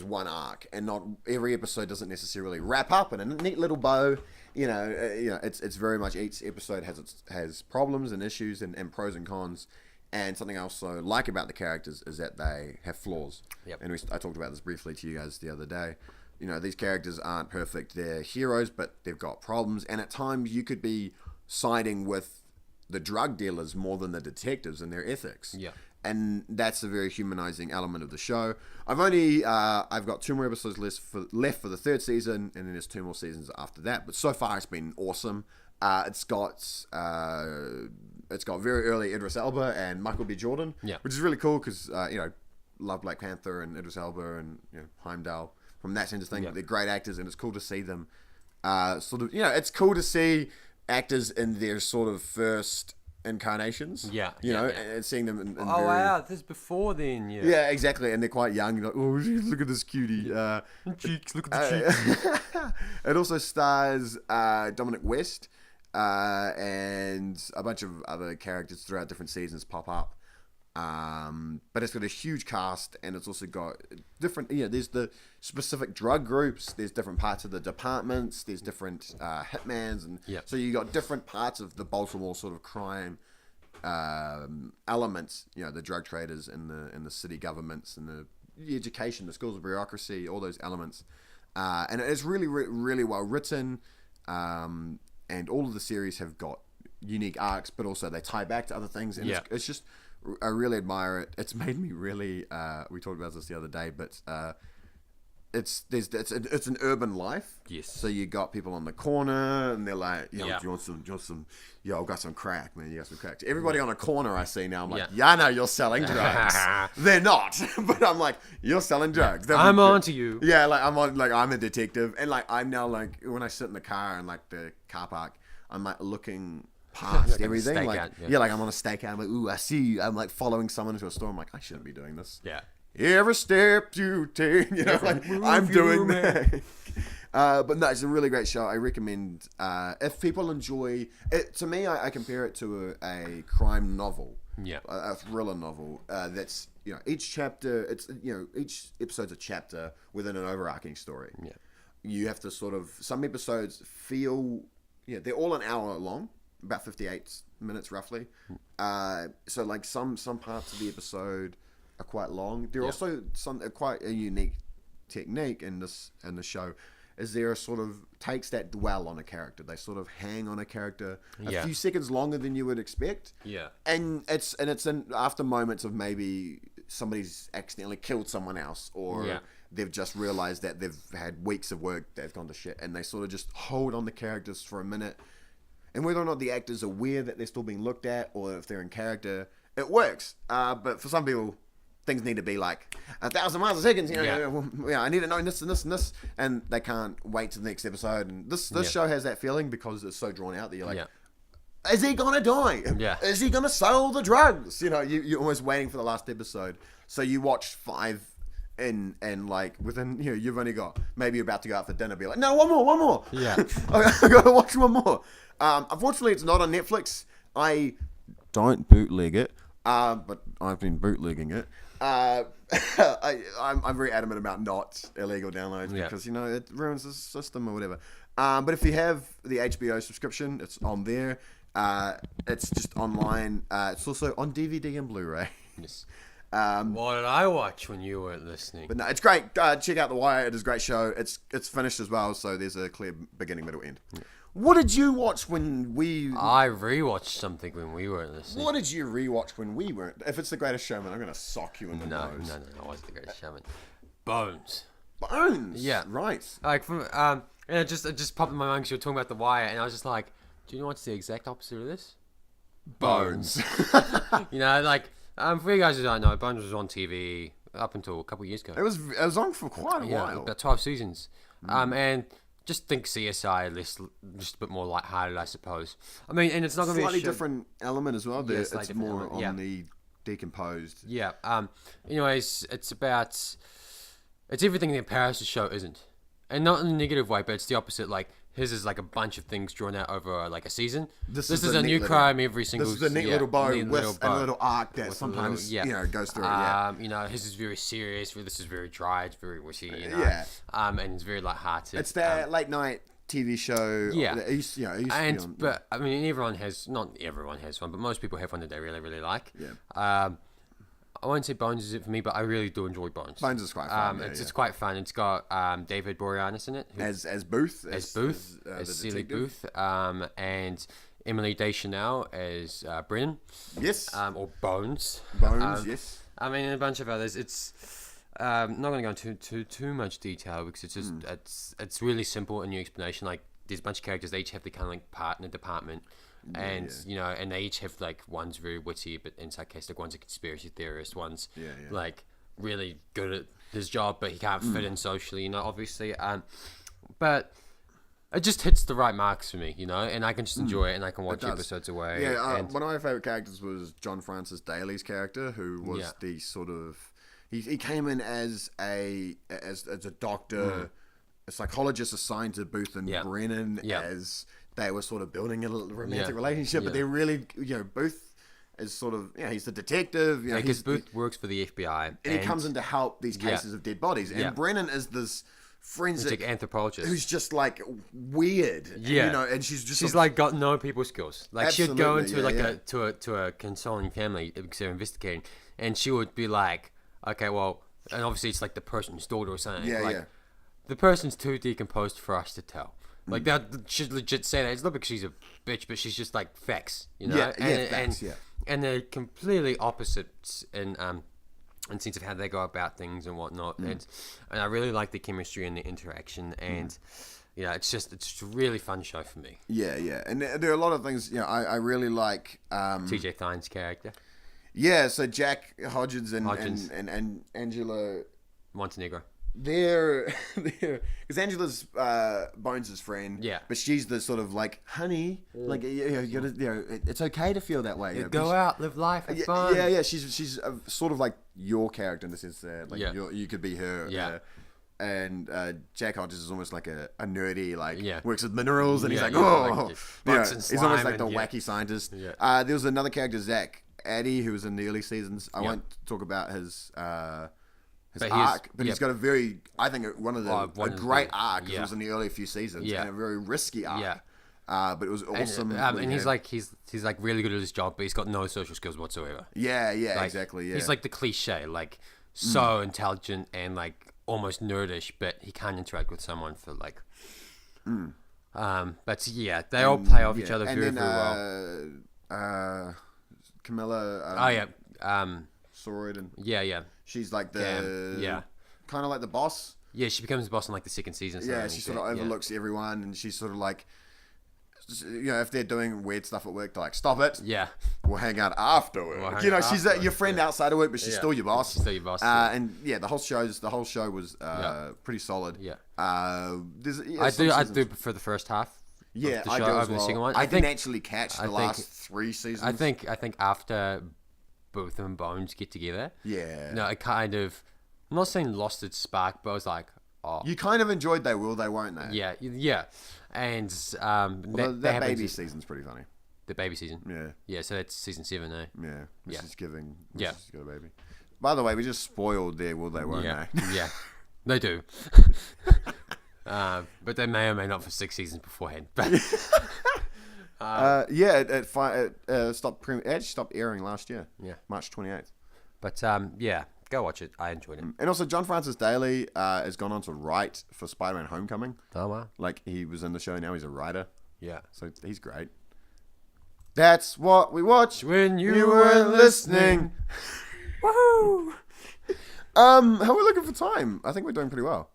[SPEAKER 1] one arc, and not every episode doesn't necessarily wrap up in a neat little bow. It's very much each episode has problems and issues and pros and cons. And something I also like about the characters is that they have flaws.
[SPEAKER 2] Yep.
[SPEAKER 1] And I talked about this briefly to you guys the other day. These characters aren't perfect. They're heroes, but they've got problems. And at times you could be siding with the drug dealers more than the detectives and their ethics.
[SPEAKER 2] Yeah.
[SPEAKER 1] And that's a very humanizing element of the show. I've got 2 more episodes left for the 3rd season, and then there's 2 more seasons after that. But so far it's been awesome. It's got very early Idris Elba and Michael B. Jordan, which is really cool because love Black Panther and Idris Elba and Heimdall from that sense of thing. They're great actors, and it's cool to see them. It's cool to see actors in their sort of first incarnations.
[SPEAKER 2] Yeah,
[SPEAKER 1] you know,
[SPEAKER 2] yeah.
[SPEAKER 1] and seeing them in
[SPEAKER 2] Oh
[SPEAKER 1] very...
[SPEAKER 2] wow, this is before then. Yeah.
[SPEAKER 1] Yeah, exactly, and they're quite young. You're like, oh, look at this cutie.
[SPEAKER 2] Cheeks, look at the cheeks.
[SPEAKER 1] It also stars Dominic West and a bunch of other characters throughout different seasons pop up. But it's got a huge cast, and it's also got different, there's the specific drug groups, there's different parts of the departments, there's different hitmans, and so you got different parts of the Baltimore sort of crime elements, the drug traders and the city governments and the education, the schools of bureaucracy, all those elements. And it's really, really well written, and all of the series have got unique arcs, but also they tie back to other things, and it's just... I really admire it. It's made me really. We talked about this the other day, but it's an urban life.
[SPEAKER 2] Yes.
[SPEAKER 1] So you got people on the corner, and they're like, do you want some? Yeah, I've got some crack, man. You got some crack. Everybody on a corner I see now, I'm like, I know you're selling drugs. They're not, but I'm like, you're selling drugs.
[SPEAKER 2] I'm on to you.
[SPEAKER 1] Yeah, I'm a detective, and like I'm now like when I sit in the car in like the car park, I'm like looking past everything, like like I'm on a stakeout. I'm like, ooh, I see you. I'm like following someone into a store. I'm like, I shouldn't be doing this.
[SPEAKER 2] Yeah.
[SPEAKER 1] Every step you take, like I'm doing that. But no, it's a really great show. I recommend if people enjoy it. To me, I compare it to a crime novel.
[SPEAKER 2] Yeah.
[SPEAKER 1] A thriller novel. That's each chapter. It's each episode's a chapter within an overarching story.
[SPEAKER 2] Yeah.
[SPEAKER 1] You have to sort of some episodes feel they're all an hour long. About 58 minutes roughly. So like some parts of the episode are quite long. There are also quite a unique technique in the show, is there are sort of takes that dwell on a character. They sort of hang on a character a few seconds longer than you would expect.
[SPEAKER 2] Yeah.
[SPEAKER 1] And it's in after moments of maybe somebody's accidentally killed someone else, or they've just realized that they've had weeks of work that's gone to shit, and they sort of just hold on the characters for a minute. And whether or not the actors are aware that they're still being looked at, or if they're in character, it works. But for some people, things need to be like 1,000 miles a second. I need to know this and this and this, and they can't wait to the next episode. And this show has that feeling because it's so drawn out that you're like, is he gonna die?
[SPEAKER 2] Yeah.
[SPEAKER 1] Is he gonna sell the drugs? You're almost waiting for the last episode. So you watch 5. And like within you've only got maybe you're about to go out for dinner, be like, no, one more.
[SPEAKER 2] Yeah.
[SPEAKER 1] I gotta watch one more. Unfortunately, it's not on Netflix. I don't bootleg it, but I've been bootlegging it. I'm very adamant about not illegal downloads because it ruins the system or whatever. But if you have the HBO subscription, it's on there. It's just online. It's also on DVD and Blu-ray.
[SPEAKER 2] Yes. What did I watch when you weren't listening?
[SPEAKER 1] But no, it's great. Check out The Wire. It is a great show. It's finished as well, so there's a clear beginning, middle, end. Yeah. What did you watch when we...
[SPEAKER 2] I rewatched something when we weren't listening.
[SPEAKER 1] What did you rewatch when we weren't... If it's The Greatest Showman, I'm going to sock you in the nose.
[SPEAKER 2] No, it wasn't The Greatest Showman. Bones.
[SPEAKER 1] Bones?
[SPEAKER 2] Yeah.
[SPEAKER 1] Right.
[SPEAKER 2] Like, and it just popped in my mind because you were talking about The Wire, and I was just like, do you know what's the exact opposite of this?
[SPEAKER 1] Bones.
[SPEAKER 2] For you guys who don't know, Bones was on TV up until a couple of years ago.
[SPEAKER 1] It was on for quite a while.
[SPEAKER 2] About 12 seasons. And just think CSI, just a bit more lighthearted, I suppose. I mean, and it's not going to be
[SPEAKER 1] slightly different element as well. It's more
[SPEAKER 2] element,
[SPEAKER 1] on the decomposed.
[SPEAKER 2] Yeah. Anyways, it's everything the Paris show isn't, and not in a negative way, but it's the opposite. Like his is like a bunch of things drawn out over like a season. This is a new crime every single.
[SPEAKER 1] This is a neat little bow with a little arc that sometimes goes through it.
[SPEAKER 2] His is very serious. This is very dry. It's very wishy. And it's very lighthearted.
[SPEAKER 1] It's that late night TV show.
[SPEAKER 2] Yeah.
[SPEAKER 1] But
[SPEAKER 2] I mean, not everyone has one, but most people have one that they really, really like.
[SPEAKER 1] Yeah.
[SPEAKER 2] I won't say Bones is it for me, but I really do enjoy Bones.
[SPEAKER 1] Bones is quite fun.
[SPEAKER 2] It's quite fun. It's got David Boreanaz in it.
[SPEAKER 1] As Booth.
[SPEAKER 2] As Celie Booth. And Emily Deschanel as Brennan.
[SPEAKER 1] Yes.
[SPEAKER 2] Or Bones.
[SPEAKER 1] Bones, yes.
[SPEAKER 2] I mean, and a bunch of others. It's not going to go into too much detail because it's just it's really simple in your explanation. Like there's a bunch of characters. They each have the kind of like part in a department. And and they each have like one's very witty, but in that case, like one's a conspiracy theorist, one's like really good at his job, but he can't fit in socially, obviously. But it just hits the right marks for me, you know, and I can just enjoy it, and I can watch episodes away.
[SPEAKER 1] Yeah, one of my favorite characters was John Francis Daley's character, who was the sort of he came in as a doctor, a psychologist assigned to Booth and Brennan as they were sort of building a romantic relationship, but they're really, Booth is sort of, he's the detective.
[SPEAKER 2] Because Booth works for the FBI.
[SPEAKER 1] And he comes in to help these cases of dead bodies. And Brennan is this forensic
[SPEAKER 2] anthropologist
[SPEAKER 1] who's just like weird. And she's
[SPEAKER 2] like got no people skills. Like she'd go into to a consoling family because they're investigating, and she would be like, okay, well, and obviously it's like the person's daughter or something. The person's too decomposed for us to tell. Like that, she'd legit say that. It's not because she's a bitch, but she's just like facts, facts, and they're completely opposites in sense of how they go about things and whatnot. And I really like the chemistry and the interaction, and it's a really fun show for me.
[SPEAKER 1] And there are a lot of things. I really like
[SPEAKER 2] TJ Thine's character.
[SPEAKER 1] So Jack Hodgins and Angela
[SPEAKER 2] Montenegro.
[SPEAKER 1] They're because Angela's Bones' friend, but she's the sort of like, honey, like you gotta, it's okay to feel that way.
[SPEAKER 2] Go out, live life, have fun.
[SPEAKER 1] She's sort of like your character in the sense that like you could be her. And Jack Hodges is almost like a nerdy, like works with minerals, and he's like, he's almost like the wacky scientist. There was another character, Zach Addy, who was in the early seasons. I won't talk about his arc, but he's got a very, I think, a great arc. It was in the early few seasons, and a very risky arc. But it was awesome.
[SPEAKER 2] And he's like really good at his job, but he's got no social skills whatsoever.
[SPEAKER 1] Exactly.
[SPEAKER 2] He's like the cliche, like so intelligent and like almost nerdish, but he can't interact with someone for like. But they all play off each other very well.
[SPEAKER 1] Camilla. Soroyd and she's like the kind of like the boss.
[SPEAKER 2] She becomes the boss in like the second season.
[SPEAKER 1] She sort of overlooks everyone, and she's sort of like, if they're doing weird stuff at work, they're like, stop it. We'll hang out after work. She's your friend outside of work, but she's still your boss.
[SPEAKER 2] She's still your boss.
[SPEAKER 1] And the whole show was pretty solid.
[SPEAKER 2] I do prefer the first half.
[SPEAKER 1] I do as well. The second one. I didn't actually catch the last 3 seasons.
[SPEAKER 2] I think after both of them Bones get together. It kind of, I'm not saying lost its spark, but I was like,
[SPEAKER 1] you kind of enjoyed They Will, They Won't, they?
[SPEAKER 2] And
[SPEAKER 1] that baby season's pretty funny.
[SPEAKER 2] The baby season? So that's season 7, eh?
[SPEAKER 1] Mrs. Giving. Mrs. got a baby. By the way, we just spoiled They Will, They Won't, they?
[SPEAKER 2] They do. But they may or may not for 6 seasons beforehand. But
[SPEAKER 1] it stopped airing last year. March 28th.
[SPEAKER 2] But go watch it. I enjoyed it.
[SPEAKER 1] And also, John Francis Daley has gone on to write for Spider-Man: Homecoming.
[SPEAKER 2] Oh wow!
[SPEAKER 1] Like he was in the show. Now he's a writer. So he's great. That's what we watched
[SPEAKER 2] when you were listening.
[SPEAKER 1] Woohoo! How are we looking for time? I think we're doing pretty well.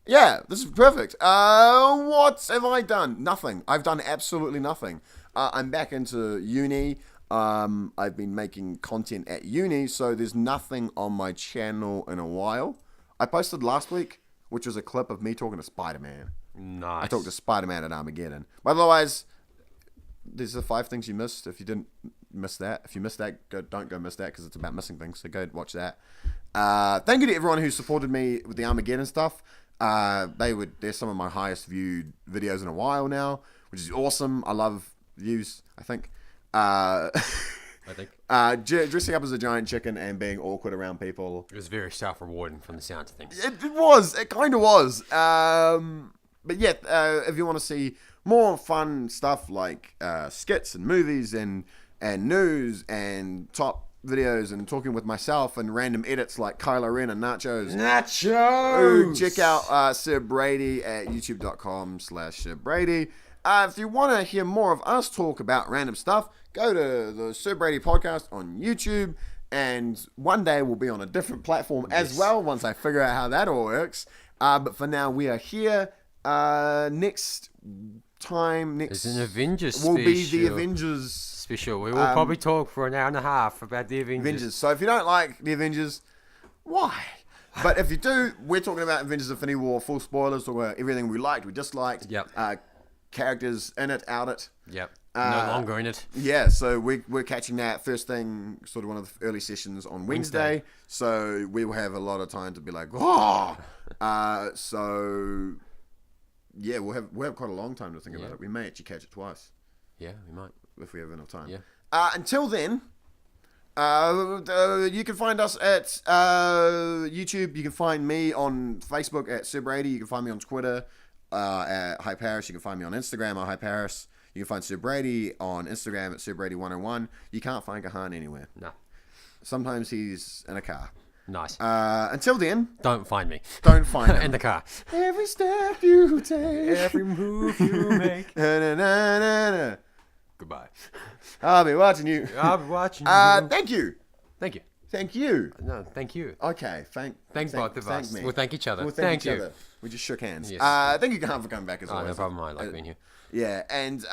[SPEAKER 1] Yeah, this is perfect. What have I done? Nothing. I've done absolutely nothing. I'm back into uni. I've been making content at uni, so there's nothing on my channel in a while. I posted last week, which was a clip of me talking to Spider-Man.
[SPEAKER 2] Nice.
[SPEAKER 1] I talked to Spider-Man at Armageddon. But otherwise, there's the 5 things you missed. If you didn't miss that, if you missed that, don't go miss that, because it's about missing things, so go watch that. Thank you to everyone who supported me with the Armageddon stuff. They're some of my highest viewed videos in a while now, which is awesome. I love views, I think. Dressing up as a giant chicken and being awkward around people.
[SPEAKER 2] It was very self-rewarding from the sound of things.
[SPEAKER 1] It was. It kind of was. But yeah, if you want to see more fun stuff like skits and movies and news and top videos and talking with myself and random edits like Kylo Ren and Nachos. Check out Sir Brady at youtube.com/Sir Brady. If you want to hear more of us talk about random stuff, go to the Sir Brady Podcast on YouTube, and one day we'll be on a different platform as well once I figure out how that all works. But for now, we are here. Next time,
[SPEAKER 2] it's an Avengers special.
[SPEAKER 1] Will be the Avengers
[SPEAKER 2] special. We will probably talk for an hour and a half about the Avengers.
[SPEAKER 1] So if you don't like the Avengers, why? But if you do, we're talking about Avengers Infinity War, full spoilers, talking about everything we liked, we disliked.
[SPEAKER 2] Yep.
[SPEAKER 1] Characters in it, out it.
[SPEAKER 2] Yep. No longer in it.
[SPEAKER 1] Yeah, so we're catching that first thing, sort of one of the early sessions on Wednesday. So we will have a lot of time to be like, oh! So, yeah, we'll have quite a long time to think about it. We may actually catch it twice.
[SPEAKER 2] Yeah, we might.
[SPEAKER 1] If we have enough time.
[SPEAKER 2] Yeah.
[SPEAKER 1] Until then... you can find us at YouTube. You can find me on Facebook at Sir Brady. You can find me on Twitter at Hype Harris. You can find me on Instagram at Hype Harris. You can find Sir Brady on Instagram at Sir Brady 101. You can't find Cahan anywhere.
[SPEAKER 2] No.
[SPEAKER 1] Sometimes he's in a car.
[SPEAKER 2] Nice.
[SPEAKER 1] Until then,
[SPEAKER 2] don't find me.
[SPEAKER 1] Don't find him
[SPEAKER 2] in the car.
[SPEAKER 1] Every step you take,
[SPEAKER 2] every move you make. Goodbye.
[SPEAKER 1] I'll be watching you.
[SPEAKER 2] I'll be watching you.
[SPEAKER 1] Thank you.
[SPEAKER 2] Thank you.
[SPEAKER 1] Thank you.
[SPEAKER 2] No, thank you.
[SPEAKER 1] Okay,
[SPEAKER 2] thank both of us.
[SPEAKER 1] Me.
[SPEAKER 2] We'll thank each other.
[SPEAKER 1] We'll thank each other. We just shook hands.
[SPEAKER 2] Yes.
[SPEAKER 1] Thank you, Cahan, for coming back as always.
[SPEAKER 2] No problem. I like being here.
[SPEAKER 1] Yeah, and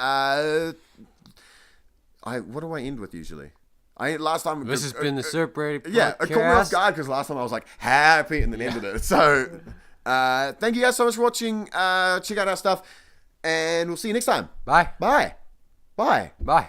[SPEAKER 1] what do I end with usually? Last time
[SPEAKER 2] this has been the Sir Brady Podcast.
[SPEAKER 1] Yeah, it caught me off guard because last time I was like happy and then ended it. So, thank you guys so much for watching. Check out our stuff, and we'll see you next time.
[SPEAKER 2] Bye.
[SPEAKER 1] Bye. Bye.
[SPEAKER 2] Bye.